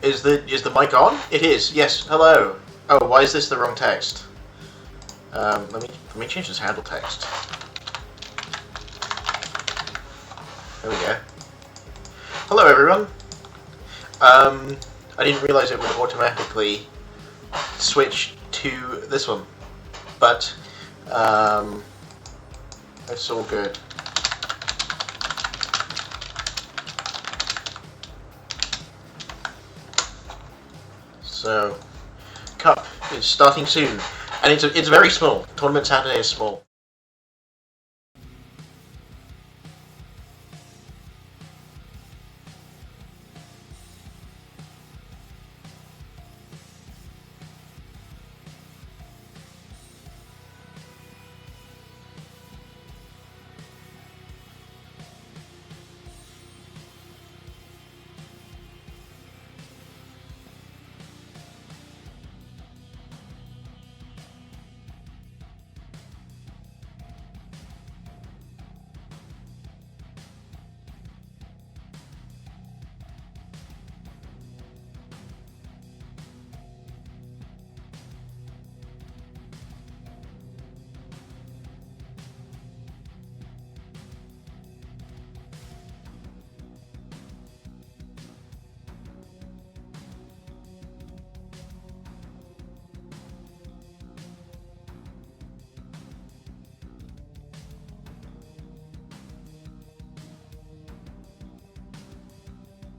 Is the mic on? It is. Yes. Hello. Oh, why is this the wrong text? Let me change this handle text. There we go. Hello, everyone. I didn't realize it would automatically switch to this one, but it's all good. So, Cup is starting soon, and it's very small. Tournament Saturday is small.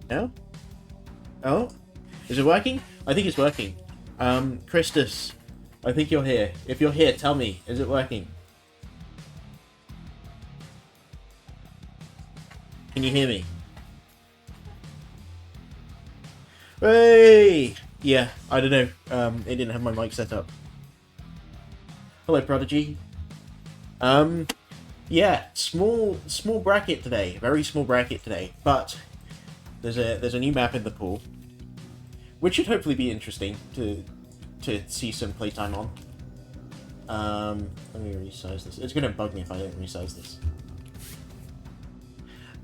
No? Oh? Is it working? I think it's working. Christus, I think you're here. If you're here, tell me, is it working? Can you hear me? Hey! Yeah, I don't know. It didn't have my mic set up. Hello, Prodigy. Yeah, small bracket today. Very small bracket today, but there's a new map in the pool, which should hopefully be interesting to see some playtime on. Let me resize this. It's gonna bug me if I don't resize this.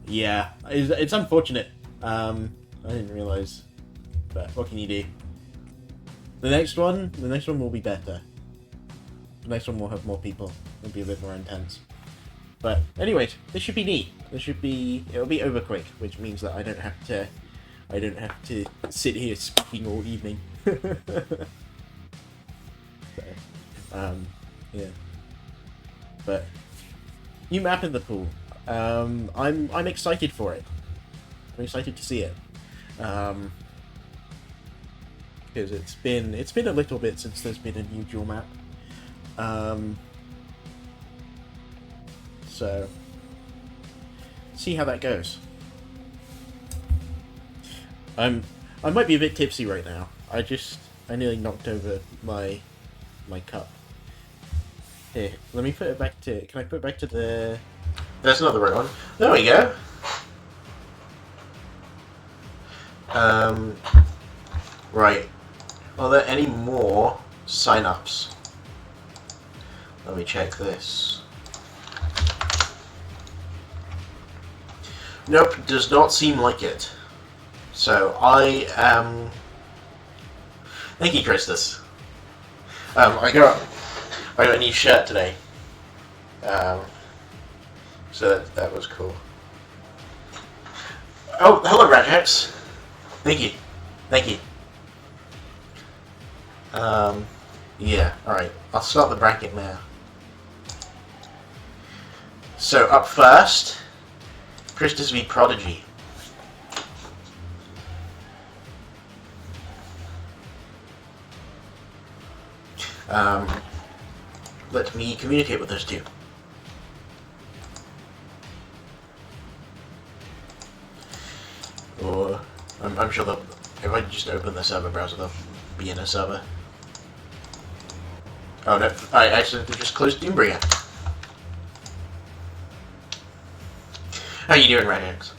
Yeah, it's unfortunate. I didn't realize, but what can you do? The next one will be better. The next one will have more people. It'll be a bit more intense. But anyways, this should be neat. It'll be over quick, which means that I don't have to sit here speaking all evening. So, yeah. But new map in the pool. I'm excited for it. I'm excited to see it. Because it's been a little bit since there's been a new duel map. So see how that goes. I might be a bit tipsy right now. I nearly knocked over my cup. Here, let me put it back to. Can I put it back to the? That's not the right one. There we go. Right. Are there any more sign-ups? Let me check this. Nope, does not seem like it. So I am. Thank you, Christus. I got a new shirt today. So that was cool. Oh, hello, Rajax. Thank you. Yeah. All right. I'll start the bracket now. So up first, Christus v Prodigy. Let me communicate with those two. Or I'm sure that if I just open the server browser, they'll be in a server. Oh no! I accidentally just closed Doombringer. How you doing, Rajax?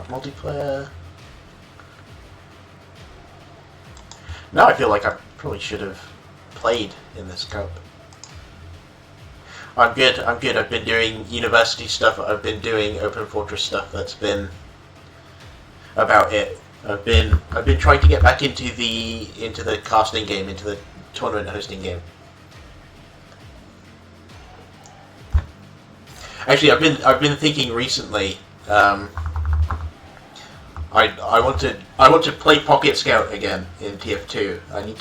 Multiplayer. Now I feel like I probably should have played in this cup. I'm good. I'm good. I've been doing university stuff. I've been doing Open Fortress stuff. That's been about it. I've been trying to get back into the casting game, into the tournament hosting game. Actually, I've been thinking recently. I want to play Pocket Scout again in TF2. I need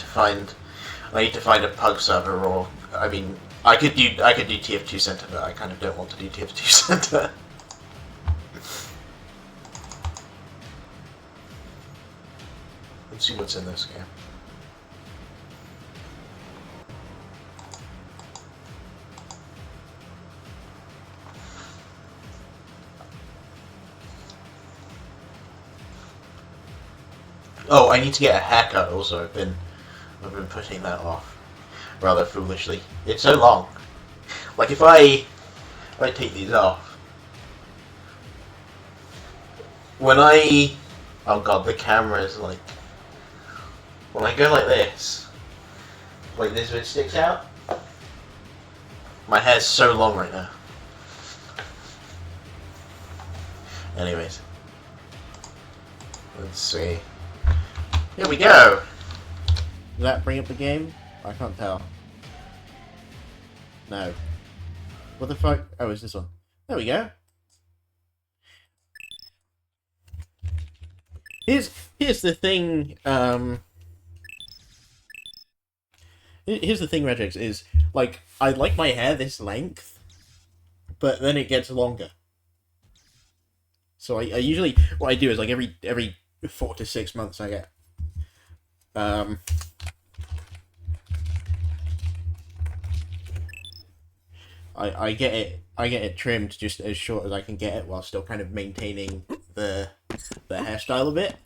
to find a pug server, or I mean, I could do TF2 Center, but I kind of don't want to do TF2 Center. Let's see what's in this game. Oh, I need to get a haircut also. I've been putting that off rather foolishly. It's so long. Like if I take these off, oh god, the camera is like, when I go like this bit sticks out. My hair's so long right now. Anyways, let's see. Here we go. Does that bring up the game? I can't tell. No. What the fuck? Oh, it's this one. There we go. Here's the thing. Here's the thing, Regex, is like I like my hair this length, but then it gets longer. So I usually, what I do is like every 4 to 6 months I get I get it trimmed just as short as I can get it while still kind of maintaining the hairstyle a bit.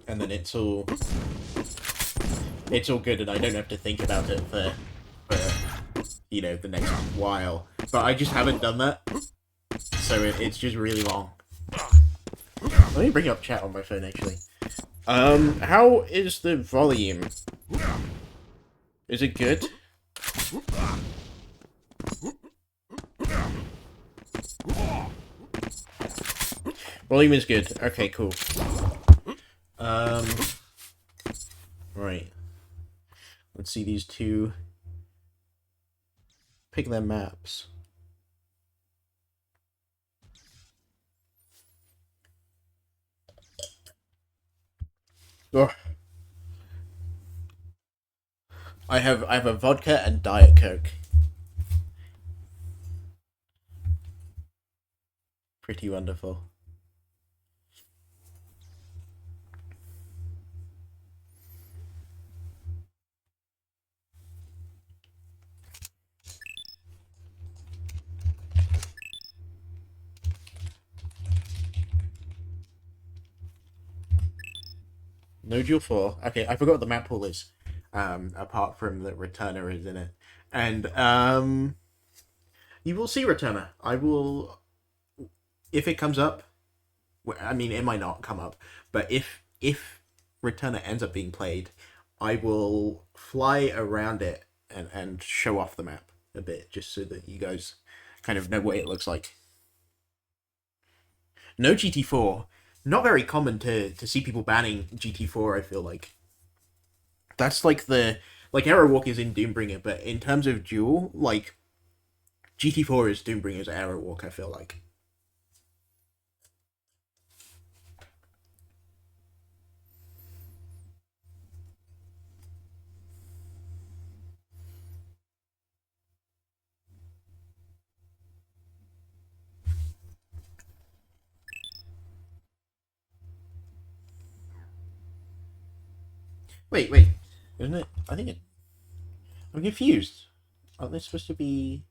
And then it's all good, and I don't have to think about it for you know, the next while. But I just haven't done that, so it's just really long. Let me bring up chat on my phone actually. How is the volume? Is it good? Volume is good. Okay, cool. Right. Let's see these two. Pick their maps. Ugh. I have a vodka and Diet Coke. Pretty wonderful. No dual 4. Okay, I forgot what the map pool is. Apart from that Returner is in it. And you will see Returner. I will, if it comes up, I mean it might not come up, but if Returner ends up being played, I will fly around it and show off the map a bit, just so that you guys kind of know what it looks like. No GT4. Not very common to see people banning GT4, I feel like. That's like Arrow Walk is in Doombringer, but in terms of duel, like, GT4 is Doombringer's Arrow Walk, I feel like. Wait. Isn't it? I think it... I'm confused. Aren't they supposed to be...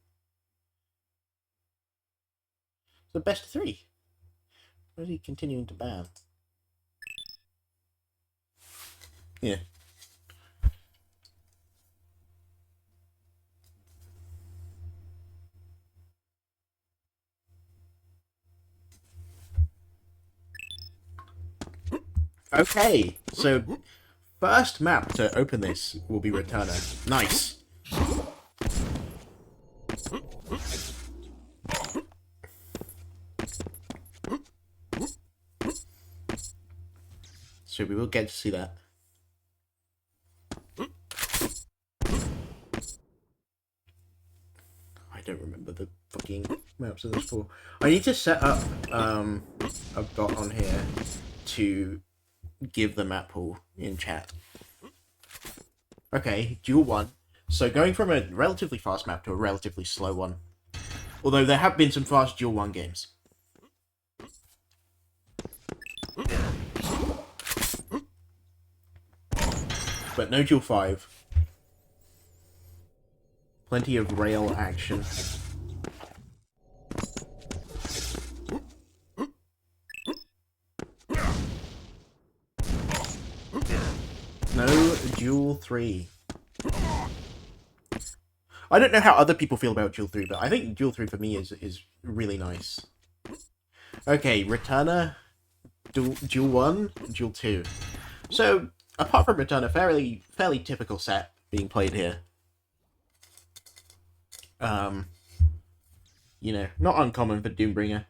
the best of 3? Why is he continuing to ban? Yeah. Okay, so first map to open this will be Returner. Nice. So we will get to see that. I don't remember the fucking maps of this for. I need to set up a bot on here to give the map pool in chat. Okay, Duel 1. So going from a relatively fast map to a relatively slow one. Although there have been some fast Duel 1 games. But no Duel 5. Plenty of rail action. No Duel 3. I don't know how other people feel about Duel 3, but I think Duel 3 for me is really nice. Okay, Returner, Duel 1, Duel 2. So, apart from Returner, fairly typical set being played here. You know, not uncommon for Doombringer.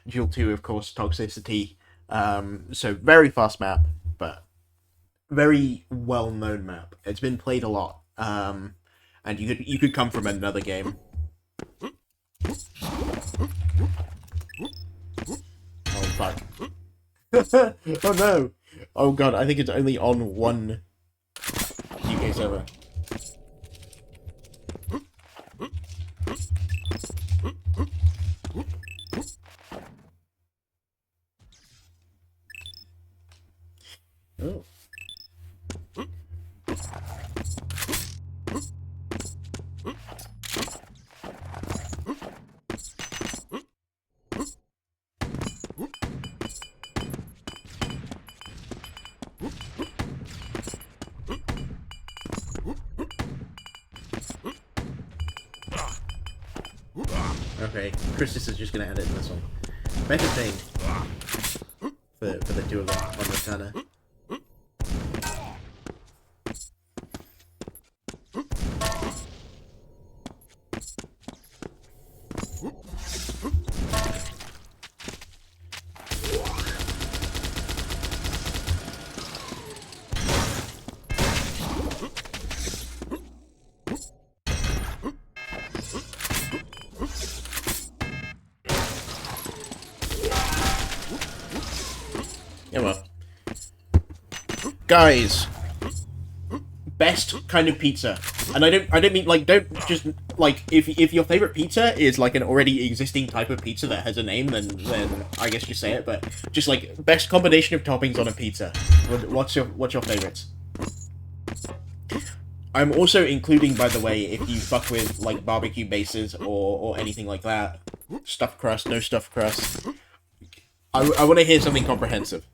Duel 2, of course, Toxicity. So very fast map, but very well-known map. It's been played a lot. And you could come from another game. Oh fuck. Oh no! Oh god, I think it's only on one UK server. Oh. Okay, Chris is just gonna edit this one. Better thing for the two of them on Returner. Yeah, well. Guys, best kind of pizza. And I don't mean like don't just like if your favorite pizza is like an already existing type of pizza that has a name, then I guess just say it, but just like best combination of toppings on a pizza. What's your favorites? I'm also including, by the way, if you fuck with like barbecue bases or anything like that. Stuffed crust, no stuffed crust. I want to hear something comprehensive.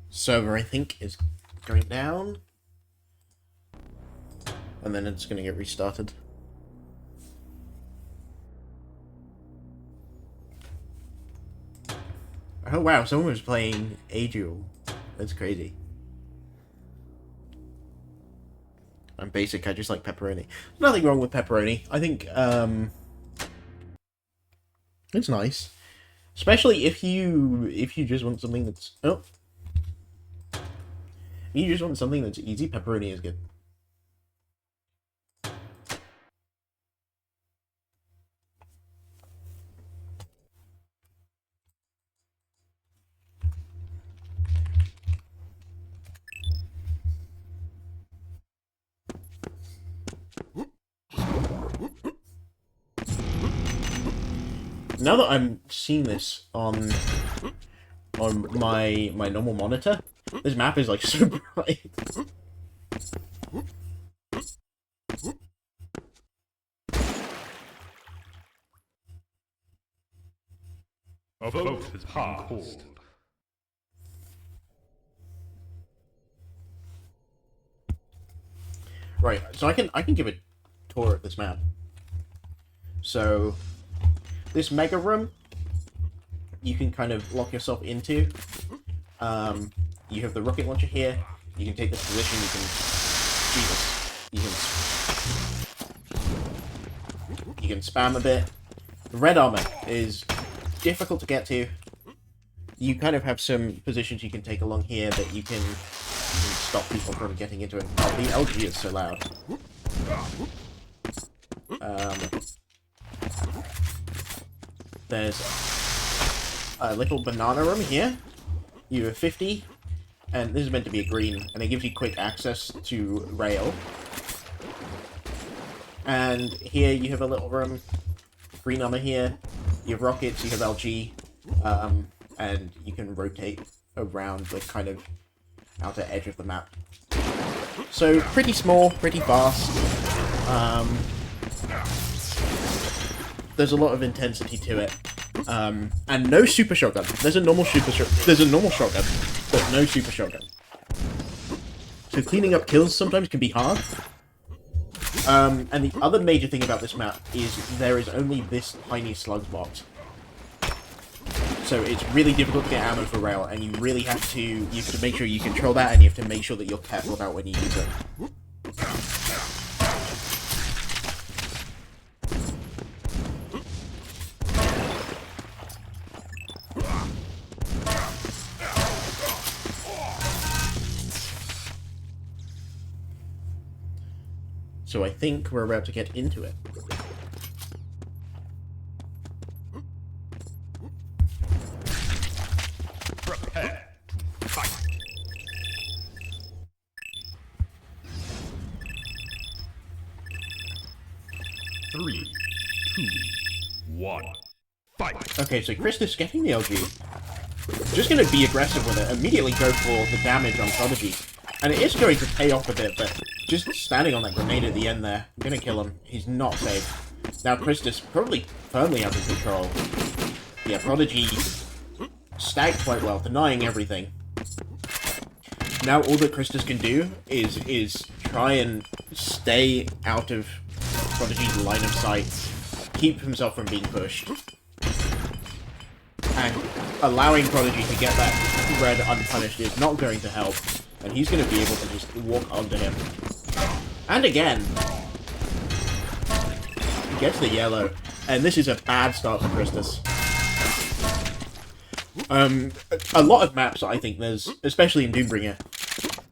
Server, I think, is going down. And then it's going to get restarted. Oh wow, someone was playing a duel. That's crazy. I'm basic, I just like pepperoni. Nothing wrong with pepperoni. I think, it's nice. Especially if you just want something that's... Oh. If you just want something that's easy, pepperoni is good. Now that I'm seeing this on my normal monitor, this map is like so bright. A vote has been called. Right, so I can give a tour of this map. So, this mega room, you can kind of lock yourself into. You have the rocket launcher here. You can take this position. You can, Jesus, you can spam a bit. The red armor is difficult to get to. You kind of have some positions you can take along here that you can stop people from getting into it. Oh, the LG is so loud. There's a little banana room here. You have 50, and this is meant to be a green, and it gives you quick access to rail. And here you have a little room, green armor here. You have rockets, you have LG, and you can rotate around the kind of outer edge of the map. So, pretty small, pretty fast. There's a lot of intensity to it. And no super shotgun. There's a normal shotgun, but no super shotgun. So cleaning up kills sometimes can be hard. And the other major thing about this map is there is only this tiny slug box. So it's really difficult to get ammo for rail, and you really have to make sure you control that, and you have to make sure that you're careful about when you use it. So I think we're about to get into it. Prepare to fight. 3, 2, 1, fight! Okay, so Christus getting the LG. Just gonna be aggressive with it, immediately go for the damage on Prodigy. And it is going to pay off a bit, but just standing on that grenade at the end there, I'm gonna kill him. He's not safe. Now Christus probably firmly under control. Yeah, Prodigy stacked quite well, denying everything. Now all that Christus can do is try and stay out of Prodigy's line of sight, keep himself from being pushed, and allowing Prodigy to get that red unpunished is not going to help, and he's going to be able to just walk onto him. And again, he gets the yellow, and this is a bad start for Christus. A lot of maps, I think, there's, especially in Doombringer,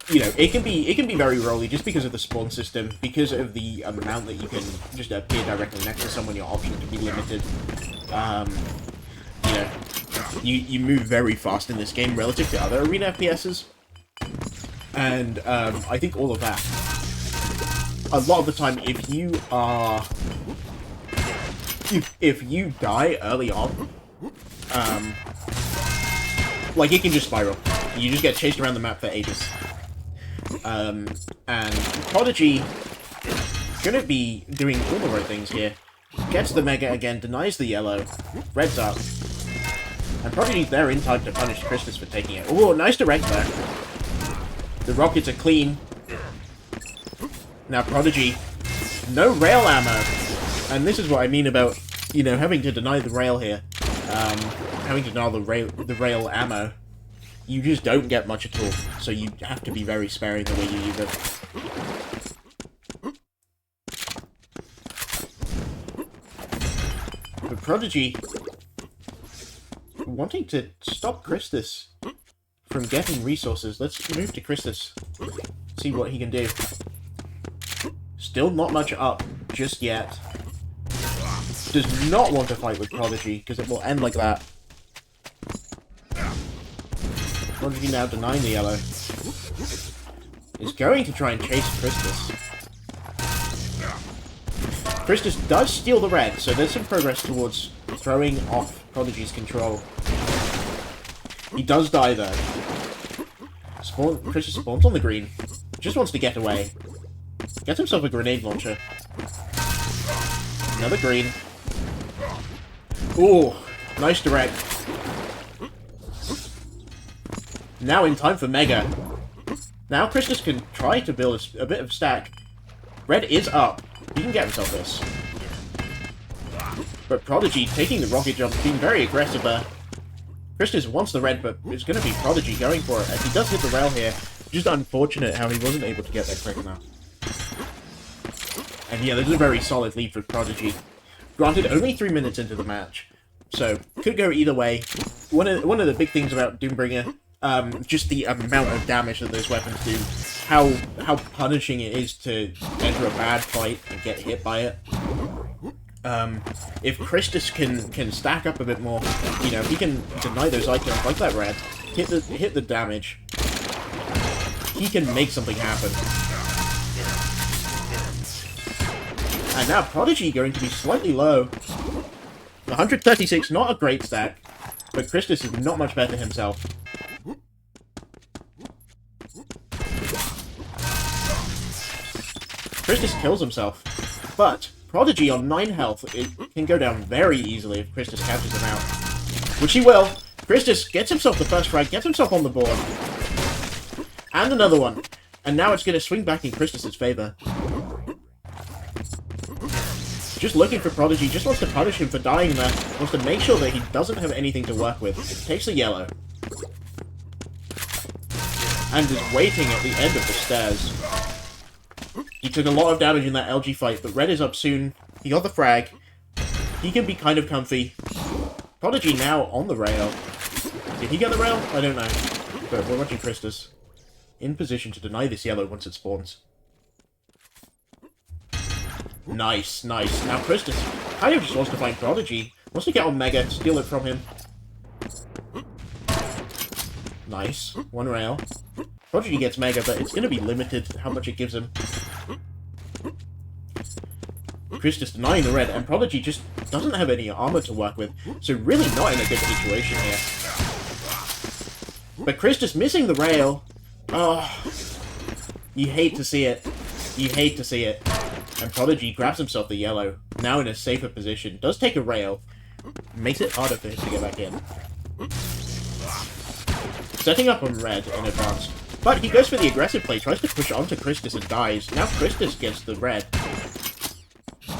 you know, it can be very rolly just because of the spawn system, because of the amount that you can just appear directly next to someone. Your options can be limited. You know, you move very fast in this game relative to other arena FPSs, and I think all of that. A lot of the time, if you die early on, like, it can just spiral. You just get chased around the map for ages. And Prodigy gonna be doing all the right things here. Gets the Mega again, denies the yellow, red's up. And Prodigy's there in time to punish Christus for taking it. Oh, nice direct there. The rockets are clean. Now Prodigy, no rail ammo. And this is what I mean about, you know, having to deny the rail here. Having to deny the rail ammo. You just don't get much at all, so you have to be very sparing the way you use it. But Prodigy, wanting to stop Christus from getting resources. Let's move to Christus, see what he can do. Still not much up just yet. Does not want to fight with Prodigy, because it will end like that. Prodigy now denying the yellow. Is going to try and chase Christus. Christus does steal the red, so there's some progress towards throwing off Prodigy's control. He does die though. Christus spawns on the green. Just wants to get away. Gets himself a grenade launcher. Another green. Ooh, nice direct. Now in time for Mega. Now Christus can try to build a bit of stack. Red is up. He can get himself this. But Prodigy taking the rocket jump, being very aggressive there. Christus wants the red, but it's going to be Prodigy going for it, as he does hit the rail here. Just unfortunate how he wasn't able to get there quick enough. And yeah, this is a very solid lead for Prodigy. Granted, only 3 minutes into the match, so could go either way. One of the big things about Doombringer, just the amount of damage that those weapons do. How punishing it is to enter a bad fight and get hit by it. If Christus can stack up a bit more, you know, if he can deny those items like that red, hit the damage, he can make something happen. And now Prodigy going to be slightly low. 136, not a great stack, but Christus is not much better himself. Christus kills himself, but Prodigy on 9 health, it can go down very easily if Christus catches him out. Which he will. Christus gets himself the first frag, gets himself on the board. And another one. And now it's going to swing back in Christus's favor. Just looking for Prodigy, just wants to punish him for dying there. Wants to make sure that he doesn't have anything to work with. Takes the yellow. And is waiting at the end of the stairs. He took a lot of damage in that LG fight, but Red is up soon. He got the frag. He can be kind of comfy. Prodigy now on the rail. Did he get the rail? I don't know. But we're watching Christus in position to deny this yellow once it spawns. Nice, nice. Now Christus kind of just wants to find Prodigy. Wants to get on Mega, steal it from him. Nice. One rail. Prodigy gets Mega, but it's going to be limited how much it gives him. Christus denying the red, and Prodigy just doesn't have any armor to work with, so really not in a good situation here. But Christus missing the rail. Oh, you hate to see it. You hate to see it. And Prodigy grabs himself the yellow, now in a safer position. Does take a rail. Makes it harder for him to get back in. Setting up on red in advance. But he goes for the aggressive play, tries to push onto Christus and dies. Now Christus gets the red.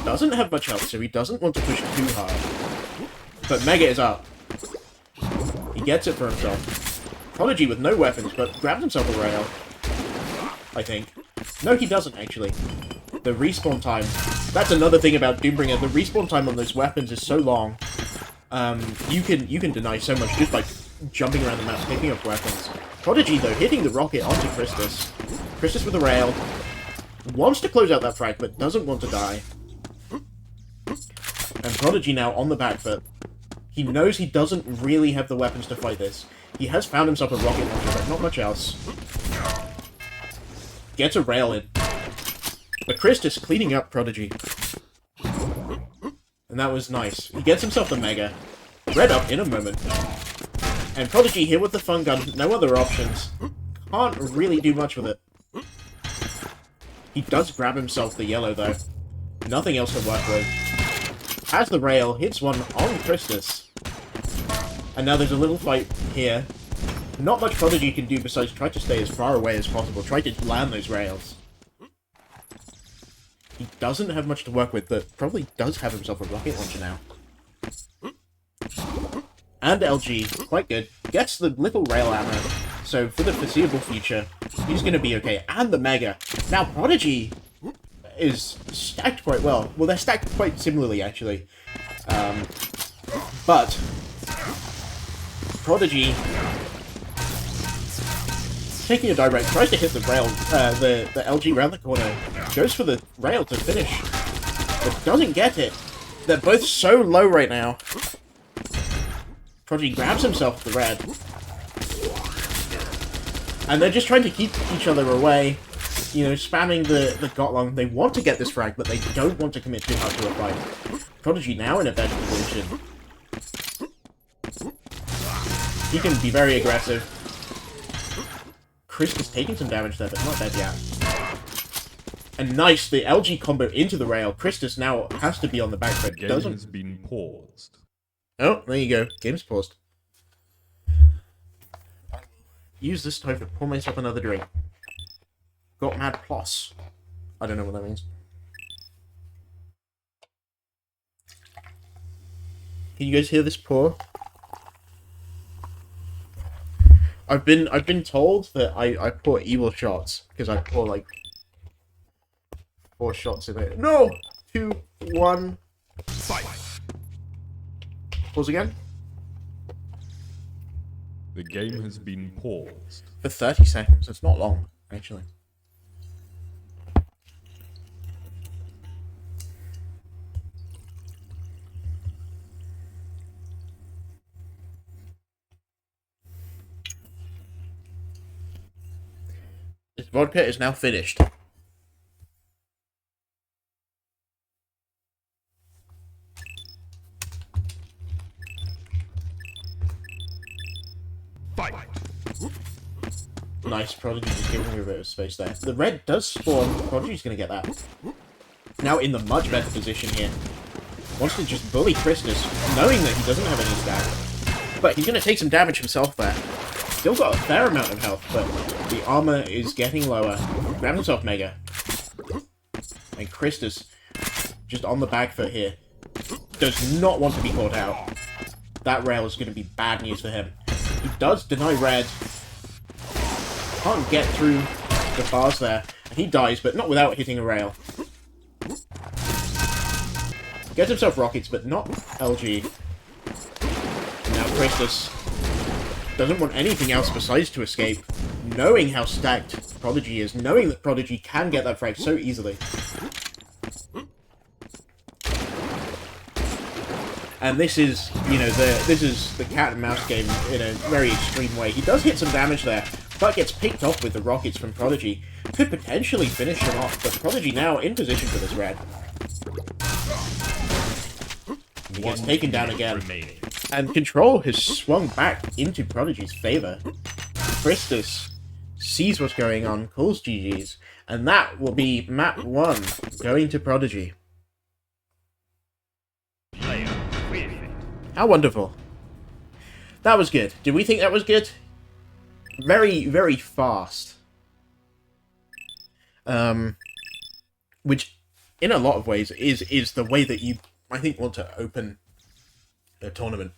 Doesn't have much health, so he doesn't want to push too hard. But Mega is up. He gets it for himself. Prodigy with no weapons, but grabs himself a rail. I think. No, he doesn't, actually. The respawn time. That's another thing about Doombringer. The respawn time on those weapons is so long. You can deny so much just by jumping around the map, picking up weapons. Prodigy, though, hitting the rocket onto Christus. Christus with a rail. Wants to close out that frag, but doesn't want to die. And Prodigy now on the back foot. He knows he doesn't really have the weapons to fight this. He has found himself a rocket launcher, but not much else. Gets a rail in. But Christus cleaning up Prodigy. And that was nice. He gets himself the Mega. Red up in a moment. And Prodigy here with the fun gun. No other options. Can't really do much with it. He does grab himself the yellow, though. Nothing else to work with. Has the rail. Hits one on Christus. And now there's a little fight here. Not much Prodigy can do besides try to stay as far away as possible. Try to land those rails. He doesn't have much to work with, but probably does have himself a rocket launcher now. And LG, quite good. Gets the little rail ammo, so for the foreseeable future, he's going to be okay. And the Mega. Now Prodigy is stacked quite well. Well, they're stacked quite similarly, actually. But Prodigy taking a direct, tries to hit the rail, the LG round the corner, goes for the rail to finish, but doesn't get it. They're both so low right now. Prodigy grabs himself the red. And they're just trying to keep each other away, you know, spamming the Gotlong. They want to get this frag, but they don't want to commit too hard to a fight. Prodigy now in a better position. He can be very aggressive. Christus taking some damage there, but not dead yet. And nice, the LG combo into the rail. Christus now has to be on the back foot. Game has been paused. Oh, there you go. Game's paused. use this time to pour myself another drink. Got mad plus. I don't know what that means. Can you guys hear this pour? I've been told that I pour evil shots because I pour like 4 shots in it. No! 2, 1. Fight. Pause again. The game has been paused. For 30 seconds. It's not long, actually. This vodka is now finished. Fight. Nice, Prodigy just giving me a bit of space there. The red does spawn. Prodigy's gonna get that. Now in the much better position here. Wants to just bully Christus, knowing that he doesn't have any stack. But he's gonna take some damage himself there. Still got a fair amount of health, but the armor is getting lower. Grabs himself Mega. And Christus, just on the back foot here, does not want to be caught out. That rail is going to be bad news for him. He does deny red. Can't get through the bars there. And he dies, but not without hitting a rail. Gets himself rockets, but not LG. And now Christus doesn't want anything else besides to escape, knowing how stacked Prodigy is, knowing that Prodigy can get that frag so easily. And this is, you know, this is the cat and mouse game in a very extreme way. He does hit some damage there, but gets picked off with the rockets from Prodigy. Could potentially finish him off, but Prodigy now in position for this red. He gets taken down again. And control has swung back into Prodigy's favor. Christus sees what's going on, calls GG's, and that will be map 1 going to Prodigy. How wonderful. That was good. Did we think that was good? Very, very fast. Which, in a lot of ways, is the way that you, I think, want to open a tournament.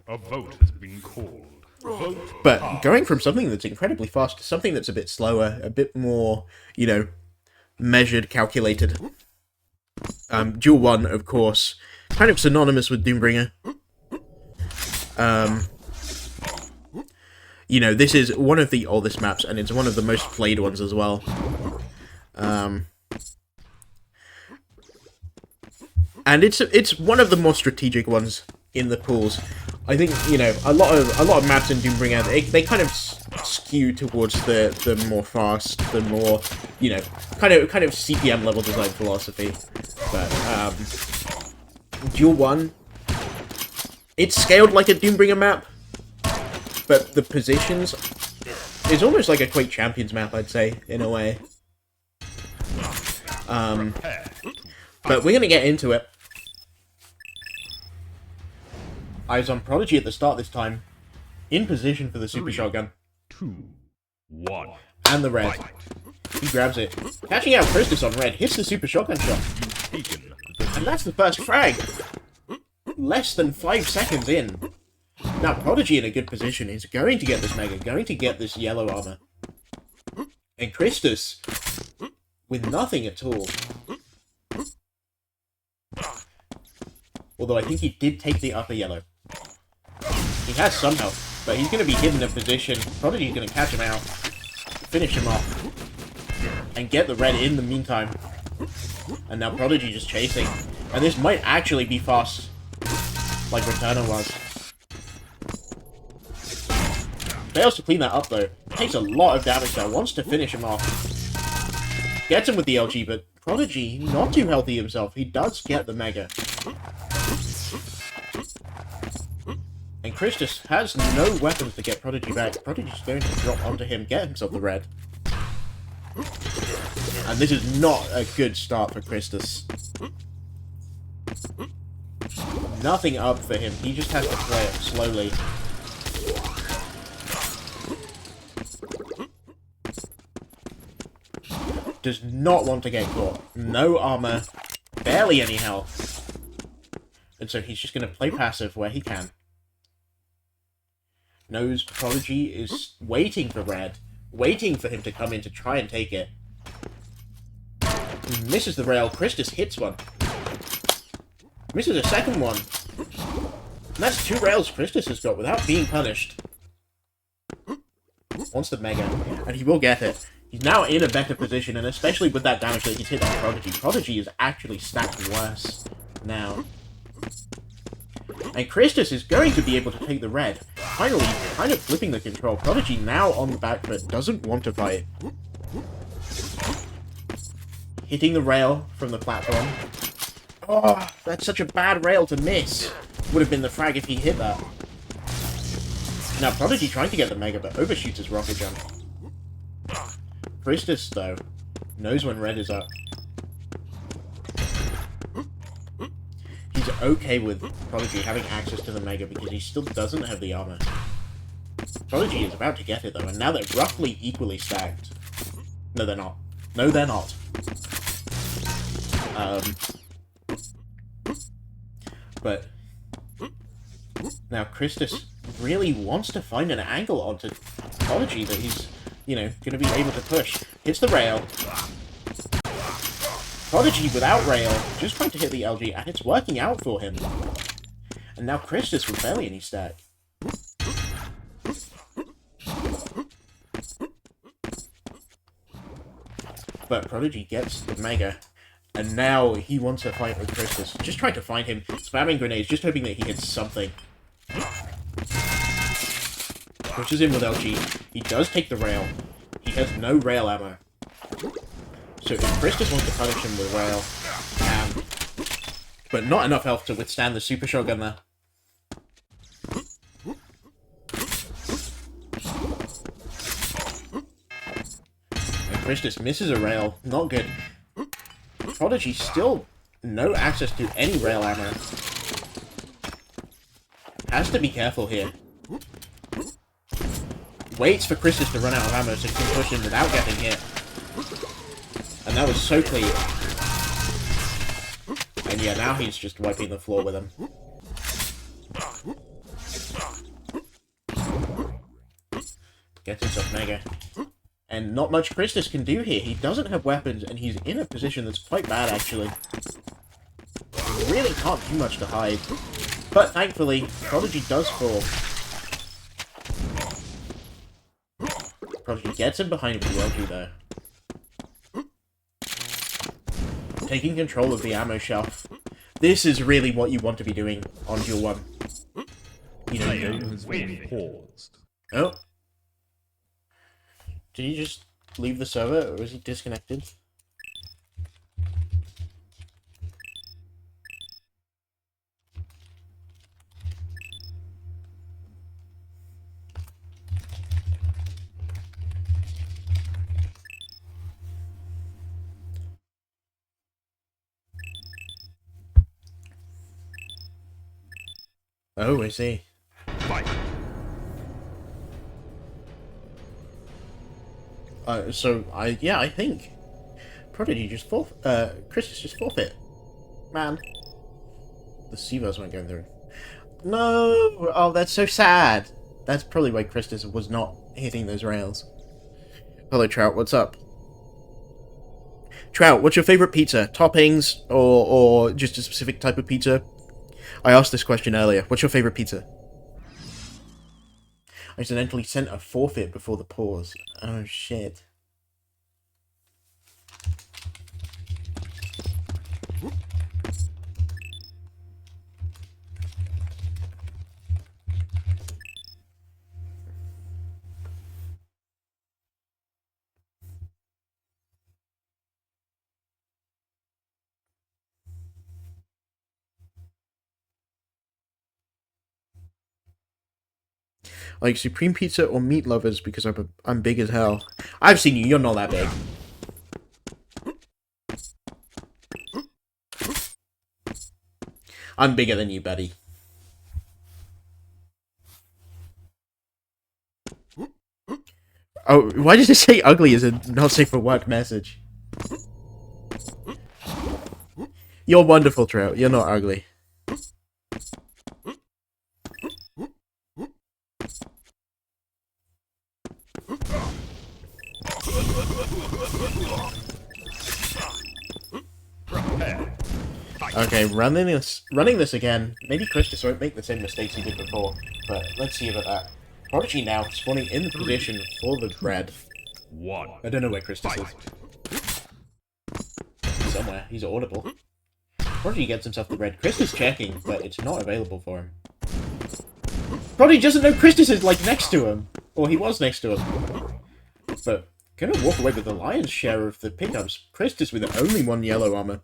A vote has been called. Vote. But going from something that's incredibly fast to something that's a bit slower, a bit more, you know, measured, calculated. Duel 1, of course, kind of synonymous with Doombringer. You know, this is one of the oldest maps, and it's one of the most played ones as well. And it's one of the more strategic ones in the pools. I think, you know, a lot of maps in Doombringer, they kind of skew towards the more fast, the more, you know, kind of CPM level design philosophy. But Duel 1, it's scaled like a Doombringer map, but the positions is almost like a Quake Champions map, I'd say, in a way. But we're gonna get into it. Eyes on Prodigy at the start this time, in position for the Super Shotgun. 2, 1. And the red. He grabs it. Catching out Christus on red, hits the Super Shotgun shot. And that's the first frag! Less than 5 seconds in. Now Prodigy in a good position. He's going to get this Mega, going to get this yellow armor. And Christus, with nothing at all. Although I think he did take the upper yellow. He has some health, but he's going to be hidden in position. Prodigy's going to catch him out, finish him off, and get the red in the meantime. And now Prodigy just chasing. And this might actually be fast, like Returnal was. Fails to clean that up though. Takes a lot of damage there, wants to finish him off. Gets him with the LG, but Prodigy, not too healthy himself. He does get the Mega. And Christus has no weapons to get Prodigy back. Prodigy's going to drop onto him, get himself the red. And this is not a good start for Christus. nothing up for him. He just has to play it slowly. Does not want to get caught. No armor, barely any health. And so he's just going to play passive where he can. Knows Prodigy is waiting for Red, waiting for him to come in to try and take it. He misses the rail. Christus hits one. Misses a second one. And that's 2 rails Christus has got without being punished. Wants the Mega, and he will get it. He's now in a better position, and especially with that damage that he's hit on Prodigy. Prodigy is actually stacked worse now. And Christus is going to be able to take the red. Finally, kind of flipping the control. Prodigy now on the back foot, doesn't want to fight. Hitting the rail from the platform. Oh, that's such a bad rail to miss. Would have been the frag if he hit that. Now, Prodigy trying to get the Mega, but overshoots his rocket jump. Christus, though, knows when red is up. He's okay with Prodigy having access to the Mega because he still doesn't have the armor. Prodigy is about to get it, though, and now they're roughly equally stacked. No, they're not. No, they're not. But now Christus really wants to find an angle onto Prodigy that he's, you know, going to be able to push. Hits the rail. Prodigy without rail, just trying to hit the LG, and it's working out for him. And now Christus with barely any stack. But Prodigy gets the Mega, and now he wants to fight with Christus. Just trying to find him, spamming grenades, just hoping that he hits something. Pushes in with LG. He does take the rail. He has no rail ammo. So if Christus wants to punish him with rail, but not enough health to withstand the super shotgun there. And Christus misses a rail. Not good. Prodigy still no access to any rail ammo. Has to be careful here. Waits for Christus to run out of ammo so he can push him without getting hit. And that was so clean. And yeah, now he's just wiping the floor with him. Gets himself Mega. And not much Christus can do here. He doesn't have weapons, and he's in a position that's quite bad, actually. He really can't do much to hide. But thankfully, Prodigy does fall. Prodigy gets him behind with the LG, though. Taking control of the ammo shelf. This is really what you want to be doing on Duel 1. You know, The game has been paused. Oh. Did he just leave the server, or was he disconnected? Oh, I see. Fight. I think Prodigy just Christus just forfeit. Man. The Seavers weren't going through. No! Oh, that's so sad. That's probably why Christus was not hitting those rails. Hello, Trout, what's up? Trout, what's your favorite pizza? Toppings, or just a specific type of pizza? I asked this question earlier. What's your favorite pizza? I accidentally sent a forfeit before the pause. Oh, shit. Like Supreme Pizza or Meat Lovers because I'm big as hell. I've seen you, you're not that big. I'm bigger than you, buddy. Oh, why did it say ugly as a not safe for work message? You're wonderful, Trout. You're not ugly. Okay, running this again. Maybe Christus won't make the same mistakes he did before, but let's see about that. Prodigy now spawning in the position for the red. I don't know where Christus is. Somewhere. He's audible. Prodigy gets himself the red. Christus checking, but it's not available for him. Prodigy doesn't know Christus is, like, next to him. Or he was next to him. But gonna walk away with the lion's share of the pickups. Christus with only 1 yellow armor.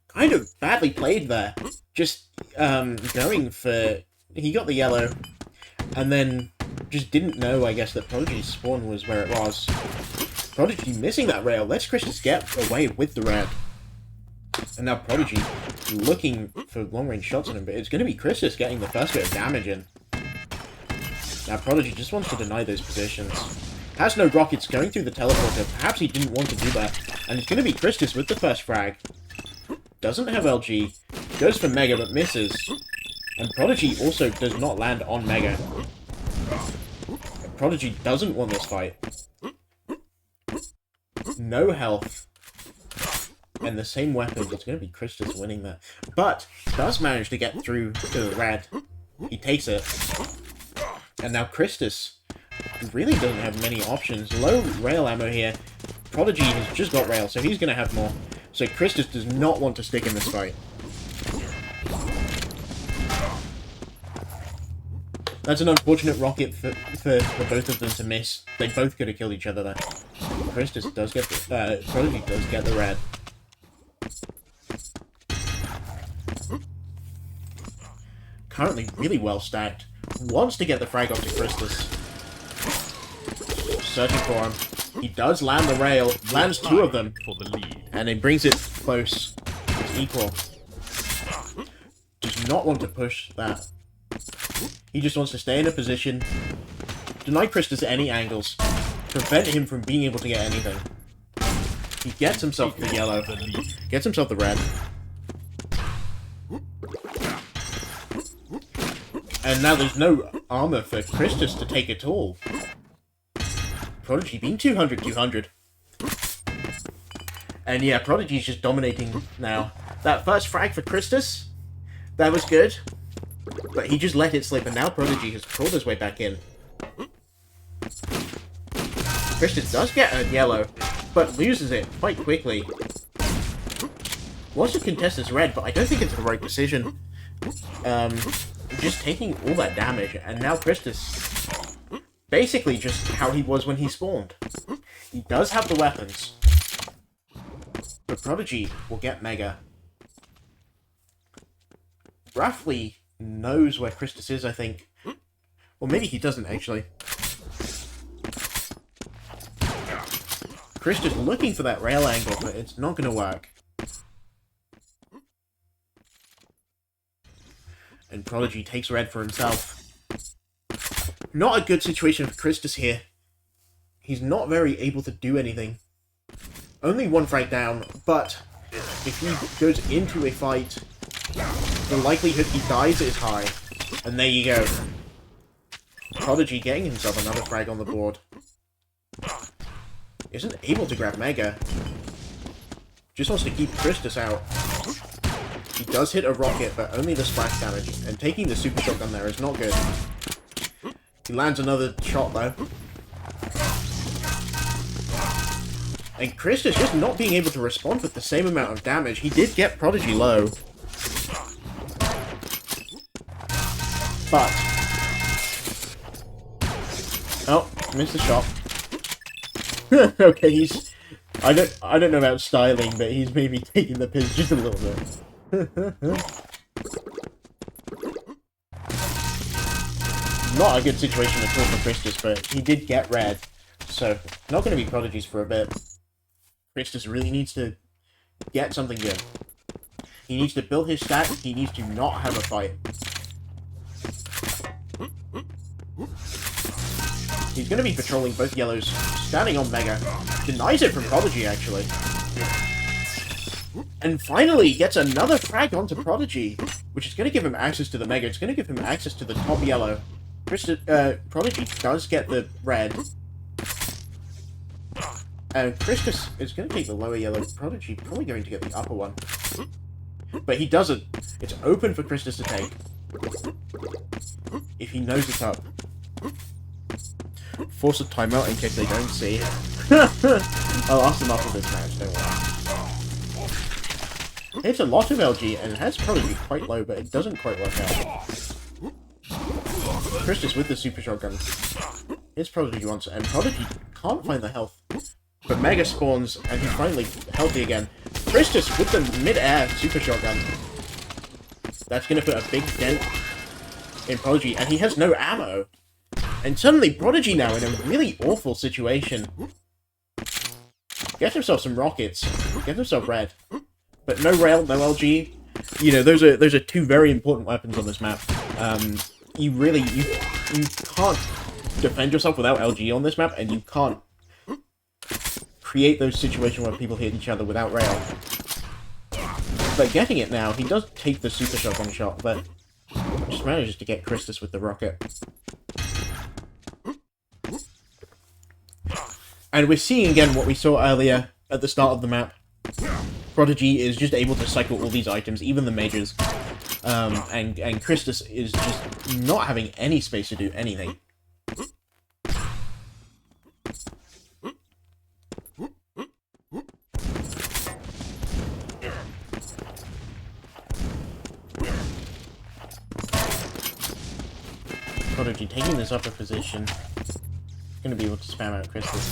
Kind of badly played there. Just, going for... He got the yellow, and then just didn't know, I guess, that Prodigy's spawn was where it was. Prodigy missing that rail. Lets Christus get away with the red. And now Prodigy looking for long-range shots on him, but it's going to be Christus getting the first bit of damage in. Now Prodigy just wants to deny those positions. Has no rockets going through the teleporter. Perhaps he didn't want to do that. And it's going to be Christus with the first frag. Doesn't have LG. Goes for Mega, but misses. And Prodigy also does not land on Mega. Prodigy doesn't want this fight. No health. And the same weapons. It's going to be Christus winning that. But does manage to get through to the red. He takes it. And now Christus really doesn't have many options. Low rail ammo here. Prodigy has just got rail, so he's going to have more. So Christus does not want to stick in this fight. That's an unfortunate rocket for both of them to miss. They both could have killed each other there. Christus does get the... Prodigy does get the red. Currently really well stacked. Wants to get the frag off to Christus. Searching for him. He does land the rail. Lands 2 of them. For the lead. And it brings it close. It's equal. Does not want to push that. He just wants to stay in a position. Deny Christus any angles. Prevent him from being able to get anything. He gets himself the yellow. Gets himself the red. And now there's no armor for Christus to take at all. Prodigy being 200-200. And yeah, Prodigy's just dominating now. That first frag for Christus, that was good. But he just let it slip, and now Prodigy has crawled his way back in. Christus does get a yellow, but loses it quite quickly. Wants to contest this red, but I don't think it's the right decision. Just taking all that damage, and now Christus... Basically just how he was when he spawned. He does have the weapons. But Prodigy will get Mega. Roughly knows where Christus is, I think. Or maybe he doesn't, actually. Christus looking for that rail angle, but it's not going to work. And Prodigy takes red for himself. Not a good situation for Christus here. He's not very able to do anything. Only 1 frag down, but if he goes into a fight, the likelihood he dies is high. And there you go. Prodigy getting himself another frag on the board. Isn't able to grab Mega. Just wants to keep Christus out. He does hit a rocket, but only the splash damage. And taking the super shotgun there is not good. He lands another shot, though. And Christus just not being able to respond with the same amount of damage. He did get Prodigy low. But... Oh, missed the shot. Okay, he's... I don't know about styling, but he's maybe taking the piss just a little bit. Not a good situation at all for Christus, but he did get red. So, not going to be Prodigies for a bit. Christus really needs to get something good. He needs to build his stat. He needs to not have a fight. He's going to be patrolling both yellows, standing on Mega. Denies it from Prodigy, actually. And finally gets another frag onto Prodigy, which is going to give him access to the Mega. It's going to give him access to the top yellow. Prodigy does get the red. And Christus is going to take the lower yellow. Prodigy probably going to get the upper one. But he doesn't. It's open for Christus to take. If he knows it's up. Force a timeout in case they don't see. I'll ask them after this match, don't worry. It's a lot of LG, and it has probably quite low, but it doesn't quite work out. Christus with the super shotgun. It's Prodigy once, and Prodigy can't find the health. But Mega spawns, and he's finally healthy again. Christus with the mid-air super shotgun. That's going to put a big dent in Prodigy, and he has no ammo. And suddenly, Prodigy now in a really awful situation. Gets himself some rockets. Gets himself red. But no rail, no LG. You know, those are two very important weapons on this map. You can't defend yourself without LG on this map, and you can't create those situations where people hit each other without rail. But getting it now, he does take the super shotgun shot, but just manages to get Christus with the rocket. And we're seeing again what we saw earlier at the start of the map. Prodigy is just able to cycle all these items, even the majors. And Christus is just not having any space to do anything. Prodigy taking this upper position. Going to be able to spam out Christus.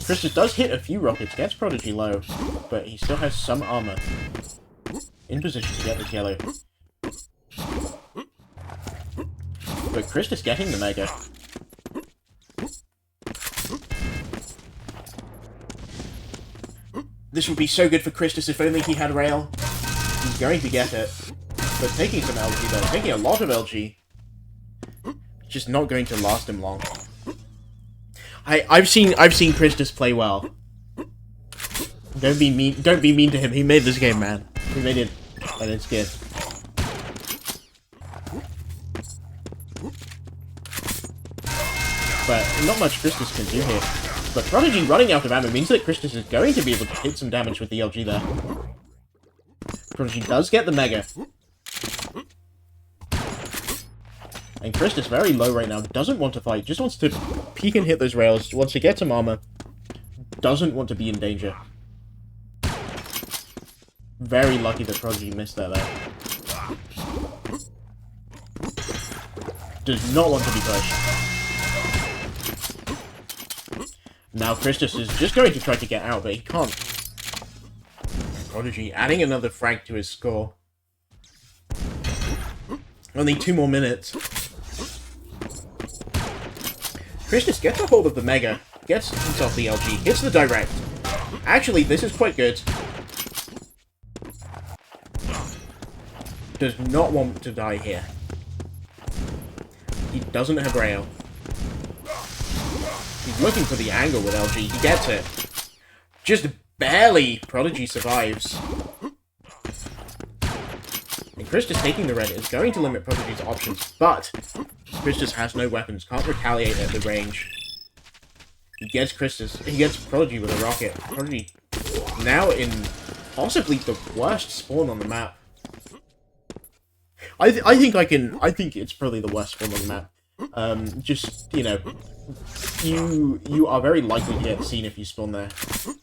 Christus does hit a few rockets, gets Prodigy low, but he still has some armor. In position to get this yellow. But Christus getting the Mega. This would be so good for Christus if only he had rail. He's going to get it. But taking some LG though, taking a lot of LG. Just not going to last him long. I've seen Christus play well. Don't be mean to him. He made this game, man. He made it, and it's good. But not much Christus can do here. But Prodigy running out of ammo means that Christus is going to be able to hit some damage with the LG there. Prodigy does get the Mega. And Christus very low right now, doesn't want to fight, just wants to peek and hit those rails, wants to get some armor, doesn't want to be in danger. Very lucky that Prodigy missed that there. Does not want to be pushed. Now Christus is just going to try to get out, but he can't. Prodigy adding another frag to his score. Only 2 more minutes. Christus gets a hold of the Mega, gets himself the LG, hits the direct. Actually, this is quite good. Does not want to die here. He doesn't have rail. He's looking for the angle with LG. He gets it. Just barely. Prodigy survives. And Christus taking the red is going to limit Prodigy's options, but Christus has no weapons, can't retaliate at the range. He gets Prodigy with a rocket. Prodigy now in possibly the worst spawn on the map. I think it's probably the worst spawn on the map. Just, you know, you are very likely to get seen if you spawn there.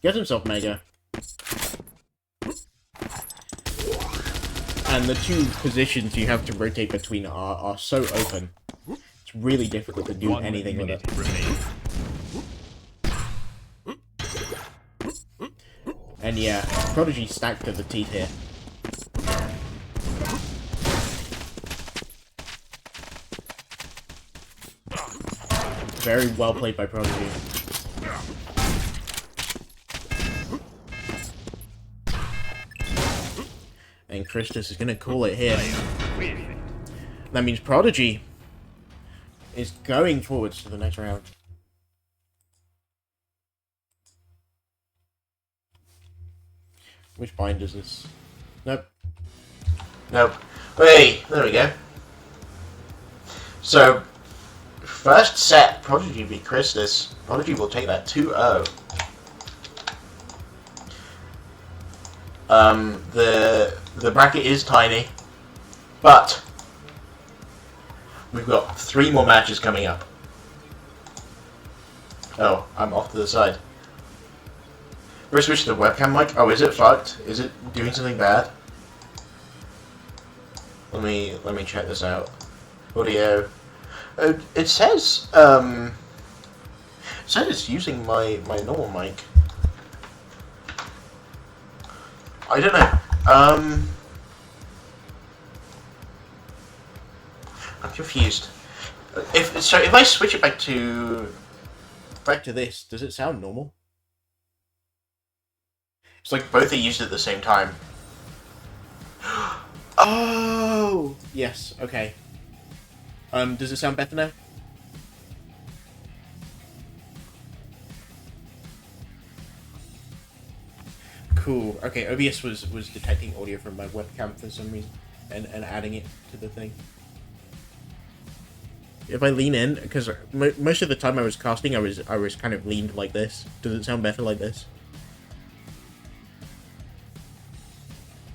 Gets himself Mega. And the two positions you have to rotate between are so open. It's really difficult to do anything with it. And yeah, Prodigy stacked to the teeth here. Very well played by Prodigy. And Christus is gonna call it here. Win. That means Prodigy is going forwards to the next round. Which bind is this? Nope. Nope. Hey, there we go. So, first set, Prodigy beat Christus. Prodigy will take that 2-0. The bracket is tiny, but we've got 3 more matches coming up. Oh, I'm off to the side. We're switch to the webcam mic. Oh, is it fucked? Is it doing something bad? Let me check this out. Audio. It says it's using my normal mic. I don't know. I'm confused. If I switch it back to this, does it sound normal? it's like both are used at the same time. Oh! Yes, okay. Does it sound better now? Cool. Okay, OBS was detecting audio from my webcam for some reason and adding it to the thing. If I lean in, because most of the time I was casting, I was kind of leaned like this. Does it sound better like this?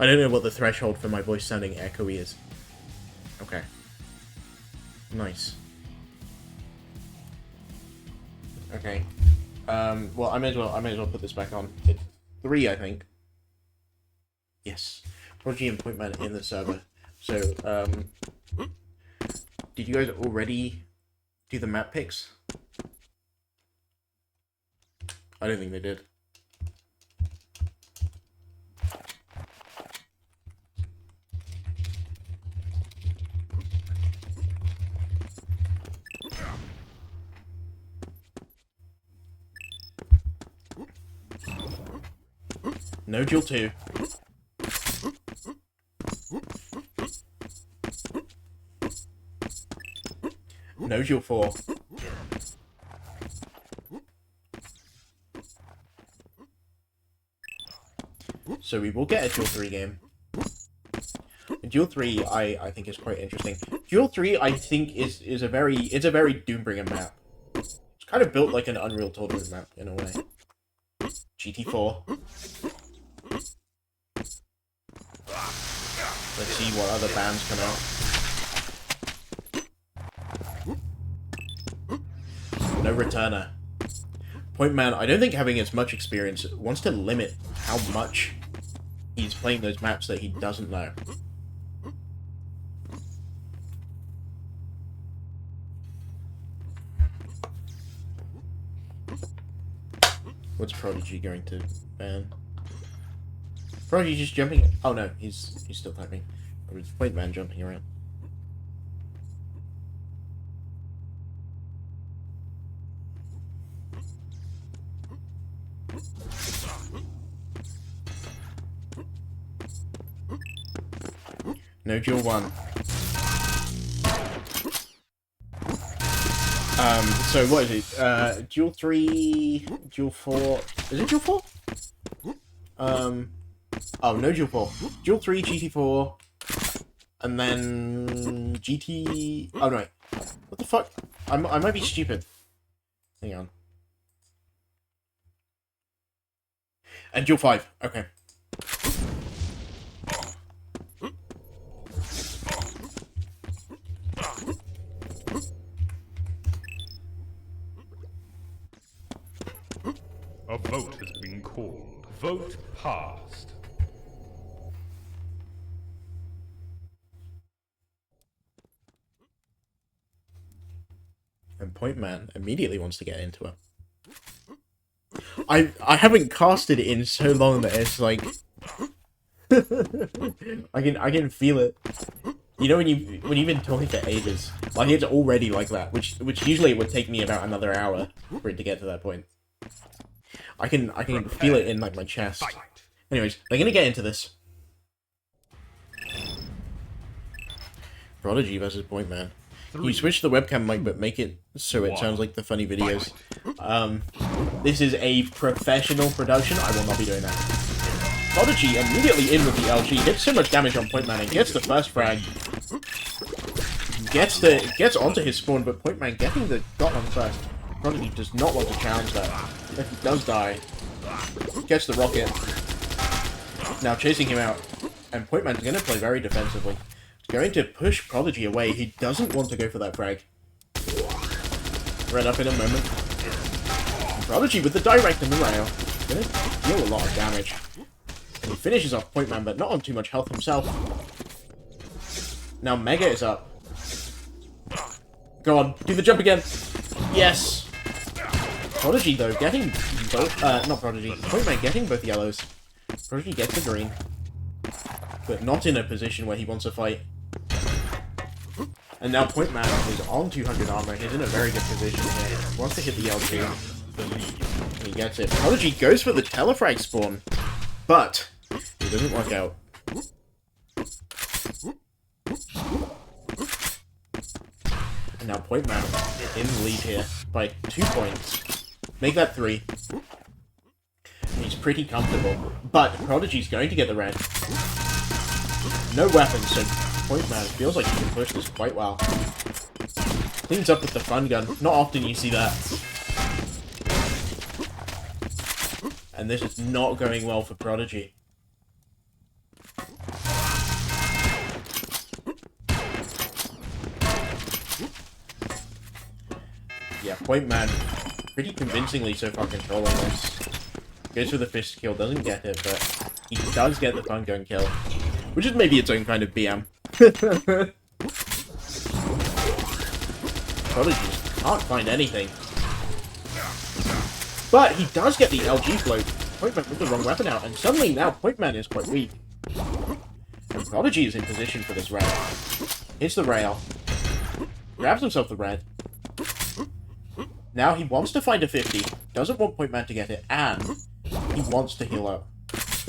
I don't know what the threshold for my voice sounding echoey is. Okay. Nice. Okay. Well, I may as well put this back on. It's 3, I think. Yes. Prodigy and Pointman in the server. So, did you guys already do the map picks? I don't think they did. No Duel 2. No Duel 4. So we will get a Duel 3 game. Duel 3 I think is quite interesting. Duel 3 I think is a very Doombringer map. It's kind of built like an Unreal Tournament map in a way. GT4. Let's see what other bands come out. No Returner. Pointman, I don't think having as much experience wants to limit how much he's playing those maps that he doesn't know. What's Prodigy going to ban? Prodigy just jumping. Oh no, he's still typing. Or is Pointman jumping around? No Duel 1. So what is it? Duel 3, Duel 4. Is it Duel 4? Oh, no Duel 4. Duel 3, GT4, and then GT. Oh no, what the fuck? I might be stupid. Hang on. And Duel 5. Okay. A vote has been called. Vote passed. And Pointman immediately wants to get into it. I haven't casted it in so long that it's like I can feel it. You know when you've been talking for ages, like it's already like that, which usually it would take me about another hour for it to get to that point. I can feel it in like my chest. Anyways, they're gonna get into this. Prodigy versus Point Man. You switch the webcam mic, but make it so it sounds like the funny videos. This is a professional production. I will not be doing that. Prodigy immediately in with the LG, gets so much damage on Point Man and gets the first frag. Gets onto his spawn, but Point Man getting the got on first. Prodigy does not want to challenge that. If he does die, gets the rocket. Now chasing him out, and Point Man's going to play very defensively. He's going to push Prodigy away. He doesn't want to go for that frag. Red up in a moment. And Prodigy with the direct and the rail. Going to deal a lot of damage. And he finishes off Point Man, but not on too much health himself. Now Mega is up. Go on, do the jump again. Yes. Prodigy, though, getting both... not Prodigy. Point Man getting both yellows. Prodigy gets the green. But not in a position where he wants to fight. And now Point Man is on 200 armor. He's in a very good position here. Wants to hit the L2. And he gets it. Prodigy goes for the telefrag spawn. But it doesn't work out. And now Point Man in the lead here by 2 points. Make that 3. He's pretty comfortable. But Prodigy's going to get the red. No weapons, so Point Man feels like he can push this quite well. Cleans up with the fun gun. Not often you see that. And this is not going well for Prodigy. Yeah, Point Man pretty convincingly so far controlling this. Goes for the fist kill, doesn't get it, but he does get the fun gun kill. Which is maybe its own kind of BM. Prodigy just can't find anything. But he does get the LG float. Point Man with the wrong weapon out, and suddenly now Point Man is quite weak. And Prodigy is in position for this rail. Hits the rail. Grabs himself the red. Now he wants to find a 50. Doesn't want Point Man to get it, and he wants to heal up.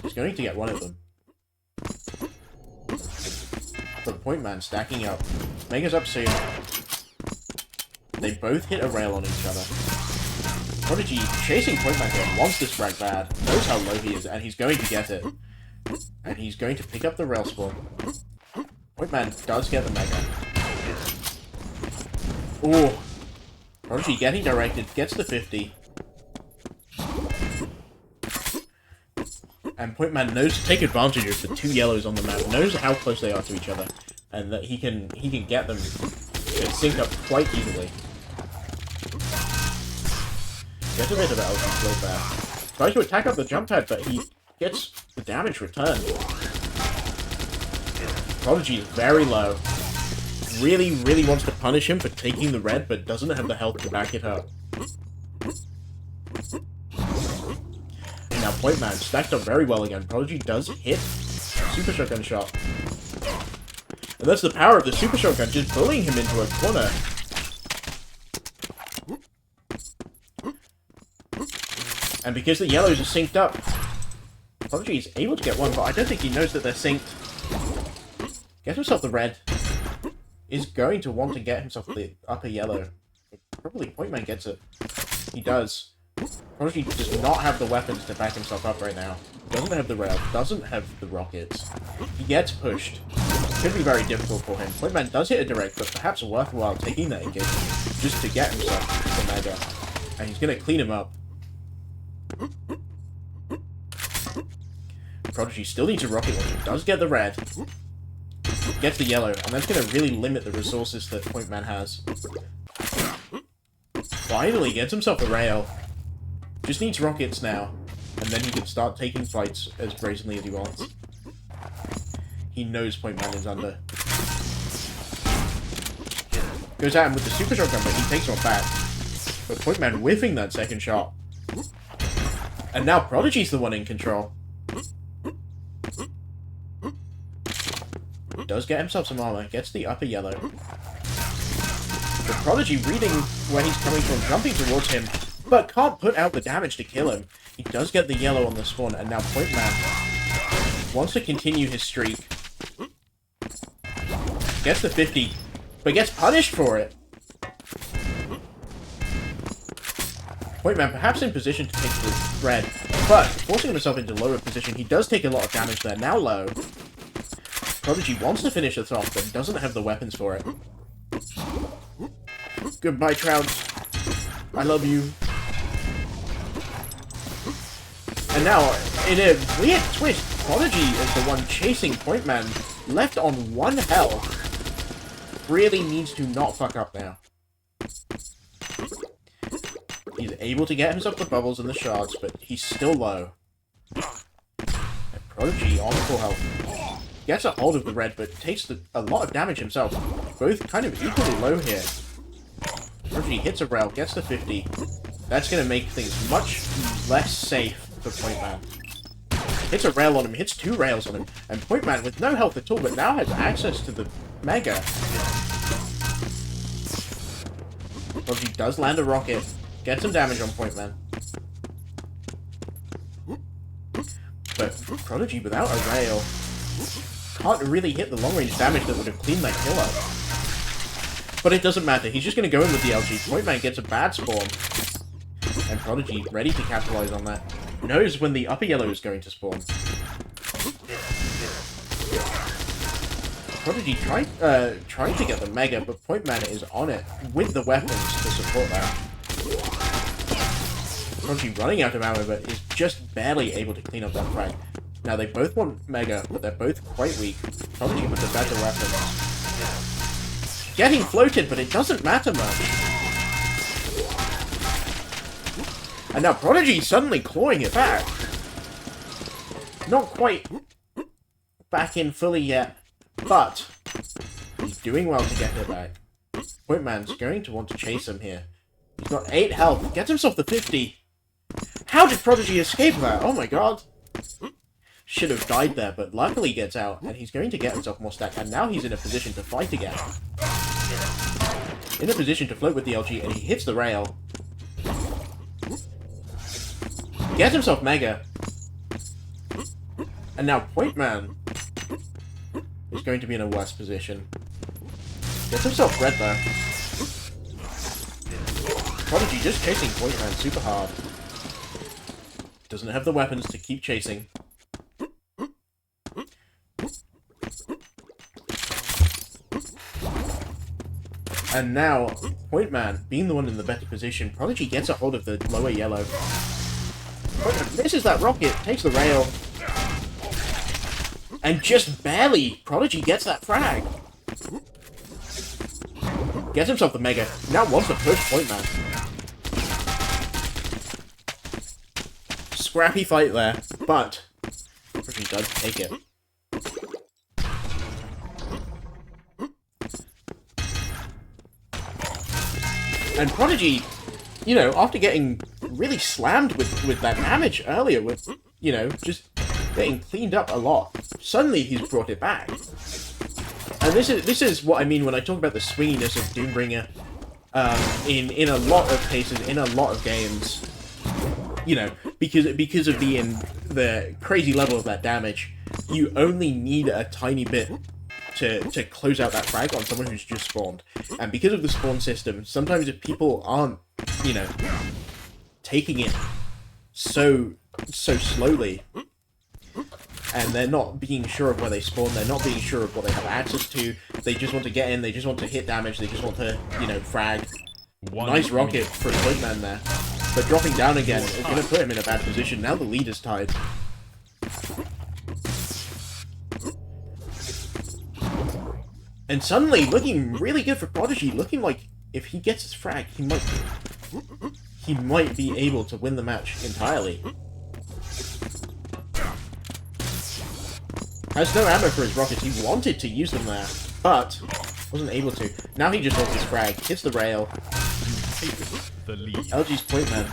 He's going to get one of them. But Point Man stacking up. Mega's up soon. They both hit a rail on each other. Prodigy chasing Point Man here, wants this frag bad, knows how low he is, and he's going to get it. And he's going to pick up the rail spawn. Point Man does get the Mega. Ooh. Prodigy getting directed, gets the 50. And Point Man knows to take advantage of the 2 yellows on the map, knows how close they are to each other, and that he can get them to sync up quite easily. Gets a bit of LG float there. Tries to attack up the jump pad, but he gets the damage returned. Prodigy is very low. Really, really wants to punish him for taking the red, but doesn't have the health to back it up. And now Point Man stacked up very well again. Prodigy does hit Super Shotgun shot. And that's the power of the Super Shotgun, just bullying him into a corner. And because the yellows are synced up, Prodigy is able to get one, but I don't think he knows that they're synced. Gets himself the red. Is going to want to get himself the upper yellow. Probably Point Man gets it. He does. Prodigy does not have the weapons to back himself up right now. Doesn't have the rail. Doesn't have the rockets. He gets pushed. Could be very difficult for him. Point Man does hit a direct, but perhaps worthwhile taking that engagement just to get himself the Mega. And he's going to clean him up. Prodigy still needs a rocket launcher. Does get the red. Gets the yellow, and that's going to really limit the resources that Point Man has. Finally gets himself a rail. Just needs rockets now, and then he can start taking fights as brazenly as he wants. He knows Point Man is under. Goes at him with the Super Shotgun, but he takes one back. But Point Man whiffing that second shot. And now Prodigy's the one in control. Does get himself some armor, gets the upper yellow. But Prodigy reading where he's coming from, jumping towards him, but can't put out the damage to kill him. He does get the yellow on the spawn, and now Point Man wants to continue his streak. Gets the 50, but gets punished for it. Pointman perhaps in position to take the red, but forcing himself into lower position, he does take a lot of damage there. Now low. Prodigy wants to finish this off, but doesn't have the weapons for it. Goodbye, Trouts. I love you. And now, in a weird twist, Prodigy is the one chasing Pointman, left on 1 health. Really needs to not fuck up now. He's able to get himself the bubbles and the shards, but he's still low. And Prodigy on full health. Gets a hold of the red, but takes a lot of damage himself. Both kind of equally low here. Prodigy hits a rail, gets the 50. That's going to make things much less safe for Pointman. Hits a rail on him, hits 2 rails on him, and Pointman with no health at all, but now has access to the Mega. Prodigy does land a rocket, gets some damage on Pointman. But Prodigy without a rail can't really hit the long-range damage that would have cleaned that kill up. But it doesn't matter, he's just going to go in with the LG. Pointman gets a bad spawn. And Prodigy, ready to capitalize on that, knows when the upper yellow is going to spawn. Prodigy trying to get the Mega, but Pointman is on it with the weapons to support that. Prodigy running out of ammo, but is just barely able to clean up that frag. Now they both want Mega, but they're both quite weak. Prodigy with the better weapons. Getting floated, but it doesn't matter much. And now Prodigy suddenly clawing it back. Not quite back in fully yet, but he's doing well to get it back. Pointman's going to want to chase him here. He's got 8 health, gets himself the 50. How did Prodigy escape that? Oh my god. Should have died there, but luckily gets out, and he's going to get himself more stack, and now he's in a position to fight again. In a position to float with the LG, and he hits the rail. Gets himself Mega. And now Pointman is going to be in a worse position. Gets himself red though. Prodigy just chasing Pointman super hard. Doesn't have the weapons to keep chasing. And now, Pointman, being the one in the better position, Prodigy gets a hold of the lower yellow. Pointman misses that rocket, takes the rail. And just barely, Prodigy gets that frag. Gets himself the Mega. Now wants to push Pointman. Scrappy fight there, but Prodigy does take it. And Prodigy, you know, after getting really slammed with that damage earlier, with, you know, just getting cleaned up a lot, suddenly he's brought it back. And this is what I mean when I talk about the swinginess of Doombringer. In a lot of cases, in a lot of games, you know, because of the crazy level of that damage, you only need a tiny bit to close out that frag on someone who's just spawned. And because of the spawn system, sometimes if people aren't, you know, taking it so slowly, and they're not being sure of where they spawn, they're not being sure of what they have access to, they just want to get in, they just want to hit damage, they just want to, you know, frag. Nice rocket for Pointman there. But dropping down again is going to put him in a bad position. Now the lead is tied. And suddenly, looking really good for Prodigy, looking like if he gets his frag, he might be able to win the match entirely. Has no ammo for his rockets. He wanted to use them there, but wasn't able to. Now he just wants his frag, hits the rail. LG's Pointman.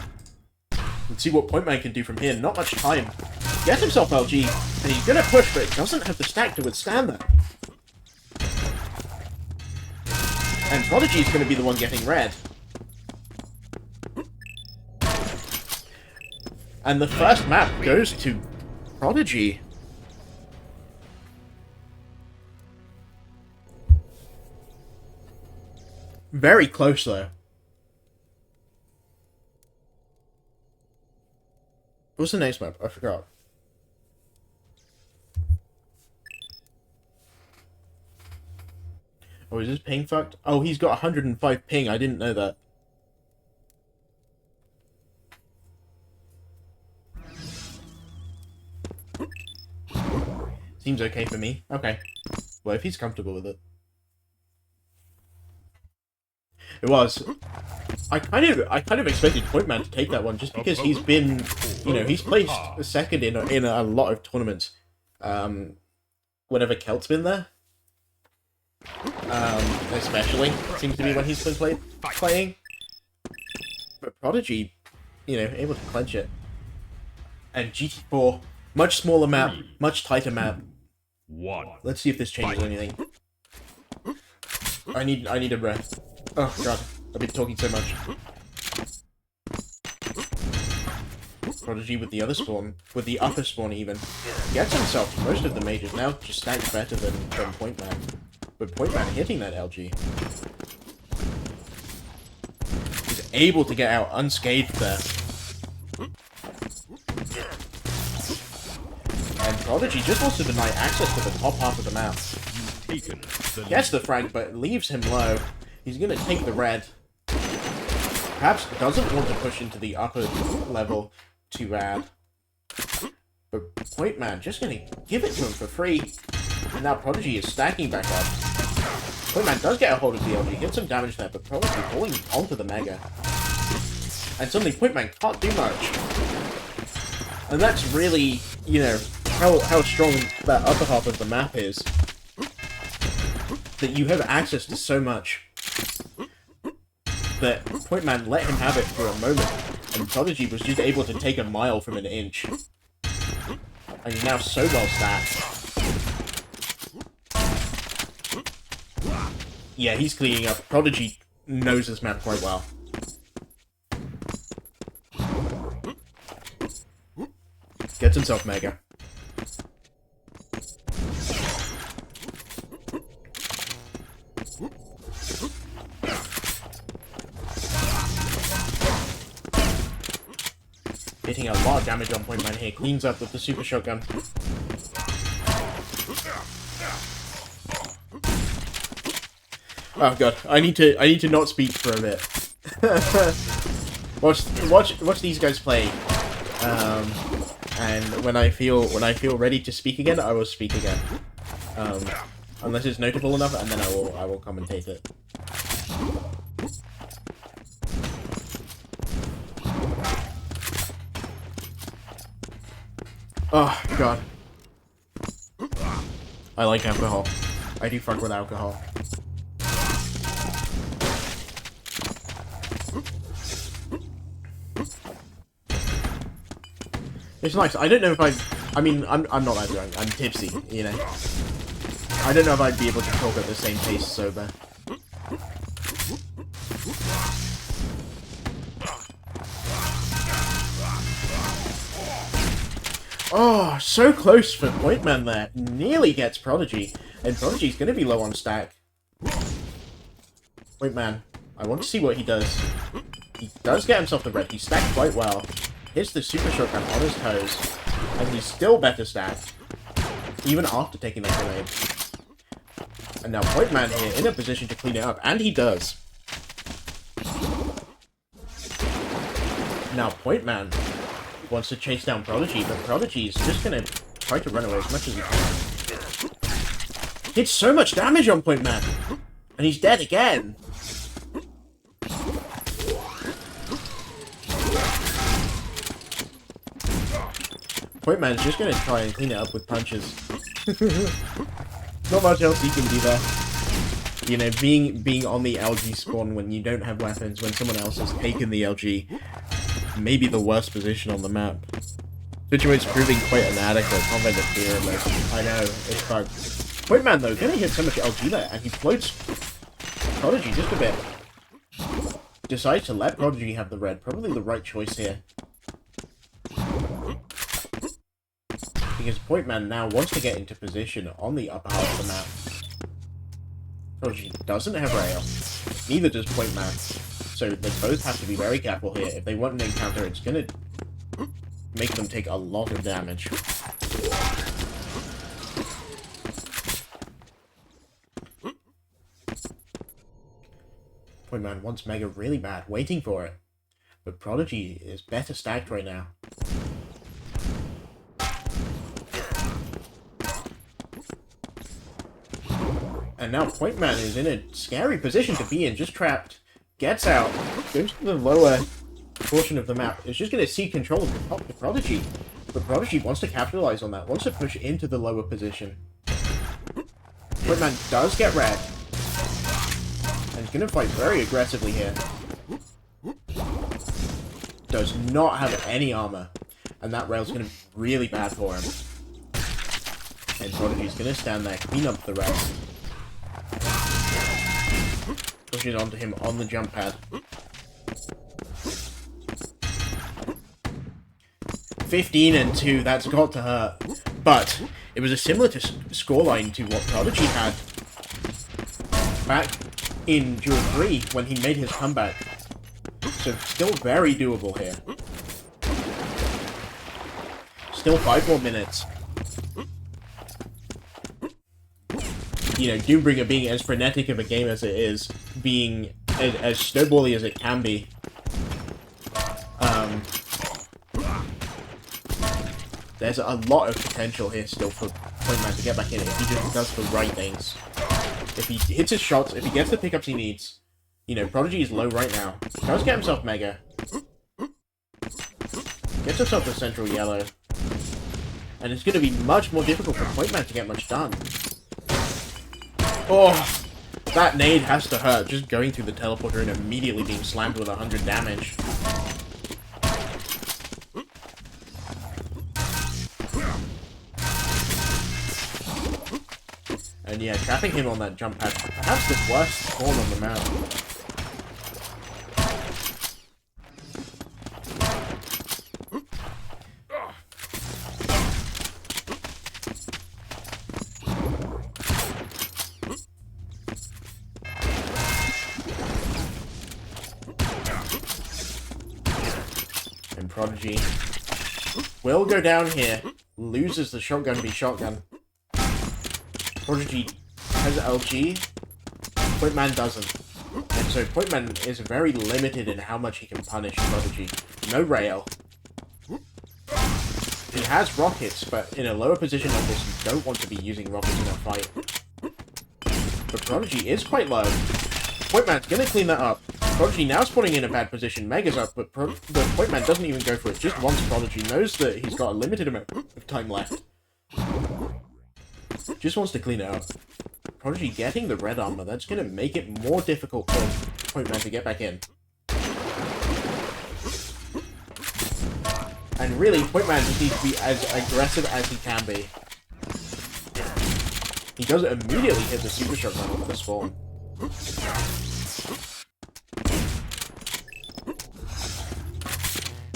Let's see what Pointman can do from here. Not much time. Gets himself LG, and he's gonna push, but doesn't have the stack to withstand that. And Prodigy's gonna be the one getting red. And the first map goes to Prodigy. Very close, though. What's the next map? I forgot. Oh, is this ping fucked? Oh, he's got 105 ping. I didn't know that. Seems okay for me. Okay. Well, if he's comfortable with it. It was. I kind of expected Pointman to take that one just because he's been, you know, he's placed second in a lot of tournaments. Whenever Kelt's been there. Especially seems to be when he's been playing. But Prodigy, you know, able to clench it. And GT4, much smaller map, much tighter map. Let's see if this changes anything. I need a breath. Oh god, I've been talking so much. Prodigy with the other spawn, with the upper spawn even, gets himself most of the majors now, just stacks better than Pointman. But Pointman hitting that LG is able to get out unscathed there. And Prodigy just wants to deny access to the top half of the map. Gets the frag, but leaves him low. He's gonna take the red. Perhaps doesn't want to push into the upper level too bad. But Pointman just gonna give it to him for free. And now Prodigy is stacking back up. Pointman does get a hold of the LG, hits some damage there, but Prodigy falling onto the Mega. And suddenly Pointman can't do much. And that's really, you know, how strong that upper half of the map is. That you have access to so much. That Pointman let him have it for a moment, and Prodigy was just able to take a mile from an inch. And he's now so well stacked. Yeah, he's cleaning up. Prodigy knows this map quite well. Gets himself Mega. Hitting a lot of damage on Pointman here. Cleans up with the super shotgun. Oh god, I need to not speak for a bit. watch these guys play. And when I feel ready to speak again, I will speak again. Unless it's notable enough, and then I will commentate it. Oh, God. I like alcohol. I do fuck with alcohol. It's nice. I don't know if I mean, I'm not that drunk. I'm tipsy, you know. I don't know if I'd be able to talk at the same pace sober. Oh, so close for Pointman there. Nearly gets Prodigy. And Prodigy's going to be low on stack. Pointman, I want to see what he does. He does get himself the red. He's stacked quite well. Hits the super shotgun on his toes. And he's still better stacked. Even after taking that grenade. And now Pointman here in a position to clean it up. And he does. Now Pointman wants to chase down Prodigy, but Prodigy is just going to try to run away as much as he can. Hits so much damage on Pointman! And he's dead again! Pointman's just going to try and clean it up with punches. Not much else he can do there. You know, being on the LG spawn when you don't have weapons, when someone else has taken the LG, maybe the worst position on the map. Situate's proving quite inadequate. Combat the fear of it. I know, it's fucked. Pointman though, gonna hit so much LG there, and he floats Prodigy just a bit. Decides to let Prodigy have the red. Probably the right choice here. Because Pointman now wants to get into position on the upper half of the map. Prodigy doesn't have rail. Neither does Point Man. So they both have to be very careful here. If they want an encounter, it's gonna make them take a lot of damage. Point Man wants Mega really bad, waiting for it. But Prodigy is better stacked right now. And now Point Man is in a scary position to be in, just trapped. Gets out, goes to the lower portion of the map. Is just going to see control of the top of Prodigy. But Prodigy wants to capitalize on that, wants to push into the lower position. Point Man does get red. And he's going to fight very aggressively here. Does not have any armor. And that rail's going to be really bad for him. And Prodigy's going to stand there, clean up the rail. Pushes onto him on the jump pad. 15-2, that's got to hurt. But it was a similar scoreline to what Prodigy had back in Duel 3 when he made his comeback. So still very doable here. Still 5 more minutes. You know, Doombringer being as frenetic of a game as it is, being as snowbally as it can be. There's a lot of potential here still for Point Man to get back in if he just does the right things. If he hits his shots, if he gets the pickups he needs. You know, Prodigy is low right now. Does get himself Mega. Gets himself a central yellow. And it's going to be much more difficult for Point Man to get much done. Oh, that nade has to hurt, just going through the teleporter and immediately being slammed with 100 damage. And yeah, trapping him on that jump pad, perhaps the worst spawn on the map. Prodigy will go down here, loses the shotgun v shotgun. Prodigy has LG, Point Man doesn't. And so Point Man is very limited in how much he can punish Prodigy. No rail. He has rockets, but in a lower position like this, you don't want to be using rockets in a fight. But Prodigy is quite low. Point Man's gonna clean that up. Prodigy now spawning in a bad position. Mega's up, but Point Man doesn't even go for it. Just wants Prodigy. Knows that he's got a limited amount of time left. Just wants to clean it up. Prodigy getting the red armor. That's going to make it more difficult for Point Man to get back in. And really, Point Man just needs to be as aggressive as he can be. He does immediately hit the super shotgun off the spawn.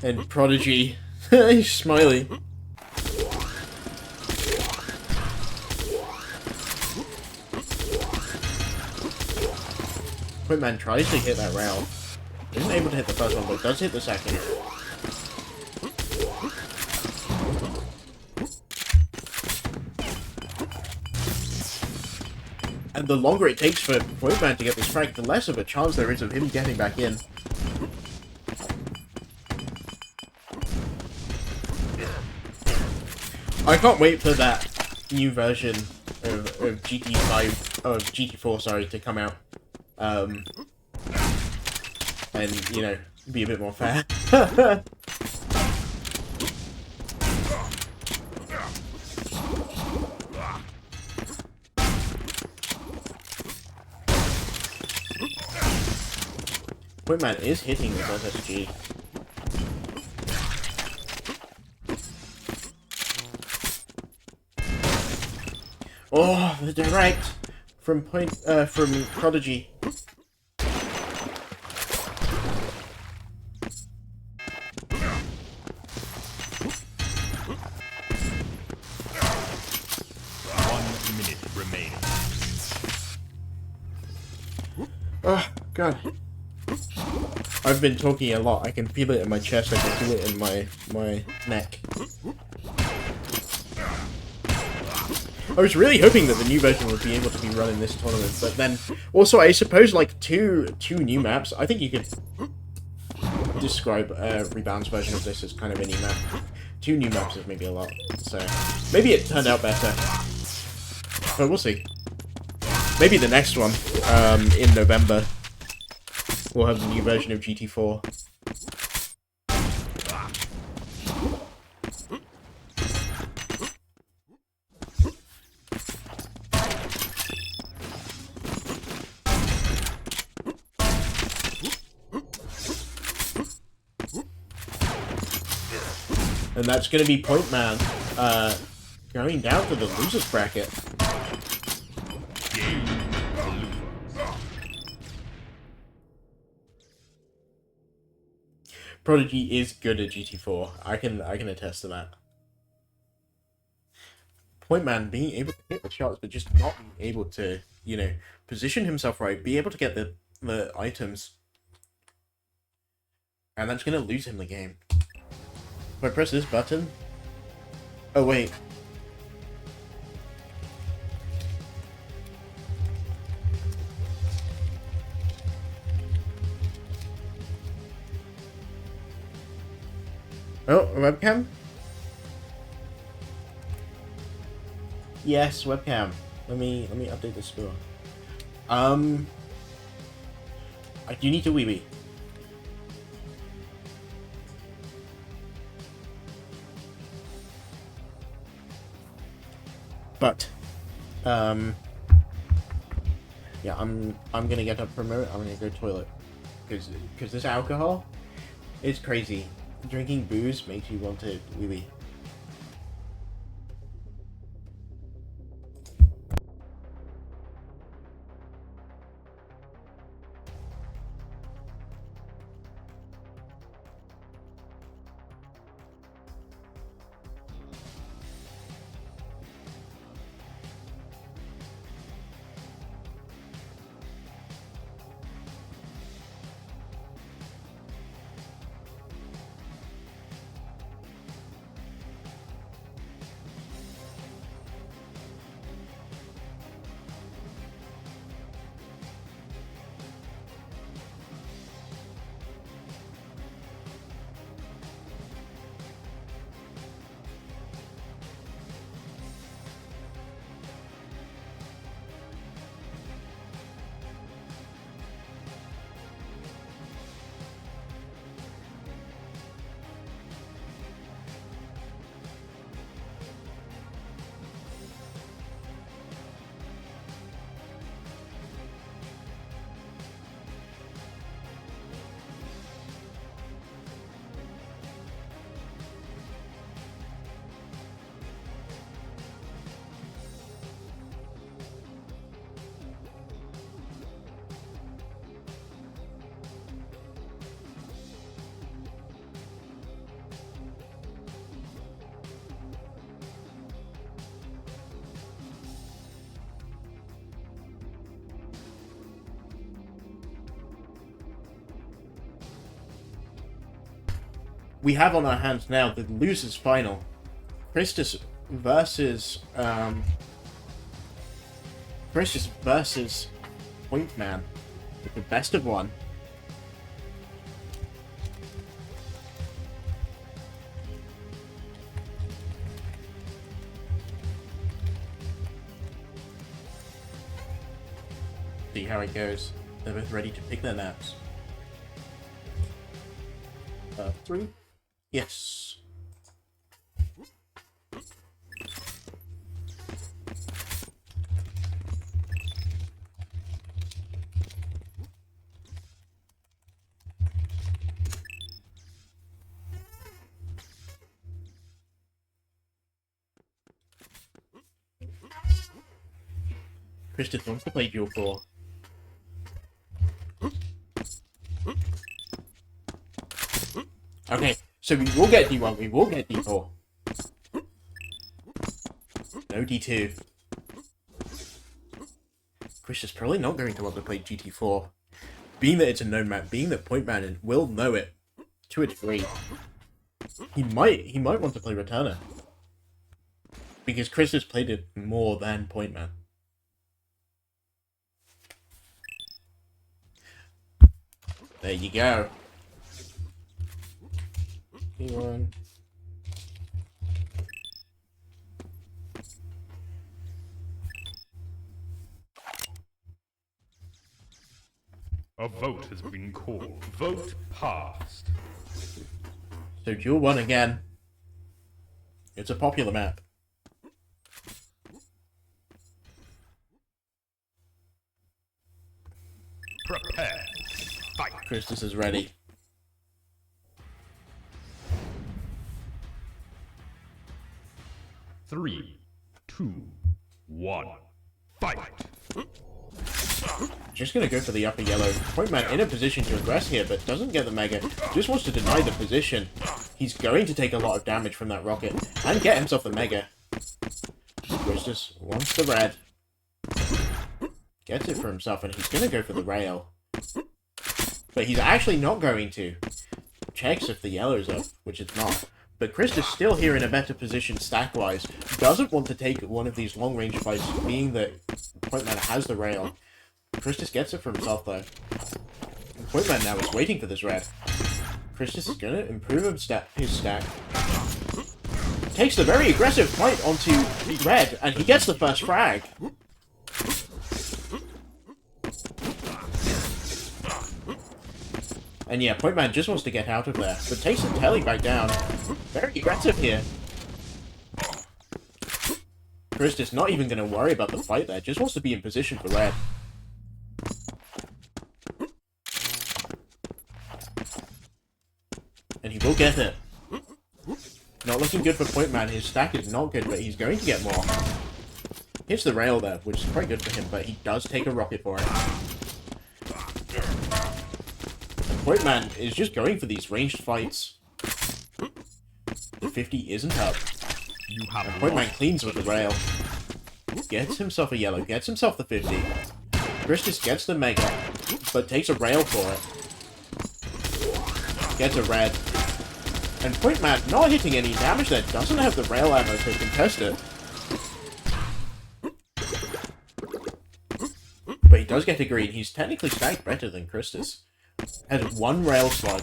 And Prodigy, he's smiling. Point Man tries to hit that rail. Isn't able to hit the first one, but does hit the second. And the longer it takes for Point Man to get this frag, the less of a chance there is of him getting back in. I can't wait for that new version of GT4, sorry, to come out. And, you know, be a bit more fair. Point Man is hitting with SSG. Oh, the direct from Prodigy. God. I've been talking a lot. I can feel it in my chest. I can feel it in my neck. I was really hoping that the new version would be able to be run in this tournament, but then also I suppose like two new maps. I think you could describe Rebound's version of this as kind of a new map. 2 new maps is maybe a lot, so maybe it turned out better. But we'll see. Maybe the next one, in November, we'll have the new version of GT4. And that's going to be Point Man, going down to the losers bracket. Prodigy is good at GT4. I can attest to that. Point Man being able to hit the shots, but just not being able to, you know, position himself right, be able to get the items. And that's going to lose him the game. If I press this button... Oh, wait. Oh, webcam? Yes, webcam. Let me update the score. I do need to wee-wee. But, yeah, I'm gonna get up for a moment. I'm gonna go toilet, because this alcohol is crazy. Drinking booze makes you want to wee-wee. We have on our hands now the losers final. Christus versus Point Man with the best of one. See how it goes. They're both ready to pick their naps. 3? Yes. Christus wants to play Duel 4. Okay, so we will get D1, we will get D4. No D2. Chris is probably not going to want to play GT4. being that it's a known map, being that Point Man will know it to a degree, he might want to play Returner. Because Chris has played it more than Point Man. There you go. P1. A vote has been called. Vote passed. So Duel 1 again. It's a popular map. Prepare. Fight. Christus is ready. Three, two, one. Fight. Just gonna go for the upper yellow. Point Man in a position to aggress here, but doesn't get the Mega. Just wants to deny the position. He's going to take a lot of damage from that rocket and get himself the Mega. Christus wants the red. Gets it for himself, and he's gonna go for the rail. But he's actually not going to. Checks if the yellow's up, which it's not. But Christus still here in a better position stack-wise. Doesn't want to take one of these long-range fights, being that Point Man has the rail. Christus gets it for himself, though. And Point Man now is waiting for this red. Christus is going to improve his stack. Takes the very aggressive fight onto red, and he gets the first frag. And yeah, Point Man just wants to get out of there, but takes the telly back down. Very aggressive here. Christus not even going to worry about the fight there, just wants to be in position for red. And he will get it. Not looking good for Point Man, his stack is not good, but he's going to get more. Hits the rail there, which is quite good for him, but he does take a rocket for it. Point Man is just going for these ranged fights. The 50 isn't up. And Point Man cleans with the rail. Gets himself a yellow, gets himself the 50. Christus gets the Mega, but takes a rail for it. Gets a red. And Point Man not hitting any damage there, doesn't have the rail ammo to contest it. But he does get a green, he's technically stacked better than Christus. Has one rail slug.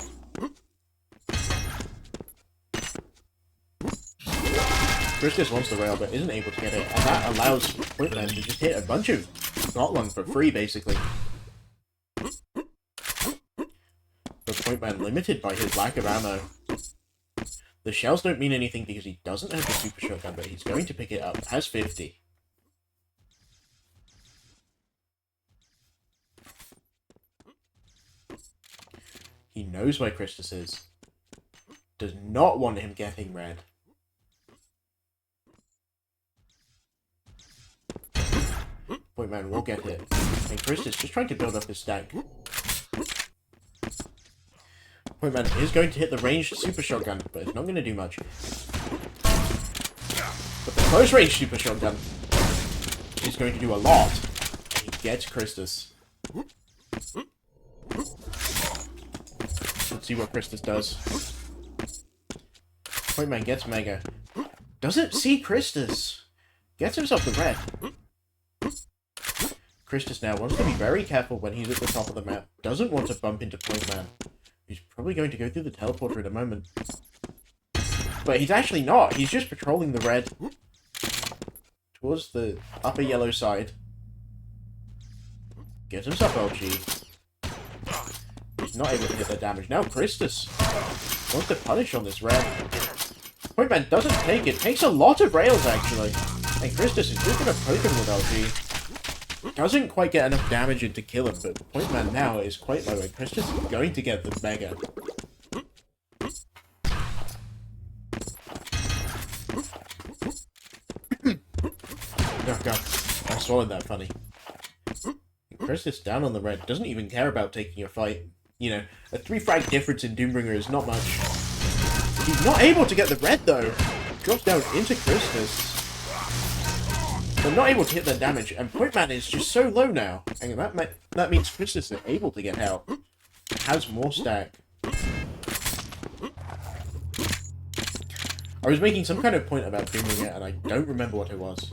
Christus wants the rail, but isn't able to get it, and that allows Point Man to just hit a bunch of Scotland for free, basically. But Point Man limited by his lack of ammo. The shells don't mean anything because he doesn't have the super shotgun, but he's going to pick it up. Has 50. He knows where Christus is. Does not want him getting red. Point Man will get it. And Christus just trying to build up his stack. Point Man is going to hit the ranged super shotgun, but it's not going to do much. But the close range super shotgun is going to do a lot. And he gets Christus. Let's see what Christus does. Point Man gets Mega. Doesn't see Christus. Gets himself the red. Christus now wants to be very careful when he's at the top of the map. Doesn't want to bump into Point Man. He's probably going to go through the teleporter in a moment. But he's actually not. He's just patrolling the red towards the upper yellow side. Gets himself LG. He's not able to hit the damage. Now Christus wants to punish on this red. Point Man doesn't take it. Takes a lot of rails, actually. And Christus is just going to poke him with LG. Doesn't quite get enough damage in to kill him, but Point Man now is quite low, and Christus is going to get the Mega. Oh god, I swallowed that funny. Christus down on the red, doesn't even care about taking a fight. You know, a 3 frag difference in Doombringer is not much. He's not able to get the red though. Drops down into Christus. They're not able to hit their damage, and Point Man is just so low now. And that means Christus is able to get out. Has more stack. I was making some kind of point about Doombringer, and I don't remember what it was.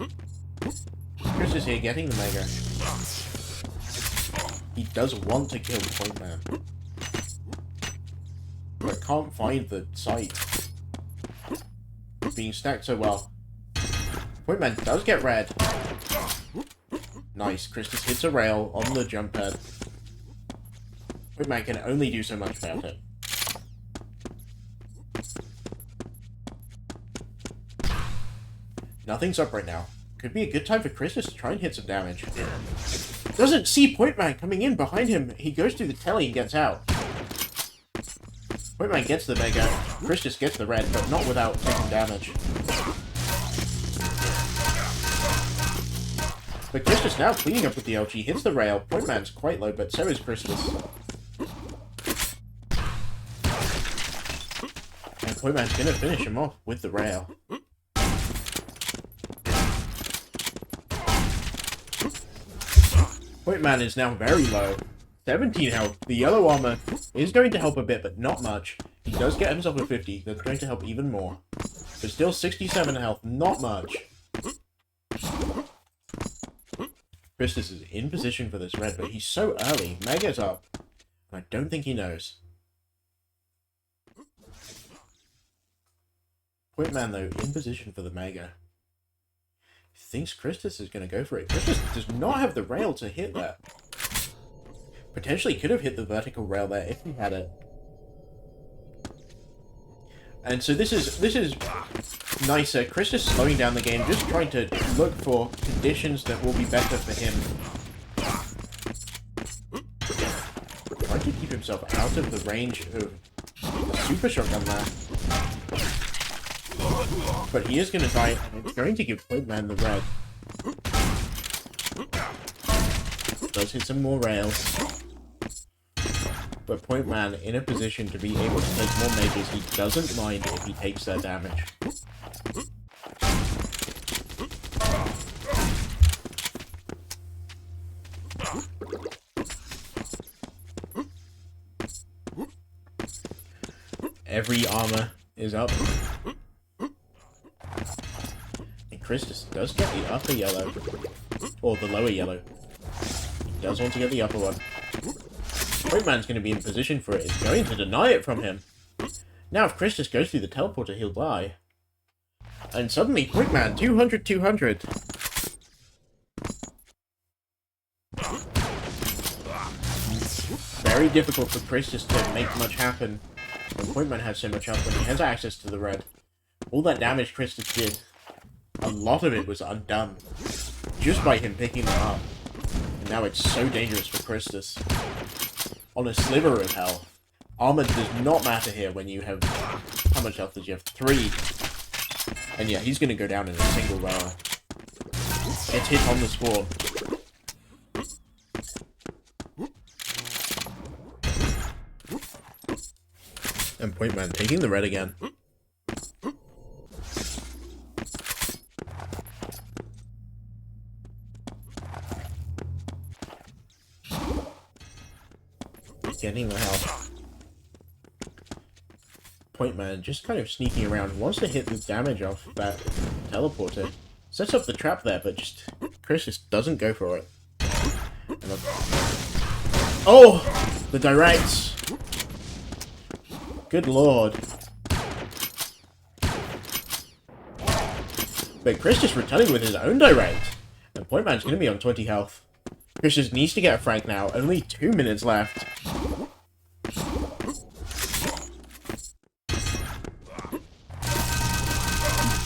Christus here getting the Mega. He does want to kill Point Man. But can't find the site. Being stacked so well. Point Man does get red. Nice. Christus hits a rail on the jump pad. Point Man can only do so much about it. Nothing's up right now. Could be a good time for Christus to try and hit some damage. Doesn't see Point Man coming in behind him. He goes through the telly and gets out. Point Man gets the Mega. Christus gets the red, but not without taking damage. But Christus now cleaning up with the LG, hits the rail. Point Man's quite low, but so is Christus. And Point Man's gonna finish him off with the rail. Point Man is now very low. 17 health. The yellow armor is going to help a bit, but not much. He does get himself a 50. That's going to help even more. But still 67 health. Not much. Christus is in position for this red, but he's so early. Mega's up. And I don't think he knows. Point Man, though, in position for the Mega. Thinks Christus is going to go for it. Christus does not have the rail to hit that. Potentially could have hit the vertical rail there if he had it. And so this is nicer. Christus slowing down the game, just trying to look for conditions that will be better for him. Trying to keep himself out of the range of the super shotgun there. But he is going to die, and it's going to give Point Man the red. Does hit some more rails. But Point Man in a position to be able to take more mages. He doesn't mind if he takes their damage. Every armor is up. And Christus does get the upper yellow. Or the lower yellow. He does want to get the upper one. Point Man's going to be in position for it. It's going to deny it from him. Now if Christus goes through the teleporter, he'll die. And suddenly, Point Man, 200, 200. Very difficult for Christus to make much happen. When Point Man has so much health, when he has access to the red. All that damage Christus did, a lot of it was undone. Just by him picking them up. And now it's so dangerous for Christus. On a sliver of health. Armor does not matter here when you have... How much health does you have? 3. And yeah, he's gonna go down in a single row. Gets hit on the spawn. And Point Man taking the red again. Getting the health. Point Man just kind of sneaking around. Wants to hit the damage off that teleporter. Sets up the trap there, but just... Chris just doesn't go for it. Oh! The directs! Good lord. But Chris just returning with his own direct. And Point Man's going to be on 20 health. Chris just needs to get a frag now. Only 2 minutes left.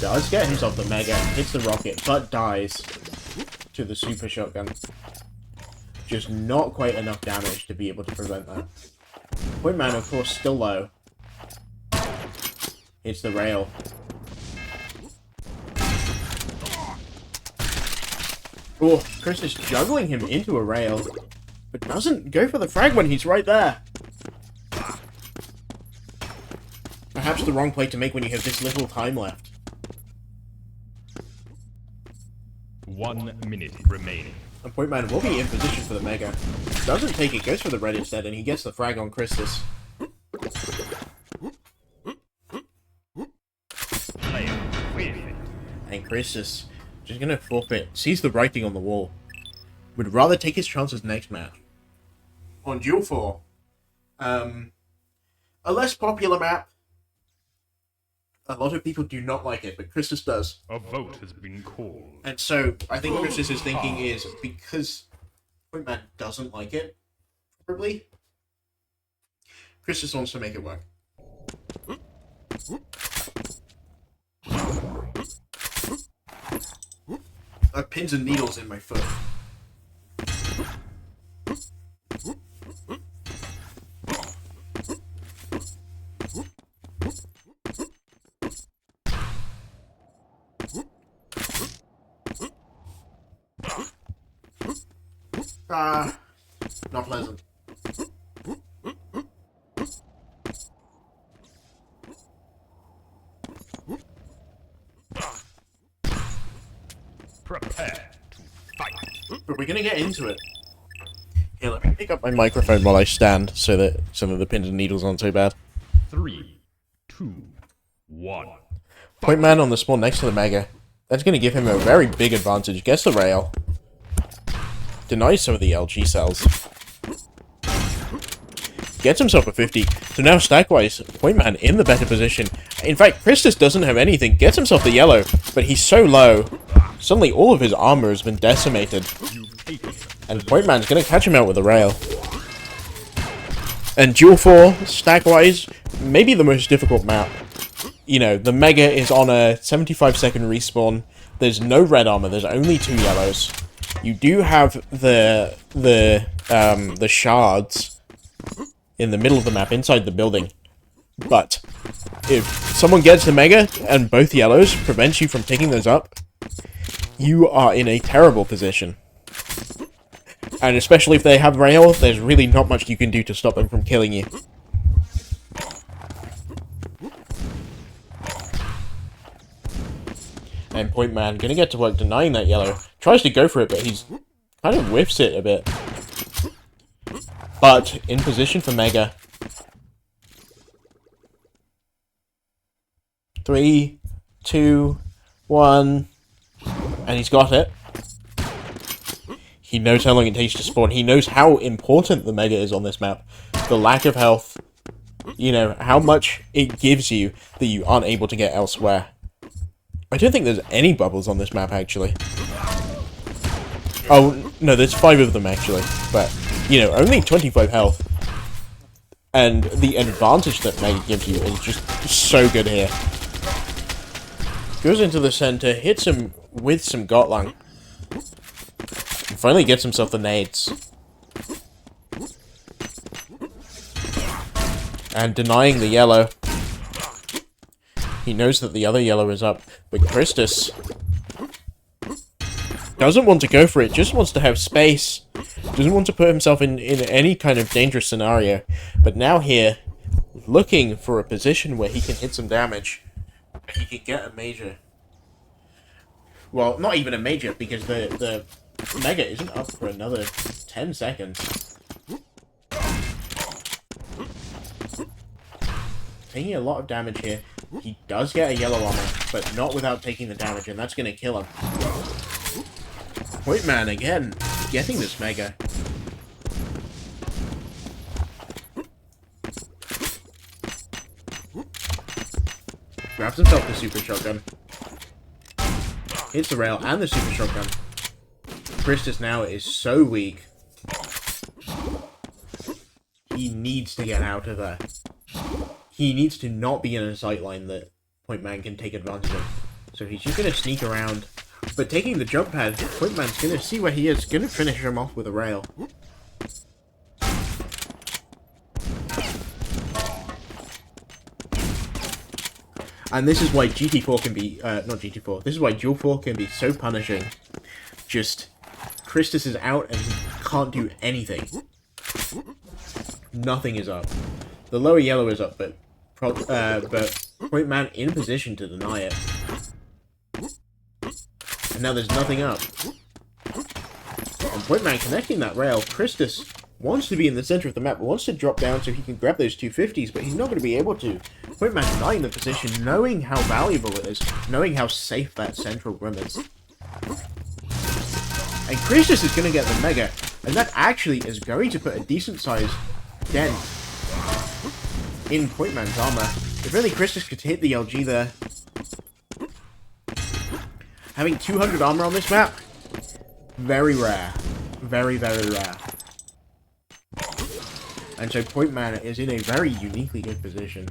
Does get himself the Mega, hits the rocket, but dies to the super shotgun. Just not quite enough damage to be able to prevent that. Point Man, of course, still low. Hits the rail. Oh, Chris is juggling him into a rail, but doesn't go for the frag when he's right there. Perhaps the wrong play to make when you have this little time left. 1 minute remaining. And Point Man will be in position for the Mega. Doesn't take it, goes for the red instead, and he gets the frag on Christus. Player with it. And Christus just gonna forfeit. Sees the writing on the wall. Would rather take his chances next match. On Duel 4. A less popular map. A lot of people do not like it, but Christus does. A vote has been called. And so, I think Christus' thinking is, because Point Man doesn't like it, probably, Christus wants to make it work. I have pins and needles in my foot. Not pleasant. Prepare to fight. But we're gonna get into it. Here, let me pick up my microphone while I stand, so that some of the pins and needles aren't so bad. 3, 2, 1. Point Man on the spawn next to the Mega. That's gonna give him a very big advantage. Gets the rail. Denies some of the LG cells. Gets himself a 50. So now stack-wise, Point Man in the better position. In fact, Christus doesn't have anything. Gets himself the yellow, but he's so low. Suddenly all of his armor has been decimated. And Point Man's gonna catch him out with a rail. And Duel 4, stack-wise, maybe the most difficult map. You know, the Mega is on a 75-second respawn. There's no red armor, there's only 2 yellows. You do have the shards in the middle of the map, inside the building. But if someone gets the Mega and both yellows prevents you from picking those up, you are in a terrible position. And especially if they have rail, there's really not much you can do to stop them from killing you. And Point Man gonna get to work denying that yellow. Tries to go for it, but he's kind of whiffs it a bit. But in position for Mega. 3, 2, 1, and he's got it. He knows how long it takes to spawn. He knows how important the Mega is on this map. The lack of health. You know, how much it gives you that you aren't able to get elsewhere. I don't think there's any bubbles on this map, actually. Oh, no, there's 5 of them, actually. But, you know, only 25 health. And the advantage that Mega gives you is just so good here. Goes into the center, hits him with some Gotlang. And finally gets himself the nades. And denying the yellow. He knows that the other yellow is up, but Christus doesn't want to go for it, just wants to have space. Doesn't want to put himself in any kind of dangerous scenario. But now here, looking for a position where he can hit some damage. He can get a major. Well, not even a major, because the Mega isn't up for another 10 seconds. Taking a lot of damage here. He does get a yellow armor, but not without taking the damage, and that's going to kill him. Point Man, again, getting this Mega. Grabs himself the super shotgun. Hits the rail and the super shotgun. Christus now is so weak. He needs to get out of there. He needs to not be in a sightline that Point Man can take advantage of. So he's just going to sneak around. But taking the jump pad, Point Man's going to see where he is. Going to finish him off with a rail. And this is why GT4 can be... not GT4. This is why Duel 4 can be so punishing. Just... Christus is out and he can't do anything. Nothing is up. The lower yellow is up, but Point Man in position to deny it. And now there's nothing up. And Pointman connecting that rail. Christus wants to be in the center of the map, but wants to drop down so he can grab those 250s, but he's not going to be able to. Pointman denying the position, knowing how valuable it is, knowing how safe that central room is. And Christus is going to get the Mega, and that actually is going to put a decent-sized dent in Pointman's armor. If only Christus could hit the LG there. Having 200 armor on this map, very rare. Very, very rare. And so Pointman is in a very uniquely good position.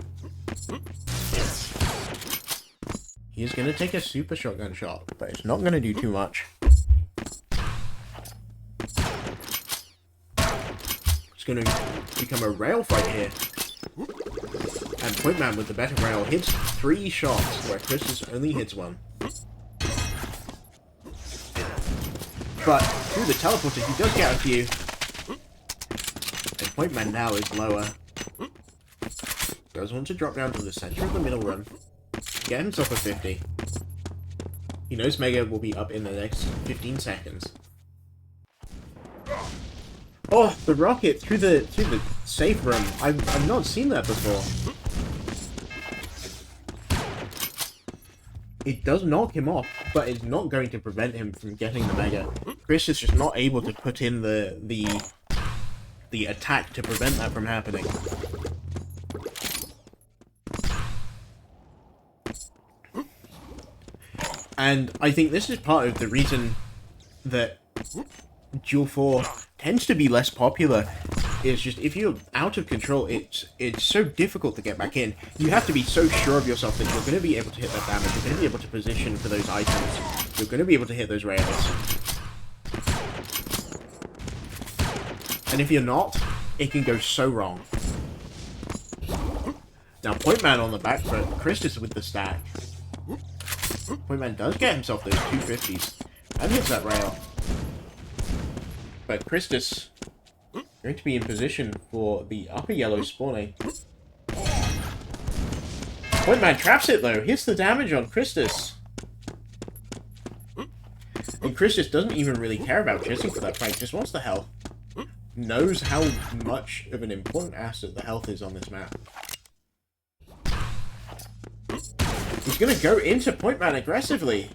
He is going to take a super shotgun shot, but it's not going to do too much. It's going to become a rail fight here. And Pointman with the better rail hits 3 shots, where Christus only hits 1. But through the teleporter, he does get a few. And Pointman now is lower. Does want to drop down to the center of the middle run. Get himself a 50. He knows Mega will be up in the next 15 seconds. Oh, the rocket through the safe room. I've not seen that before. It does knock him off, but it's not going to prevent him from getting the Mega. Chris is just not able to put in the attack to prevent that from happening. And I think this is part of the reason that Duel 4 tends to be less popular. It's just, if you're out of control, it's so difficult to get back in. You have to be so sure of yourself that you're going to be able to hit that damage, you're going to be able to position for those items, you're going to be able to hit those rails. And if you're not, it can go so wrong. Now, Pointman on the back foot, Christus with the stack. Pointman does get himself those 250s, and hits that rail. But Christus going to be in position for the upper yellow spawning. Pointman traps it though, hits the damage on Christus. And Christus doesn't even really care about chasing for that fight, just wants the health. Knows how much of an important asset the health is on this map. He's gonna go into Pointman aggressively.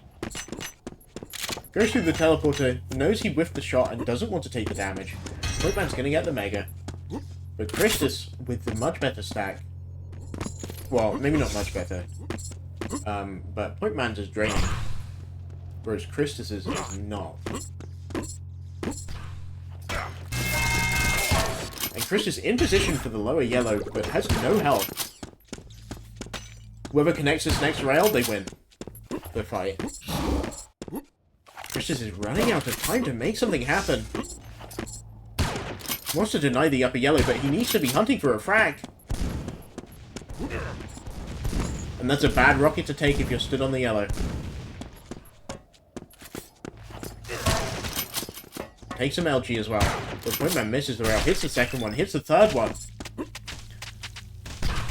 Goes through the teleporter, knows he whiffed the shot and doesn't want to take the damage. Pointman's gonna get the Mega. But Christus with the much better stack. Well, maybe not much better. But Pointman's is draining. Whereas Christus's is not. And Christus in position for the lower yellow, but has no health. Whoever connects this next rail, they win the fight. Christus is running out of time to make something happen. He wants to deny the upper yellow, but he needs to be hunting for a frag. And that's a bad rocket to take if you're stood on the yellow. Takes some LG as well. But Pointman misses the rail, hits the second one, hits the third one.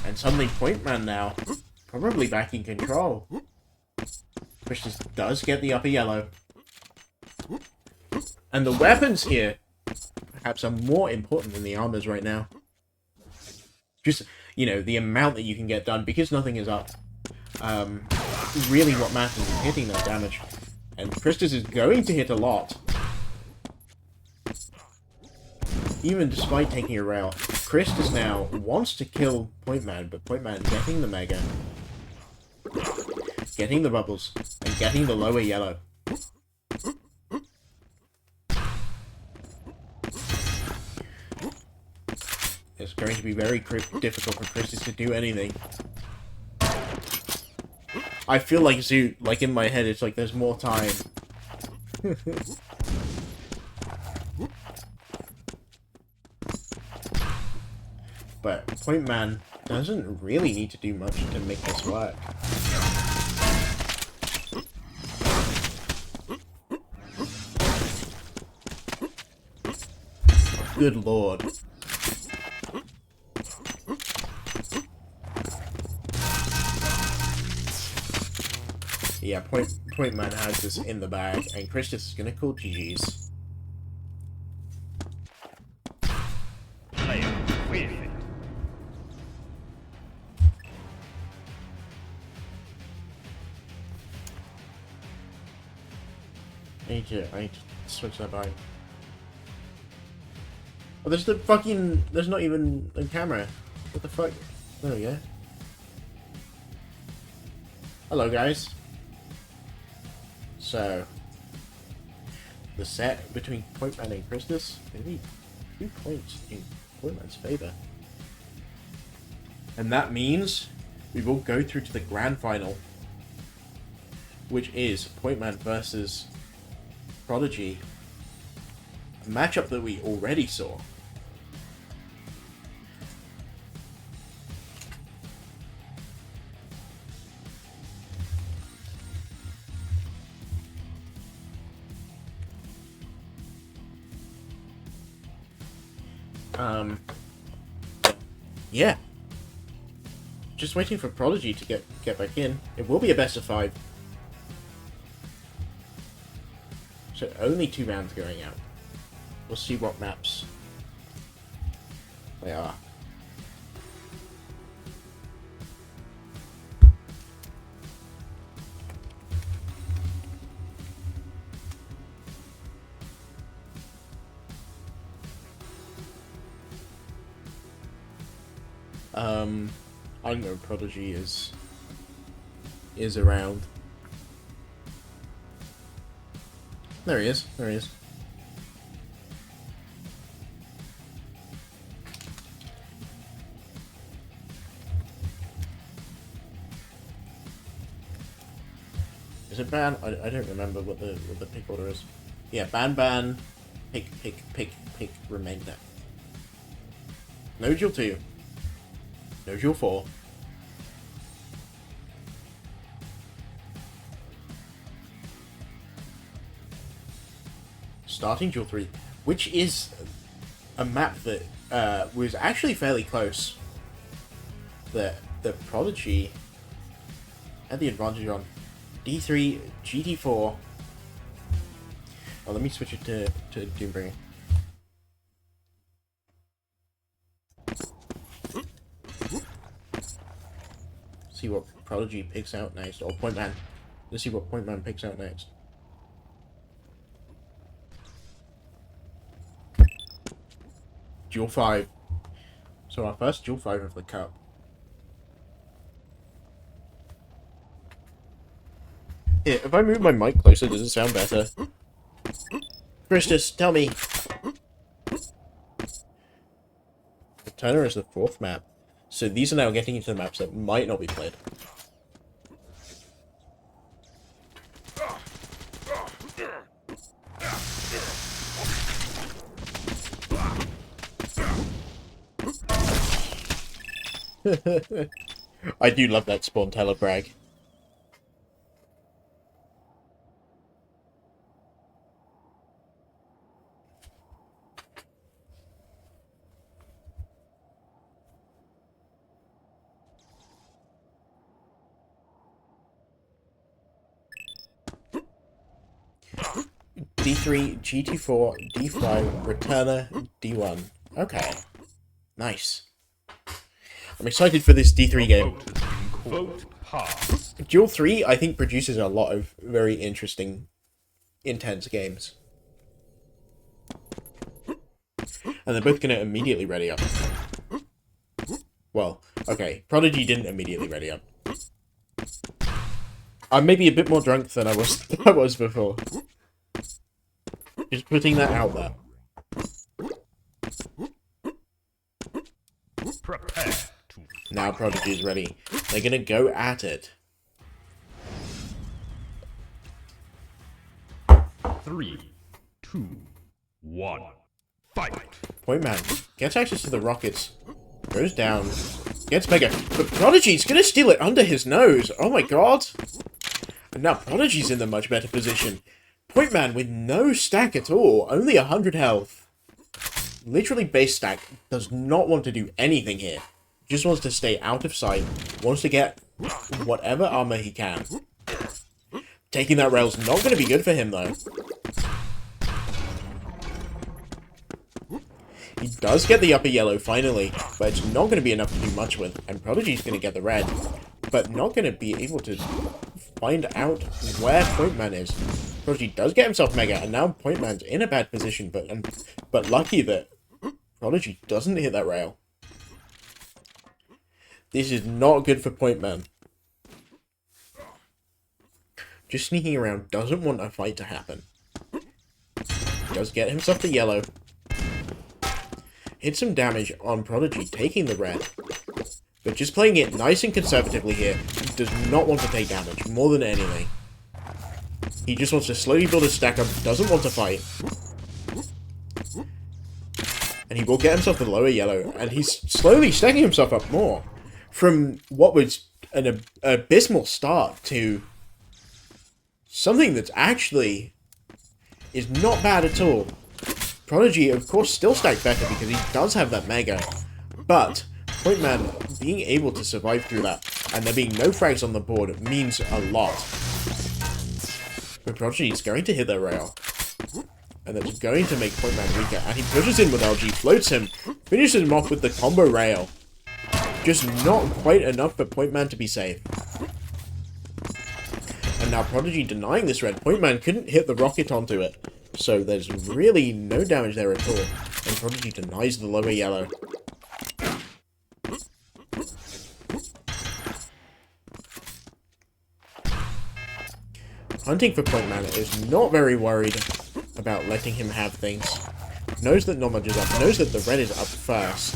And suddenly Pointman now, probably back in control. Christus does get the upper yellow. And the weapons here, perhaps, are more important than the armors right now. Just, you know, the amount that you can get done, because nothing is up. Really what matters is hitting that damage. And Christus is going to hit a lot. Even despite taking a rail. Christus now wants to kill Pointman, but Pointman getting the Mega. Getting the bubbles. And getting the lower yellow. It's going to be very difficult for Christus to do anything. I feel like Zoot, like in my head, it's like there's more time. But Pointman doesn't really need to do much to make this work. Good lord. Yeah, Point Man has this in the bag, and Christus is gonna call GG's. Player with it. I need to switch that by. Oh, there's the fucking... There's not even a camera. What the fuck? There we go. Hello, guys. So, the set between Point Man and Christus, maybe 2 points in Point Man's favor. And that means we will go through to the grand final, which is Point Man versus Prodigy. A matchup that we already saw. Yeah. Just waiting for Prodigy to get back in. It will be a best of 5. So only 2 rounds going out. We'll see what maps they are. I know Prodigy is around. There he is. There he is. Is it ban? I don't remember what the pick order is. Yeah, ban, pick, remainder. No duel 2. No duel 4. Starting duel 3, which is a map that was actually fairly close. The Prodigy had the advantage on D3, GT4. Oh, let me switch it to Doombringer. See what Prodigy picks out next, or Point Man. Let's see what Point Man picks out next. Duel 5. So our first Duel 5 of the cup. Yeah, if I move my mic closer, does it sound better? Christus, tell me. Turner is the 4th map. So these are now getting into the maps that might not be played. I do love that spawn teller brag. D3, GT4, D5, Returner, D1. Okay. Nice. I'm excited for this D3 game. Vote pass. Duel 3, I think, produces a lot of very interesting, intense games. And they're both going to immediately ready up. Well, okay. Prodigy didn't immediately ready up. I'm maybe a bit more drunk than I was before. Just putting that out there. Prepare to Now Prodigy is ready. They're gonna go at it. 3, 2, 1. Fight. Point Man gets access to the rockets. Goes down. Gets bigger. But Prodigy's gonna steal it under his nose. Oh my god. And now Prodigy's in the much better position. Point Man with no stack at all. Only 100 health. Literally base stack. Does not want to do anything here. Just wants to stay out of sight. Wants to get whatever armor he can. Taking that rail's not going to be good for him, though. He does get the upper yellow, finally, but it's not going to be enough to do much with. And Prodigy's going to get the red, but not going to be able to find out where Point Man is. Prodigy does get himself Mega, and now Point Man's in a bad position, but lucky that Prodigy doesn't hit that rail. This is not good for Point Man. Just sneaking around, doesn't want a fight to happen. Does get himself the yellow. Hit some damage on Prodigy, taking the red. But just playing it nice and conservatively here. Does not want to take damage, more than anything. He just wants to slowly build his stack up, doesn't want to fight. And he will get himself the lower yellow, and he's slowly stacking himself up more. From what was an abysmal start to something that's actually is not bad at all. Prodigy, of course, still stacked better because he does have that Mega, but Point Man being able to survive through that and there being no frags on the board means a lot. But Prodigy is going to hit that rail, and that's going to make Point Man weaker, and he pushes in with LG, floats him, finishes him off with the combo rail. Just not quite enough for Point Man to be safe. And now Prodigy denying this red. Point Man couldn't hit the rocket onto it, so there's really no damage there at all. And Prodigy denies the lower yellow. Hunting for Point Man is not very worried about letting him have things. Knows that not much is up, knows that the red is up first.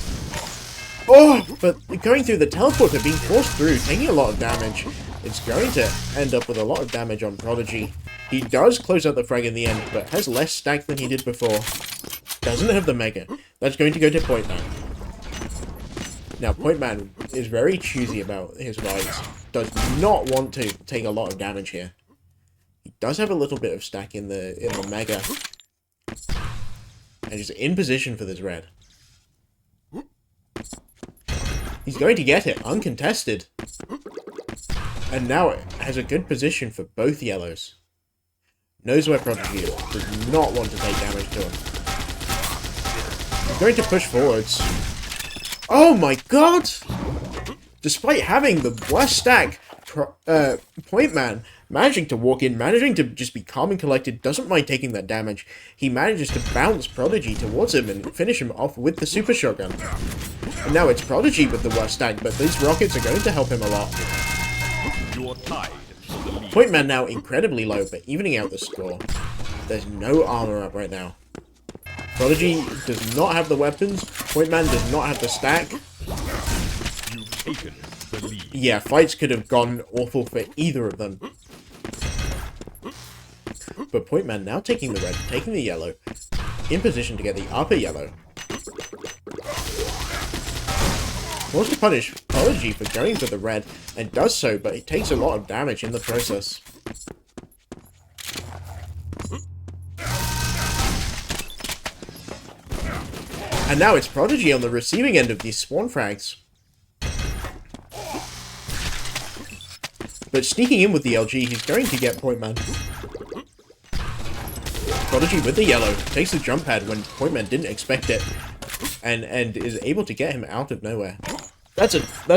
Oh, but going through the teleporter, being forced through, taking a lot of damage. It's going to end up with a lot of damage on Prodigy. He does close out the frag in the end, but has less stack than he did before. Doesn't have the Mega. That's going to go to Point Man. Now, Point Man is very choosy about his fights. Does not want to take a lot of damage here. He does have a little bit of stack in the Mega. And is in position for this red. He's going to get it, uncontested. And now it has a good position for both yellows. Knows where Prodigy is. Does not want to take damage to him. He's going to push forwards. Oh my god! Despite having the worst stack, Point Man managing to walk in, managing to just be calm and collected, doesn't mind taking that damage. He manages to bounce Prodigy towards him and finish him off with the Super Shotgun. And now it's Prodigy with the worst stack, but these rockets are going to help him a lot. You're tied for the lead. Point Man now incredibly low, but evening out the score. There's no armor up right now. Prodigy does not have the weapons. Point Man does not have the stack. You've taken the lead. Yeah, fights could have gone awful for either of them. But Point Man now taking the red, taking the yellow, in position to get the upper yellow. Wants to punish Prodigy for going for the red, and does so, but it takes a lot of damage in the process. And now it's Prodigy on the receiving end of these spawn frags. But sneaking in with the LG, he's going to get Point Man. Prodigy with the yellow, takes the jump pad when Point Man didn't expect it, and is able to get him out of nowhere. That's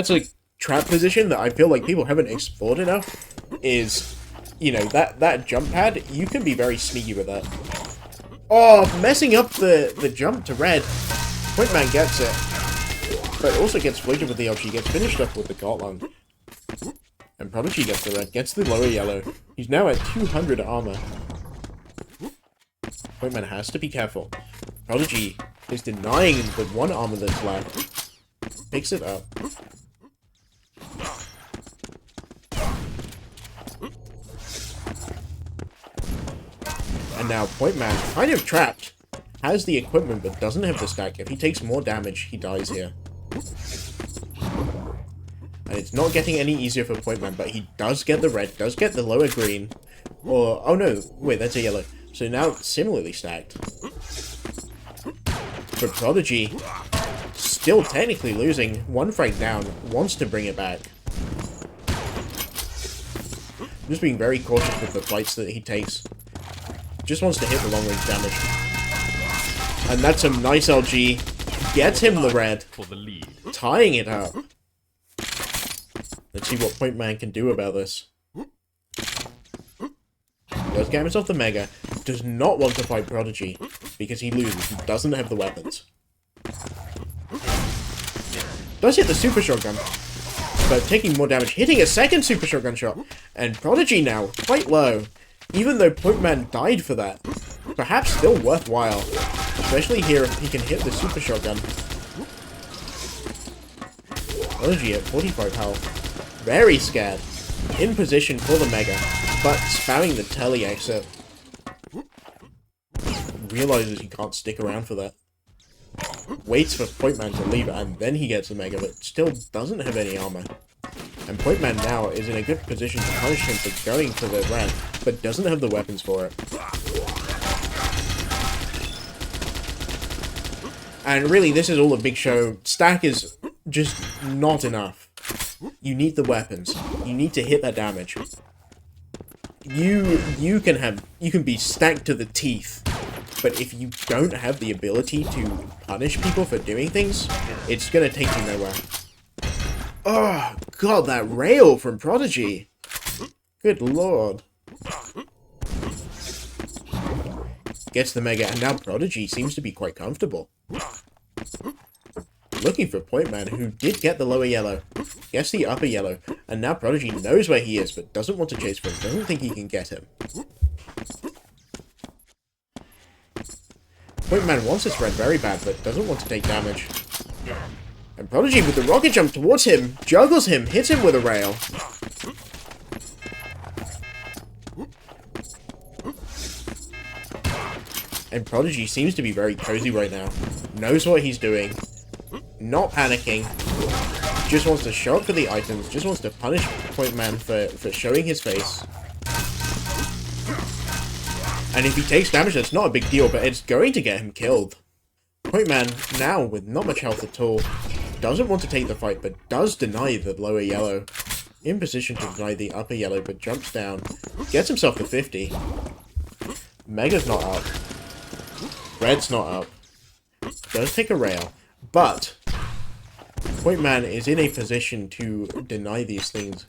a trap position that I feel like people haven't explored enough, is, you know, that jump pad, you can be very sneaky with that. Oh, messing up the jump to red. Point Man gets it, but also gets floated with the LG, gets finished up with the Gotland. And Prodigy gets the red, gets the lower yellow. He's now at 200 armor. Point Man has to be careful. Prodigy is denying the one armor that's left. Picks it up. And now Point Man, kind of trapped, has the equipment but doesn't have the stack. If he takes more damage, he dies here. And it's not getting any easier for Point Man, but he does get the red, does get the lower green. Or, oh no, wait, that's a yellow. So now similarly stacked. But Prodigy, still technically losing, one frag down, wants to bring it back. Just being very cautious with the fights that he takes. Just wants to hit the long range damage. And that's a nice LG. Gets him the red. For the lead. Tying it up. Let's see what Point Man can do about this. Does get himself the Mega. Does not want to fight Prodigy. Because he loses. He doesn't have the weapons. Does hit the Super Shotgun. But taking more damage. Hitting a second Super Shotgun shot. And Prodigy now. Quite low. Even though Point Man died for that. Perhaps still worthwhile. Especially here if he can hit the Super Shotgun. Prodigy at 45 health. Very scared. In position for the Mega. But spamming the tele exit. Realizes he can't stick around for that. Waits for Point Man to leave and then he gets the Mega, but still doesn't have any armor. And Point Man now is in a good position to punish him for going for the red, but doesn't have the weapons for it. And really, this is all a big show. Stack is just not enough. You need the weapons. You need to hit that damage. You can be stacked to the teeth, but if you don't have the ability to punish people for doing things, it's gonna take you nowhere. Oh god, that rail from Prodigy. Good lord. Gets the Mega, and now Prodigy seems to be quite comfortable. Looking for Point Man, who did get the lower yellow. Gets the upper yellow, and now Prodigy knows where he is, but doesn't want to chase for him. Doesn't think he can get him. Point Man wants his red very bad, but doesn't want to take damage. And Prodigy with the rocket jump towards him, juggles him, hits him with a rail. And Prodigy seems to be very cozy right now. Knows what he's doing. Not panicking. Just wants to show up for the items. Just wants to punish Point Man for showing his face. And if he takes damage, that's not a big deal, but it's going to get him killed. Point Man, now with not much health at all, doesn't want to take the fight, but does deny the lower yellow. In position to deny the upper yellow, but jumps down. Gets himself to 50. Mega's not up. Red's not up. Does take a rail. But Point Man is in a position to deny these things.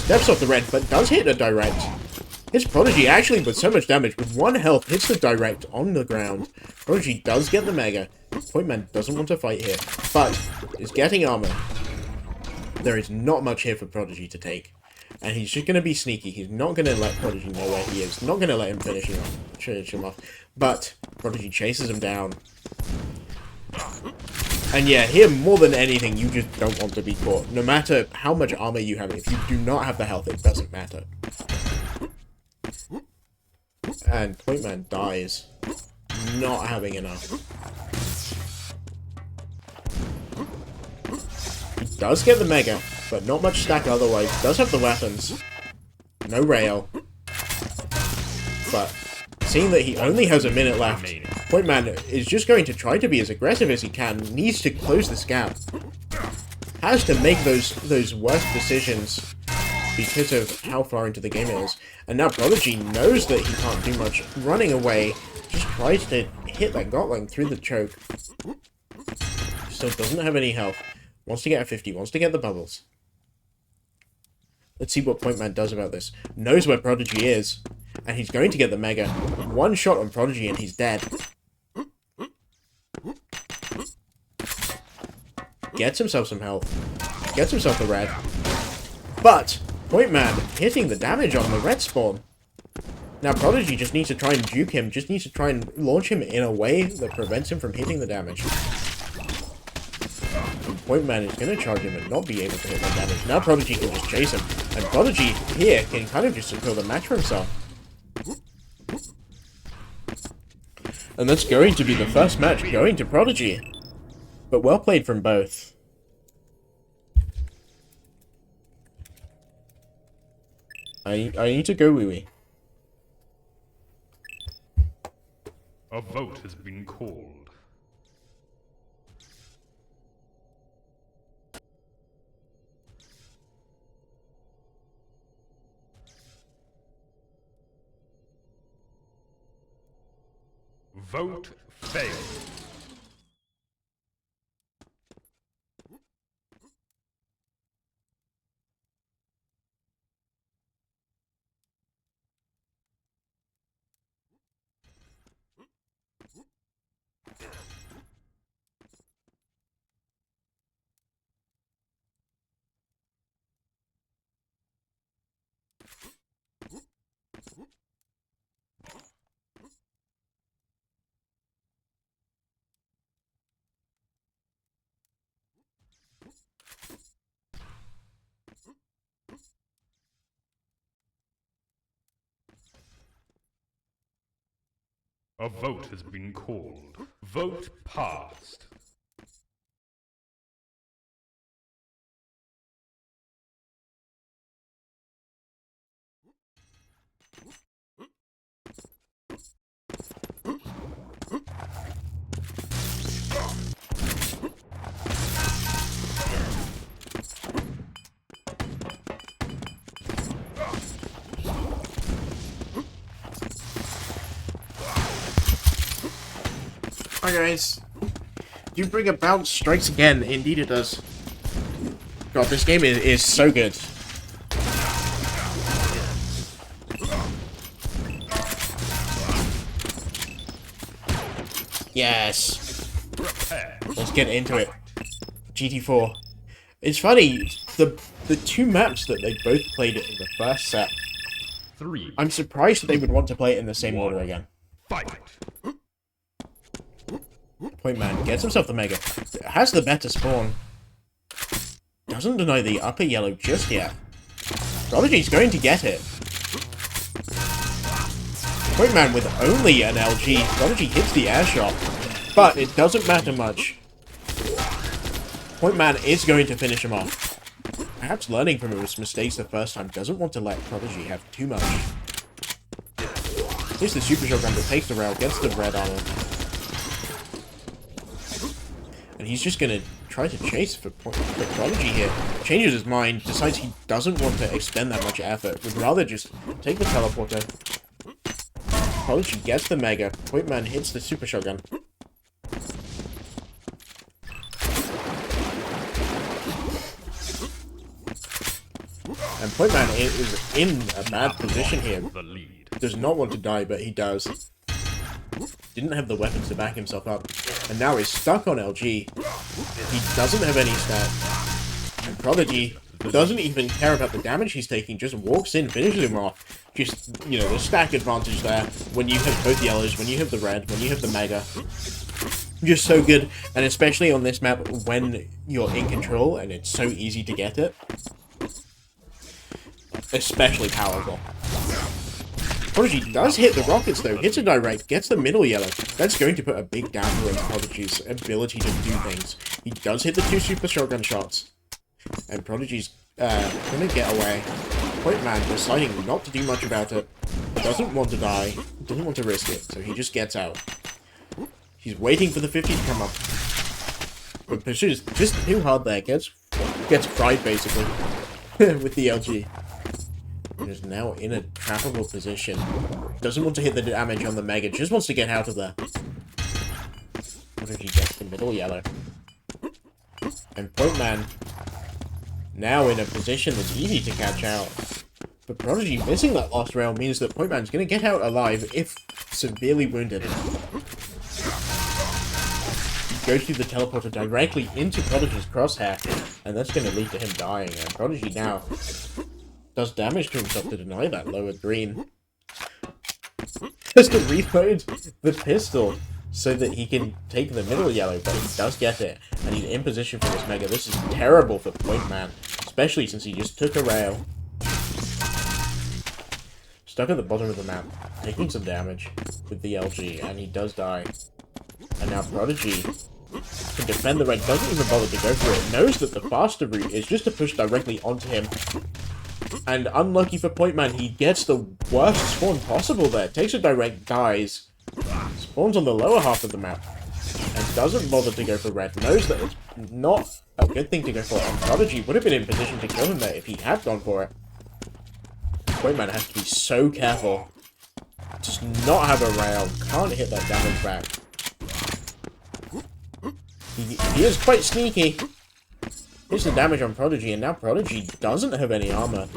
Steps off the red, but does hit a direct. Hits Prodigy actually with so much damage. With 1 health, hits the direct on the ground. Prodigy does get the Mega. Point Man doesn't want to fight here, but is getting armor. There is not much here for Prodigy to take. And he's just going to be sneaky. He's not going to let Prodigy know where he is. Not going to let him finish him off. But Prodigy chases him down. And yeah, here more than anything, you just don't want to be caught. No matter how much armor you have, if you do not have the health, it doesn't matter. And Point Man dies. Not having enough. He does get the Mega, but not much stack otherwise. Does have the weapons. No rail. But seeing that he only has a minute left, Point Man is just going to try to be as aggressive as he can. Needs to close this gap. Has to make those worst decisions because of how far into the game it is. And now Prodigy knows that he can't do much. Running away, just tries to hit that Gotling through the choke. Still doesn't have any health. Wants to get a 50, wants to get the bubbles. Let's see what Point Man does about this. Knows where Prodigy is, and he's going to get the Mega. 1 shot on Prodigy and he's dead. Gets himself some health. Gets himself the red. But Point Man hitting the damage on the red spawn. Now Prodigy just needs to try and juke him. Just needs to try and launch him in a way that prevents him from hitting the damage. And Point Man is going to charge him and not be able to hit that damage. Now Prodigy can just chase him. And Prodigy here can kind of just secure the match for himself. And that's going to be the first match going to Prodigy. But well played from both. I need to go wee-wee. A vote has been called. Vote failed. A vote has been called. Vote passed. Hi guys. Doombringer bounce strikes again. Indeed it does. God, this game is so good. Yes. Let's get into it. GT4. It's funny, the two maps that they both played in the first set, I'm surprised that they would want to play it in the same order again. Fight. Point Man gets himself the Mega. Has the better spawn. Doesn't deny the upper yellow just yet. Prodigy's going to get it. Point Man with only an LG. Prodigy hits the air shot. But it doesn't matter much. Point Man is going to finish him off. Perhaps learning from his mistakes the first time, doesn't want to let Prodigy have too much. Here's the Super Shotgun that takes the rail, gets the red armor. And he's just gonna try to chase for Prodigy here. Changes his mind, decides he doesn't want to expend that much effort, would rather just take the teleporter. Prodigy gets the Mega, Point Man hits the Super Shotgun. And Point Man is in a bad position here. Does not want to die, but he does. Didn't have the weapons to back himself up. And now is stuck on LG. He doesn't have any stat. And Prodigy doesn't even care about the damage he's taking, just walks in, finishes him off. Just, you know, the stack advantage there. When you have both yellows, when you have the red, when you have the Mega. Just so good. And especially on this map, when you're in control and it's so easy to get it. Especially powerful. Prodigy does hit the rockets though, hits a direct, gets the middle yellow. That's going to put a big damper on Prodigy's ability to do things. He does hit the two super shotgun shots. And Prodigy's gonna get away. Point Man deciding not to do much about it. Doesn't want to die, doesn't want to risk it, so he just gets out. He's waiting for the 50 to come up. But pursues just too hard there, gets fried basically. With the LG. Is now in a trappable position. Doesn't want to hit the damage on the Mega, just wants to get out of there. Prodigy gets the middle yellow. And Point Man now in a position that's easy to catch out. But Prodigy missing that last rail means that Point Man's going to get out alive if severely wounded. He goes through the teleporter directly into Prodigy's crosshair, and that's going to lead to him dying. And Prodigy now does damage to himself to deny that lower green. Just to reload the pistol so that he can take the middle yellow, but he does get it. And he's in position for this Mega. This is terrible for Point Man, especially since he just took a rail. Stuck at the bottom of the map, taking some damage with the LG, and he does die. And now Prodigy can defend the red, doesn't even bother to go for it, knows that the faster route is just to push directly onto him. And unlucky for Point Man, he gets the worst spawn possible there. Takes a direct, dies. Spawns on the lower half of the map. And doesn't bother to go for red. Knows that it's not a good thing to go for. And Prodigy would have been in position to kill him there if he had gone for it. Point Man has to be so careful. Does not have a rail. Can't hit that damage back. He is quite sneaky. Here's the damage on Prodigy, and now Prodigy doesn't have any armor.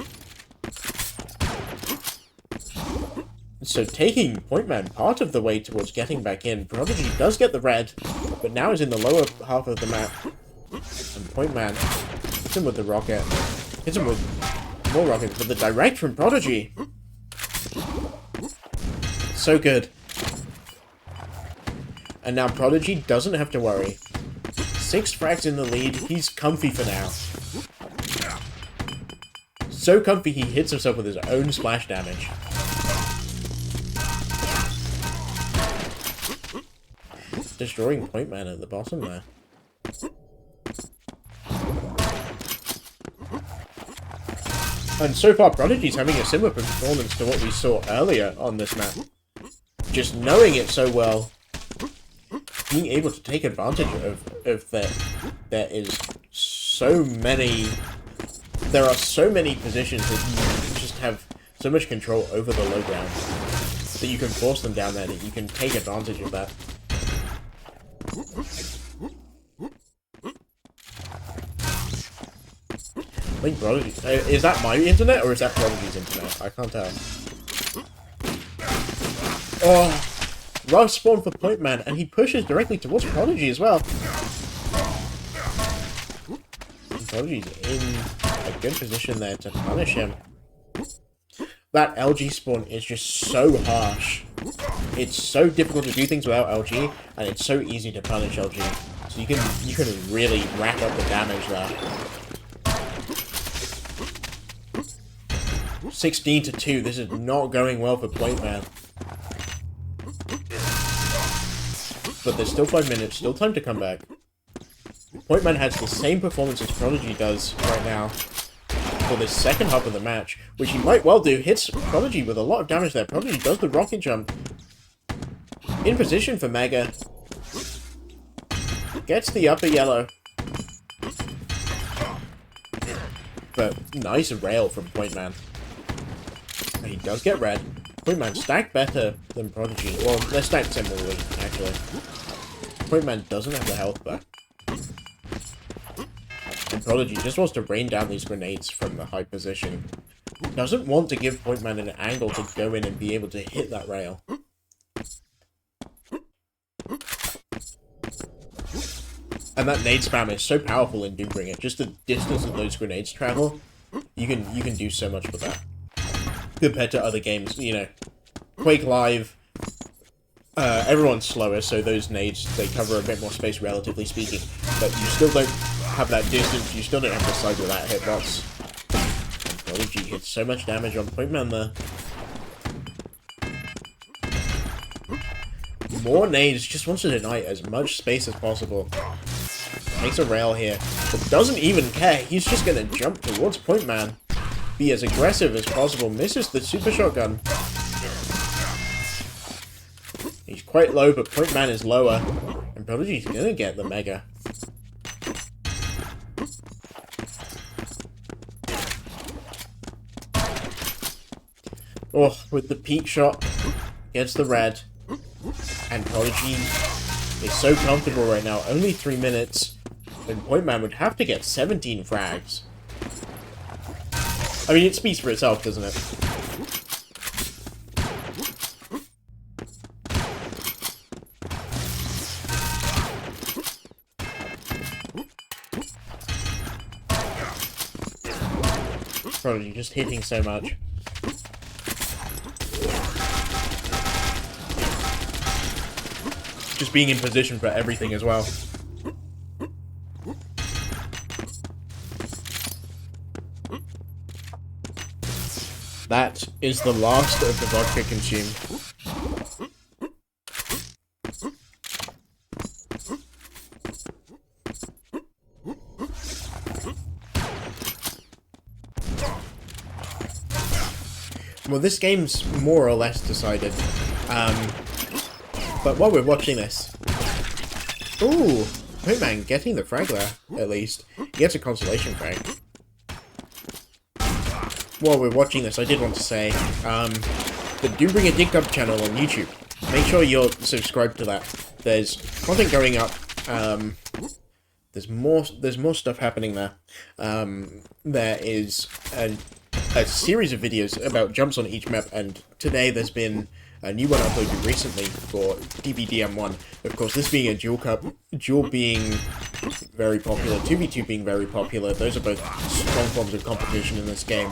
So taking Point Man part of the way towards getting back in, Prodigy does get the red, but now is in the lower half of the map. And Point Man hits him with the rocket. Hits him with more rockets, but the direct from Prodigy. So good. And now Prodigy doesn't have to worry. 6 frags in the lead, he's comfy for now. So comfy he hits himself with his own splash damage. Destroying Point Man at the bottom there. And so far Prodigy's having a similar performance to what we saw earlier on this map. Just knowing it so well. Being able to take advantage of that. There are so many positions that you just have so much control over the low ground that you can force them down there, that you can take advantage of that. I think Prodigy... is that my internet or is that Prodigy's internet? I can't tell. Oh! Rough spawn for Point Man, and he pushes directly towards Prodigy as well. And Prodigy's in a good position there to punish him. That LG spawn is just so harsh. It's so difficult to do things without LG, and it's so easy to punish LG. So you can really rack up the damage there. 16-2, this is not going well for Point Man. But there's still 5 minutes, still time to come back. Point Man has the same performance as Prodigy does right now for the second half of the match, which he might well do. Hits Prodigy with a lot of damage there. Prodigy does the rocket jump. In position for Mega. Gets the upper yellow. But nice rail from Point Man. And he does get red. Point Man stacked better than Prodigy. Well, they're stacked similarly, actually. Point Man doesn't have the health back. And Prodigy just wants to rain down these grenades from the high position. Doesn't want to give Point Man an angle to go in and be able to hit that rail. And that nade spam is so powerful in Doombringer. Just the distance that those grenades travel, you can do so much with that. Compared to other games, you know, Quake Live, everyone's slower, so those nades, they cover a bit more space, relatively speaking. But you still don't have that distance, you still don't have the size of that hitbox. And Prodigy hits so much damage on Point Man there. More nades, just wants to deny as much space as possible. Takes a rail here, but doesn't even care, he's just gonna jump towards Point Man. Be as aggressive as possible, misses the super shotgun. He's quite low, but Point Man is lower. And Prodigy's gonna get the Mega. Oh, with the peak shot, gets the red. And Prodigy is so comfortable right now, only 3 minutes. And Point Man would have to get 17 frags. I mean, it speaks for itself, doesn't it? Prodigy just hitting so much. Just being in position for everything as well. That is the last of the vodka consumed. Well, this game's more or less decided. But while we're watching this... Ooh! Point Man getting the frag there, at least. He gets a consolation frag. While we're watching this, I did want to say, the Doombringer Dig Cup channel on YouTube. Make sure you're subscribed to that. There's content going up. There's more stuff happening there. There is a series of videos about jumps on each map, and today there's been a new one uploaded recently for DBDM1. Of course, this being a duel cup, duel being very popular, 2v2 being very popular, those are both strong forms of competition in this game.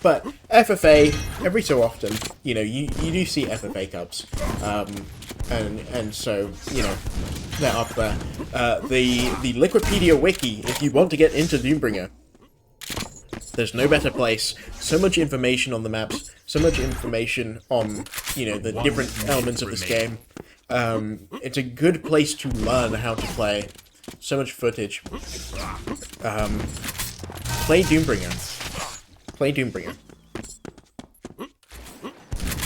But FFA, every so often, you know, you do see FFA cups, and so, you know, they're up there. The Liquipedia wiki, if you want to get into Doombringer, there's no better place. So much information on the maps, so much information on, you know, the different elements of this game. It's a good place to learn how to play. So much footage. Play Doombringer. Play Doombringer.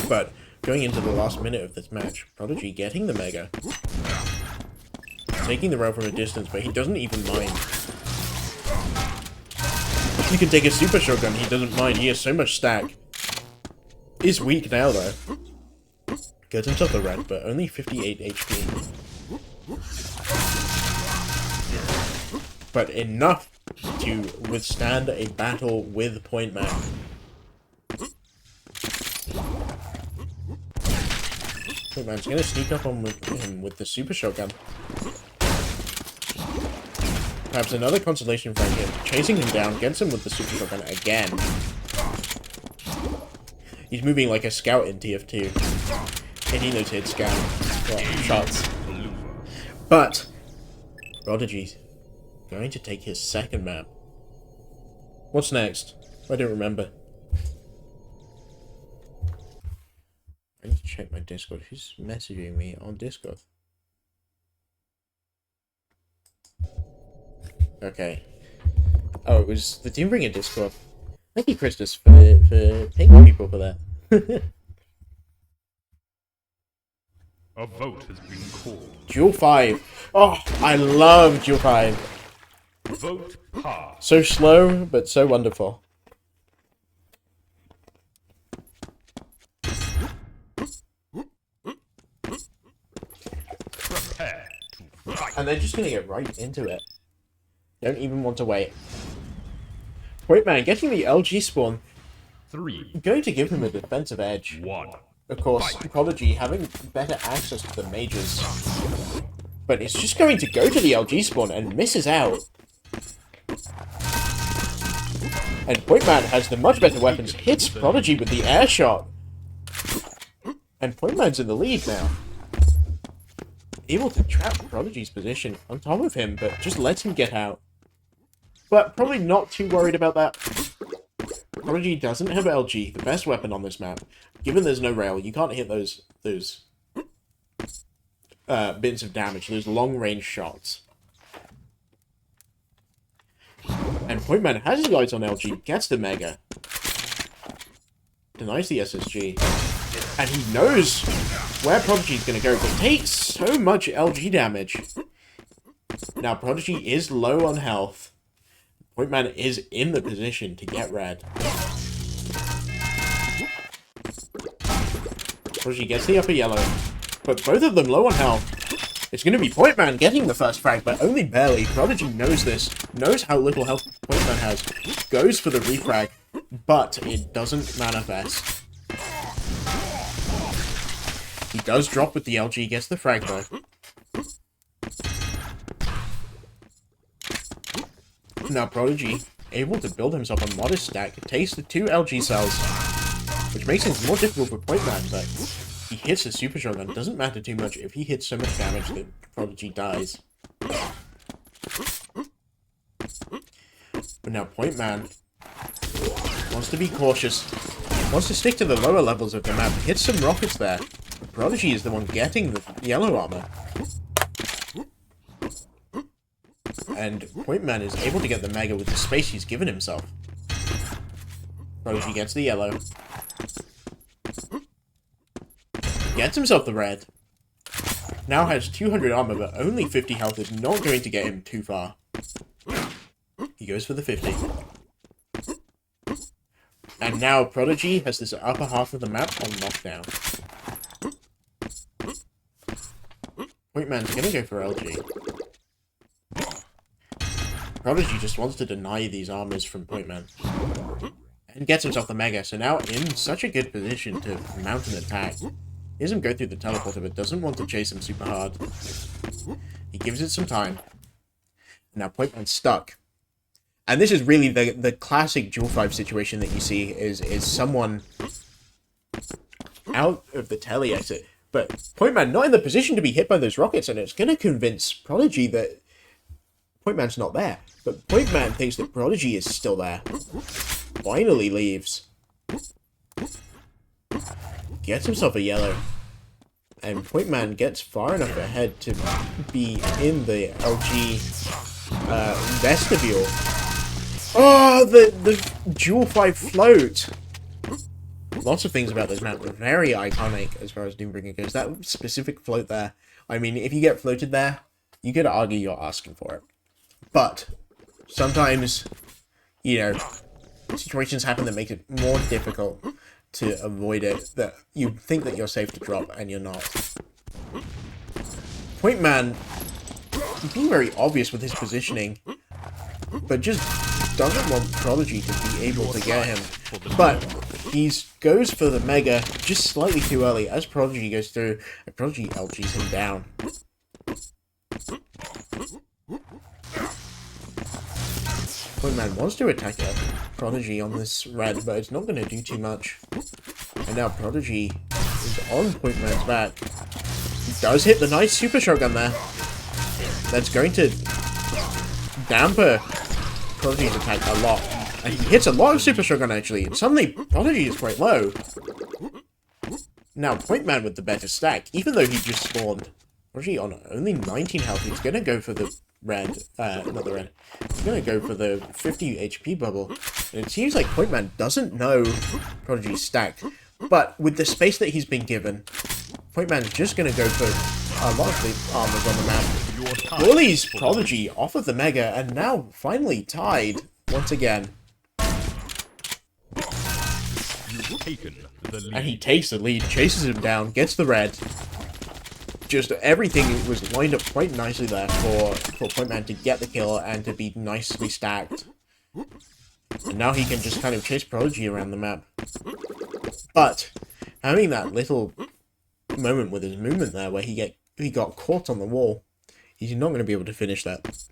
But going into the last minute of this match, Prodigy getting the Mega. Taking the rail from a distance, but he doesn't even mind. You can take a super shotgun, he doesn't mind. He has so much stack. Is weak now, though. Gets himself the red, but only 58 HP. But enough to withstand a battle with Point Man. Point Man's gonna sneak up on him with the super shotgun. Perhaps another consolation frag here. Chasing him down, gets him with the super shotgun again. He's moving like a scout in TF2. Hitting those hit scout shots. But Prodigy's going to take his second map. What's next? I don't remember. I need to check my Discord. Who's messaging me on Discord? Okay. Oh, it was the Doombringer Discord. Thank you, Christus, for paying people for that. A vote has been called. Duel 5. Oh, I love Duel 5. Vote pass. So slow, but so wonderful. Prepare to fight. And they're just gonna get right into it. Don't even want to wait. Point Man getting the LG spawn. 3, Going to give him a defensive edge. 1. Of course, Prodigy having better access to the mages. But it's just going to go to the LG spawn and misses out. And Point Man has the much better weapons, hits Prodigy with the air shot. And Point Man's in the lead now. Able to trap Prodigy's position on top of him, but just lets him get out. But probably not too worried about that. Prodigy doesn't have LG, the best weapon on this map. Given there's no rail, you can't hit those bits of damage, those long-range shots. And Point Man has his lights on LG, gets the Mega. Denies the SSG. And he knows where Prodigy's gonna go, but takes so much LG damage. Now, Prodigy is low on health. Point Man is in the position to get red. Prodigy gets the upper yellow, but both of them low on health. It's going to be Point Man getting the first frag, but only barely. Prodigy knows this, knows how little health Point Man has, goes for the refrag, but it doesn't manifest. He does drop with the LG, gets the frag though. Now Prodigy, able to build himself a modest stack, takes the 2 LG cells, which makes things more difficult for Point Man, but he hits the super shotgun. Doesn't matter too much if he hits so much damage that Prodigy dies. But now Point Man wants to be cautious, wants to stick to the lower levels of the map, hits some rockets there. Prodigy is the one getting the yellow armor. And Point Man is able to get the Mega with the space he's given himself. Prodigy gets the yellow. Gets himself the red. Now has 200 armor, but only 50 health is not going to get him too far. He goes for the 50. And now Prodigy has this upper half of the map on lockdown. Pointman's gonna go for LG. Prodigy just wants to deny these armors from Pointman. And gets himself the Mega, so now in such a good position to mount an attack. He doesn't go through the teleporter, but doesn't want to chase him super hard. He gives it some time. Now Pointman's stuck. And this is really the classic Duel 5 situation that you see is someone out of the tele exit. But Pointman not in the position to be hit by those rockets, and it's going to convince Prodigy that Pointman's not there. But Pointman thinks that Prodigy is still there. Finally leaves. Gets himself a yellow. And Pointman gets far enough ahead to be in the LG vestibule. Oh, the Duel 5 float! Lots of things about this map are very iconic as far as Doombringer goes. That specific float there, I mean, if you get floated there, you could argue you're asking for it. But sometimes, you know, situations happen that make it more difficult to avoid it, that you think that you're safe to drop and you're not. Pointman being very obvious with his positioning, but just doesn't want Prodigy to be able to get him. But he goes for the Mega just slightly too early as Prodigy goes through, and Prodigy LGs him down. Pointman wants to attack Prodigy on this red, but it's not going to do too much. And now Prodigy is on Pointman's back. He does hit the nice super shotgun there. That's going to damper Prodigy's attack a lot. And he hits a lot of super shotgun actually. And suddenly Prodigy is quite low. Now Pointman with the better stack, even though he just spawned. Prodigy on only 19 health. He's going to go for the red, not the red. He's going to go for the 50 HP bubble. And it seems like Pointman doesn't know Prodigy's stack. But with the space that he's been given, Pointman's just going to go for a lot of the armors on the map. Bullies Prodigy off of the Mega, and now finally tied once again. And he takes the lead, chases him down, gets the red. Just everything was lined up quite nicely there for Pointman to get the kill and to be nicely stacked. And now he can just kind of chase Prodigy around the map. But having that little moment with his movement there where he got caught on the wall, he's not going to be able to finish that.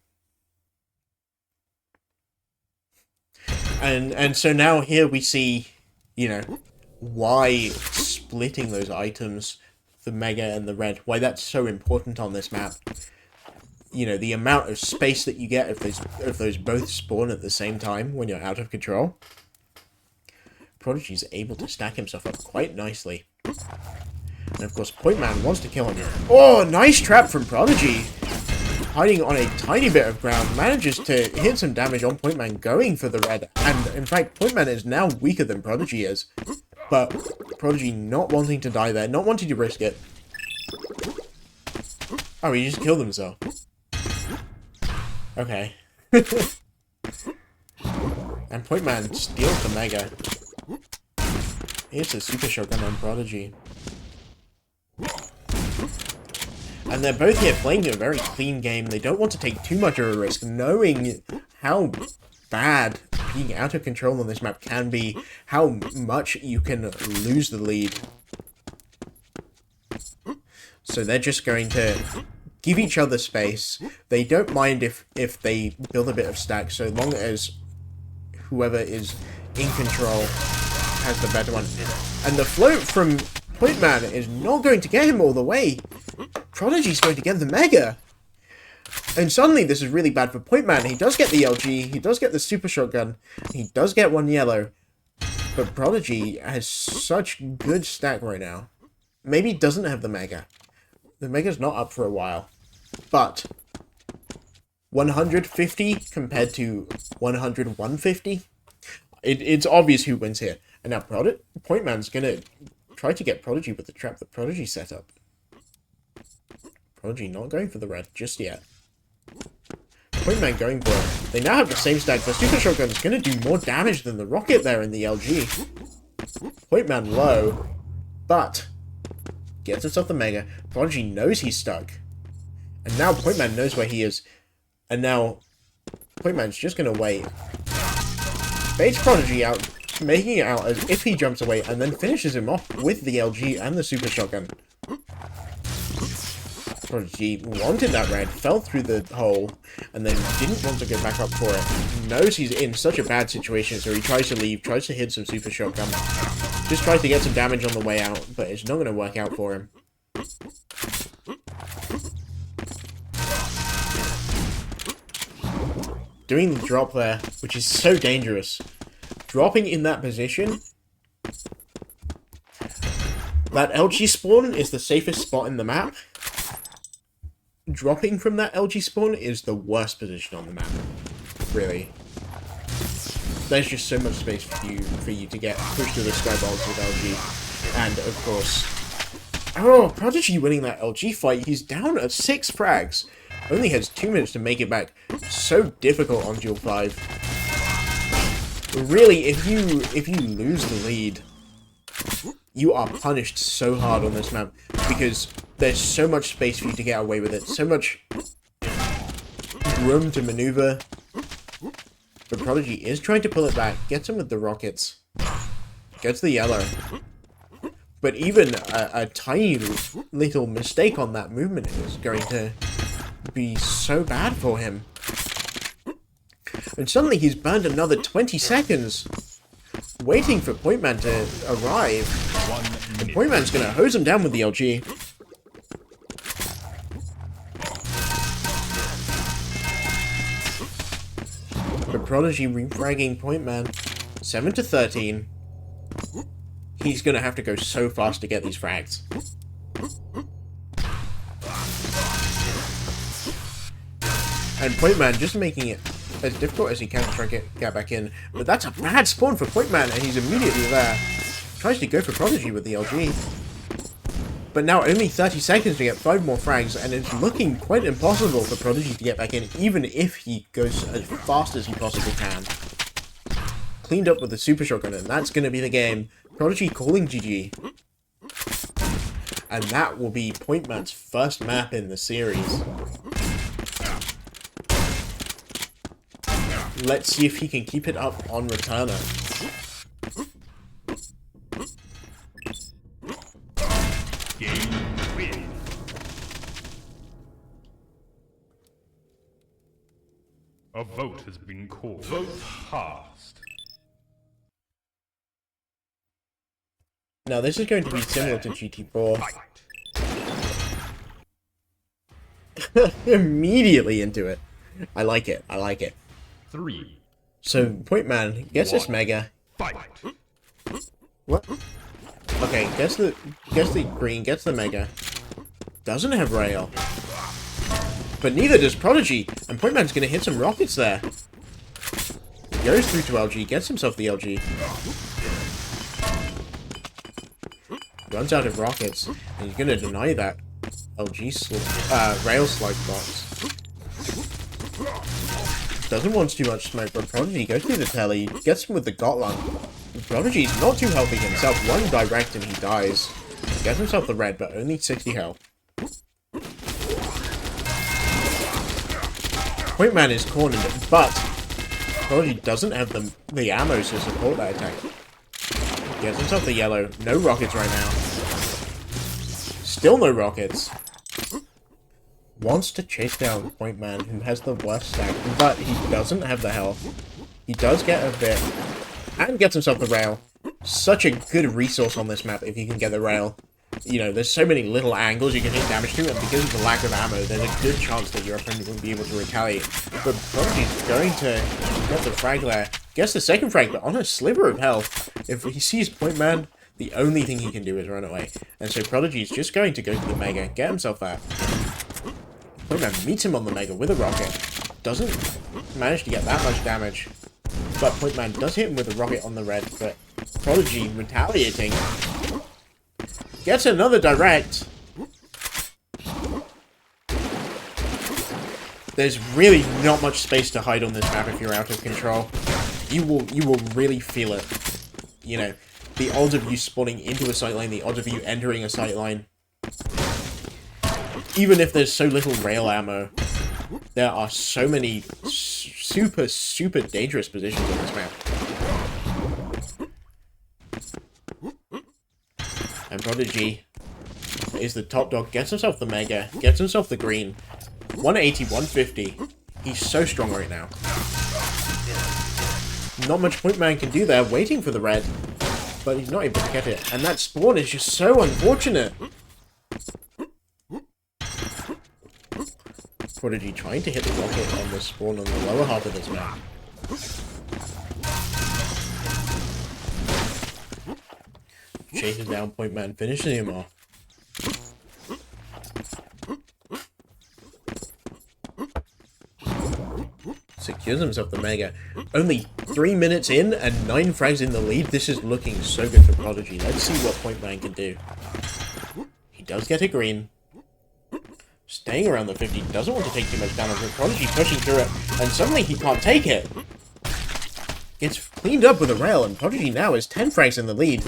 And so now here we see, you know, why splitting those items, the Mega and the red, why that's so important on this map. You know, the amount of space that you get if those both spawn at the same time when you're out of control. Prodigy's able to stack himself up quite nicely. And of course, Pointman wants to kill him. Oh, nice trap from Prodigy! Hiding on a tiny bit of ground, manages to hit some damage on Pointman going for the red. And in fact, Pointman is now weaker than Prodigy is. But Prodigy not wanting to die there, not wanting to risk it. Oh, he just killed himself. Okay. And Pointman steals the Mega. Here's the super shotgun on Prodigy. And they're both here playing a very clean game. They don't want to take too much of a risk, knowing how bad being out of control on this map can be, how much you can lose the lead. So they're just going to give each other space. They don't mind if they build a bit of stack, so long as whoever is in control has the better one. And the float from Pointman is not going to get him all the way. Prodigy's going to get the Mega. And suddenly this is really bad for Pointman. He does get the LG, he does get the super shotgun, he does get one yellow. But Prodigy has such good stack right now. Maybe he doesn't have the Mega. The Mega's not up for a while. But 150 compared to 150, it's obvious who wins here. And now Pointman's gonna try to get Prodigy with the trap that Prodigy set up. Prodigy not going for the red just yet. Point Man going for it. They now have the same stack. The Super Shotgun is going to do more damage than the rocket there in the LG. Point Man low, but gets himself the Mega. Prodigy knows he's stuck. And now Point Man knows where he is. And now Point Man's just going to wait. Baits Prodigy out, making it out as if he jumps away, and then finishes him off with the LG and the Super Shotgun. Prodigy wanted that red, fell through the hole, and then didn't want to go back up for it. Knows he's in such a bad situation, so he tries to leave, tries to hit some Super Shotgun. Just tries to get some damage on the way out, but it's not going to work out for him. Doing the drop there, which is so dangerous. Dropping in that position. That LG spawn is the safest spot in the map. Dropping from that LG spawn is the worst position on the map. Really. There's just so much space for you to get pushed to the skybox with LG. And, of course... Oh, Prodigy winning that LG fight. He's down at 6 frags. Only has 2 minutes to make it back. So difficult on Duel 5. Really, if you lose the lead, you are punished so hard on this map because there's so much space for you to get away with it, so much room to maneuver. But Prodigy is trying to pull it back, gets him with the rockets, gets the yellow. But even a tiny little mistake on that movement is going to be so bad for him. And suddenly he's burned another 20 seconds waiting for Point Man to arrive. And Point Man's going to hose him down with the LG. But Prodigy refragging Point Man. 7 to 13. He's going to have to go so fast to get these frags. And Point Man just making it as difficult as he can to try to get back in. But that's a bad spawn for Point Man, and he's immediately there. Tries to go for Prodigy with the LG. But now only 30 seconds to get 5 more frags, and it's looking quite impossible for Prodigy to get back in, even if he goes as fast as he possibly can. Cleaned up with the Super Shotgun, and that's going to be the game. Prodigy calling GG. And that will be Point Man's first map in the series. Let's see if he can keep it up on Returner. Game win. A vote has been called. Vote passed. Now this is going to be similar to GT4. Immediately into it. I like it. I like it. 3. So Point Man gets this Mega. Fight. What? Okay, gets the green, gets the Mega. Doesn't have rail. But neither does Prodigy. And Point Man's gonna hit some rockets there. Goes through to LG, gets himself the LG. Runs out of rockets, and he's gonna deny that LG rail slide box. Doesn't want too much smoke, but Prodigy goes through the telly, gets him with the Gotland. Prodigy's not too healthy himself. One direct and he dies. Gets himself the red, but only 60 health. Point Man is cornered, but Prodigy doesn't have the ammo to support that attack. Gets himself the yellow. No rockets right now. Still no rockets. Wants to chase down Point Man, who has the worst stack, but he doesn't have the health. He does get a bit, and gets himself the rail. Such a good resource on this map if you can get the rail. You know, there's so many little angles you can hit damage to, and because of the lack of ammo, there's a good chance that your opponent won't be able to retaliate. But Prodigy's going to get the frag there. Gets the second frag, but on a sliver of health. If he sees Point Man, the only thing he can do is run away. And so Prodigy's just going to go for the Mega, get himself that. Point Man meets him on the Mega with a rocket. Doesn't manage to get that much damage. But Point Man does hit him with a rocket on the red, but Prodigy retaliating. Gets another direct. There's really not much space to hide on this map if you're out of control. You will really feel it. You know, the odds of you spawning into a sightline, the odds of you entering a sightline. Even if there's so little rail ammo, there are so many super dangerous positions on this map. And Prodigy is the top dog, gets himself the Mega, gets himself the green. 180, 150. He's so strong right now. Not much Point Man can do there, waiting for the red. But he's not able to get it. And that spawn is just so unfortunate. Prodigy trying to hit the rocket on the spawn on the lower half of this map. Chases down Point Man, finishing him off. Secures himself the Mega. Only 3 minutes in and 9 frags in the lead. This is looking so good for Prodigy. Let's see what Point Man can do. He does get a green. Staying around the 50, doesn't want to take too much damage, but Prodigy pushing through it, and suddenly he can't take it. Gets cleaned up with a rail, and Prodigy now is 10 frags in the lead.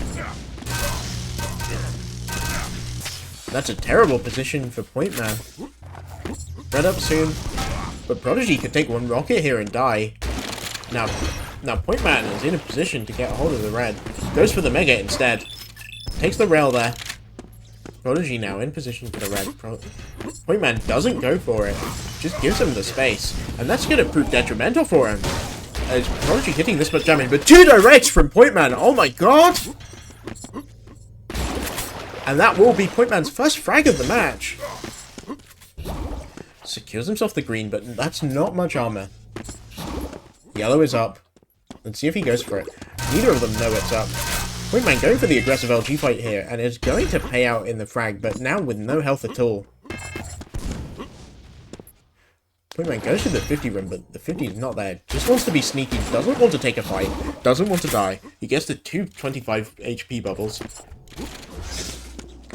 That's a terrible position for Point Man. Red up soon. But Prodigy could take one rocket here and die. Now Point Man is in a position to get a hold of the red. Goes for the Mega instead. Takes the rail there. Prodigy now in position for the red. Point Man doesn't go for it. Just gives him the space. And that's going to prove detrimental for him. As Prodigy hitting this much damage. But 2 directs from Point Man. Oh my god! And that will be Point Man's first frag of the match. Secures himself the green, but that's not much armor. Yellow is up. Let's see if he goes for it. Neither of them know it's up. Point Man going for the aggressive LG fight here, and is going to pay out in the frag, but now with no health at all. Point Man goes to the 50 room, but the 50 is not there. Just wants to be sneaky, doesn't want to take a fight, doesn't want to die. He gets the 2 25 HP bubbles.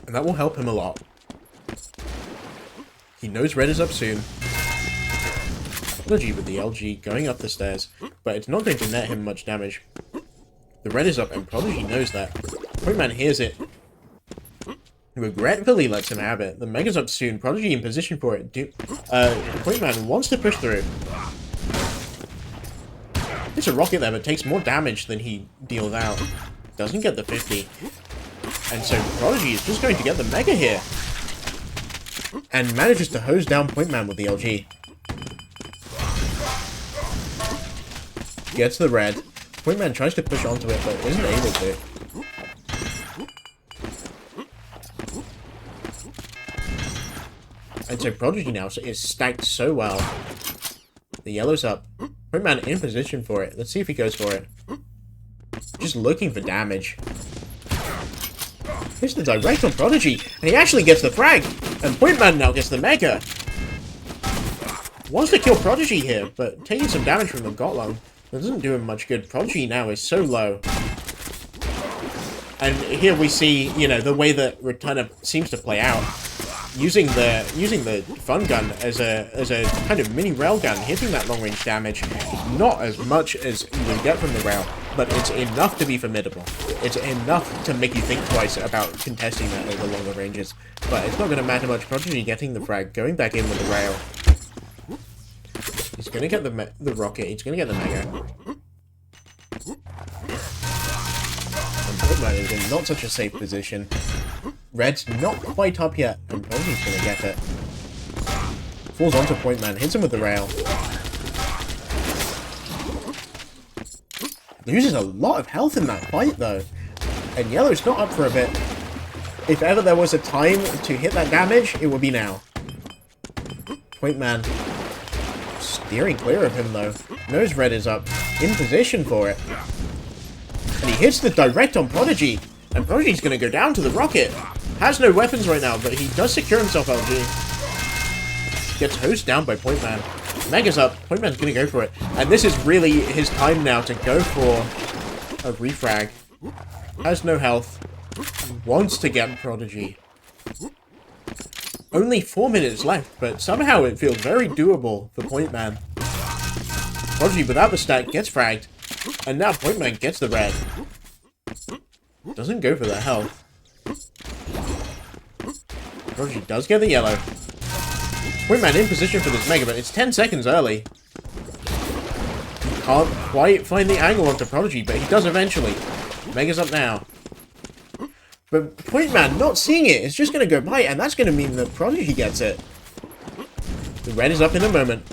And that will help him a lot. He knows red is up soon. Prodigy with the LG going up the stairs, but it's not going to net him much damage. The red is up and Prodigy knows that. Point Man hears it. Regretfully lets him have it. The Mega's up soon. Prodigy in position for it. Point Man wants to push through. It's a rocket there, but takes more damage than he deals out. Doesn't get the 50. And so Prodigy is just going to get the Mega here. And manages to hose down Point Man with the LG. Gets the red. Point Man tries to push onto it, but isn't able to. And so Prodigy now is stacked so well. The yellow's up. Point Man in position for it. Let's see if he goes for it. Just looking for damage. Hits the direct on Prodigy, and he actually gets the frag! And Point Man now gets the Mega! Wants to kill Prodigy here, but taking some damage from the Gotlung doesn't do him much good. Prodigy now is so low. And here we see, you know, the way that Returner seems to play out. Using the fun gun as a kind of mini rail gun, hitting that long range damage. Not as much as you would get from the rail, but it's enough to be formidable. It's enough to make you think twice about contesting that over longer ranges. But it's not going to matter much. Prodigy getting the frag, going back in with the rail. He's going to get the rocket. He's going to get the Mega. And Point Man is in not such a safe position. Red's not quite up yet, and Prodigy's going to get it. Falls onto Point Man, hits him with the rail. Loses a lot of health in that fight, though. And Yellow's not up for a bit. If ever there was a time to hit that damage, it would be now. Point Man steering clear of him, though. Knows Red is up. In position for it. And he hits the direct on Prodigy. And Prodigy's going to go down to the rocket. Has no weapons right now, but he does secure himself LG. Gets hosed down by Point Man. Mega's up. Point Man's going to go for it. And this is really his time now to go for a refrag. Has no health. Wants to get Prodigy. Only 4 minutes left, but somehow it feels very doable for Point Man. Prodigy, without the stack, gets fragged. And now Point Man gets the red. Doesn't go for the health. Prodigy does get the yellow. Point Man in position for this Mega, but it's 10 seconds early. He can't quite find the angle onto Prodigy, but he does eventually. Mega's up now. But Point Man not seeing it is just going to go by, and that's going to mean that Prodigy gets it. The red is up in a moment,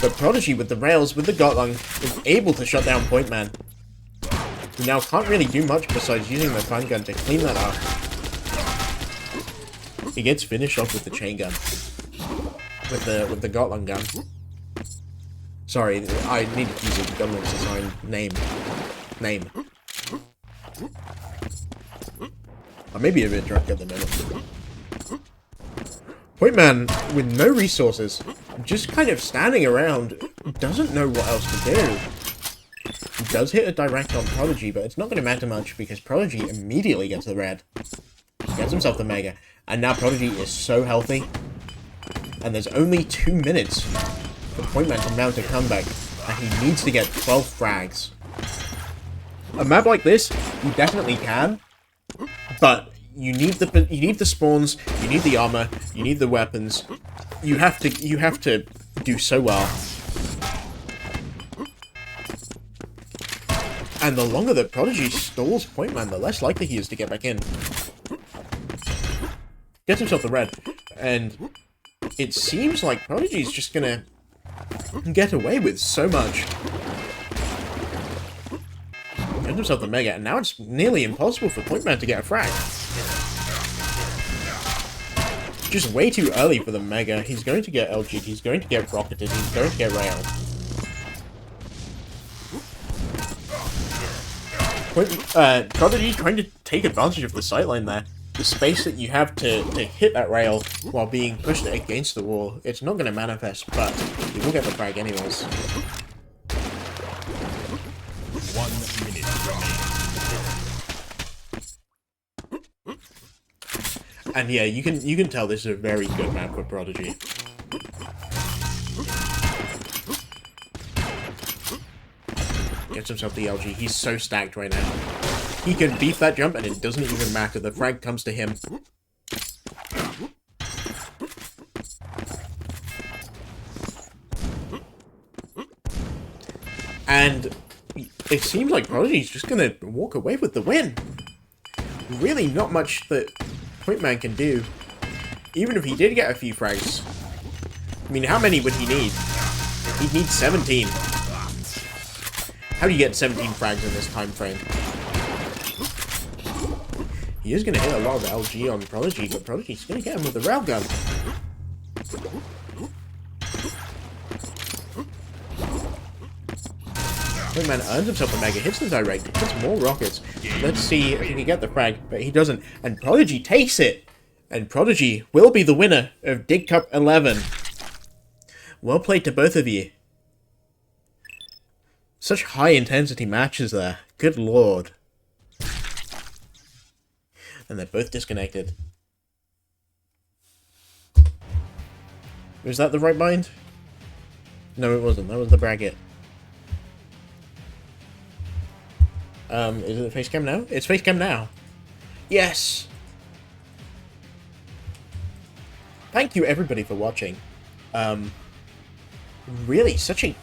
but Prodigy with the rails, with the Gotlung, is able to shut down Point Man. He now can't really do much besides using the fan gun to clean that up. He gets finished off with the chain gun. With the Gotlung gun. Sorry, I need to use the gunman's design name. I may be a bit drunk at the minute. Point Man, with no resources, just kind of standing around, doesn't know what else to do. He does hit a direct on Prodigy, but it's not going to matter much because Prodigy immediately gets the red. Gets himself the Mega. And now Prodigy is so healthy. And there's only 2 minutes for Point Man to mount a comeback. And he needs to get 12 frags. A map like this, you definitely can. But you need the spawns, you need the armor, you need the weapons. You have to do so well. And the longer that Prodigy stalls Point Man, the less likely he is to get back in. Gets himself the red, and it seems like Prodigy's just gonna get away with so much. Gets himself the Mega, and now it's nearly impossible for Point Man to get a frag. Just way too early for the Mega. He's going to get LG'd, he's going to get rocketed, he's going to get railed. Prodigy trying to take advantage of the sightline there. The space that you have to hit that rail while being pushed against the wall, it's not going to manifest, but you will get the frag anyways. 1 minute remains. And yeah, you can tell this is a very good map for Prodigy. Gets himself the LG. He's so stacked right now. He can beef that jump and it doesn't even matter. The frag comes to him. And it seems like Prodigy's just gonna walk away with the win. Really not much that Point Man can do. Even if he did get a few frags. I mean, how many would he need? He'd need 17. How do you get 17 frags in this time frame? He is going to hit a lot of LG on Prodigy, but Prodigy's going to get him with the railgun. Point Man earns himself a Mega, hits the direct, hits more rockets. Let's see if he can get the frag, but he doesn't. And Prodigy takes it! And Prodigy will be the winner of Dig Cup 11. Well played to both of you. Such high intensity matches there. Good lord. And they're both disconnected. Was that the right bind? No, it wasn't. That was the bracket. Is it face cam now? It's face cam now. Yes! Thank you everybody for watching. Really, such a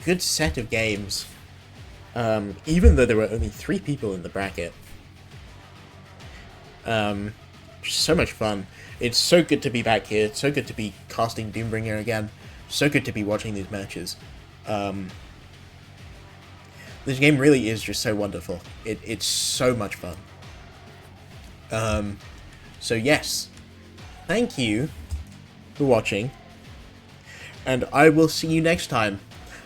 good set of games. Even though there were only 3 people in the bracket. So much fun. It's so good to be back here. It's so good to be casting Doombringer again. So good to be watching these matches. This game really is just so wonderful. It's so much fun. So yes, thank you for watching, and I will see you next time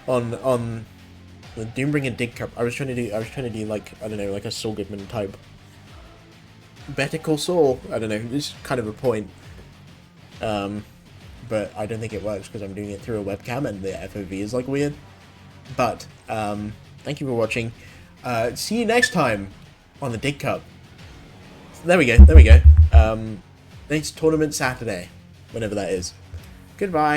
on the Doombringer Dig Cup. I was trying to do like, I don't know, like a Saul Goodman type. Better Call Saul. I don't know. This is kind of a point. But I don't think it works because I'm doing it through a webcam and the FOV is like weird. But thank you for watching. See you next time on the Dig Cup. There we go. Next tournament Saturday. whenever that is. Goodbye.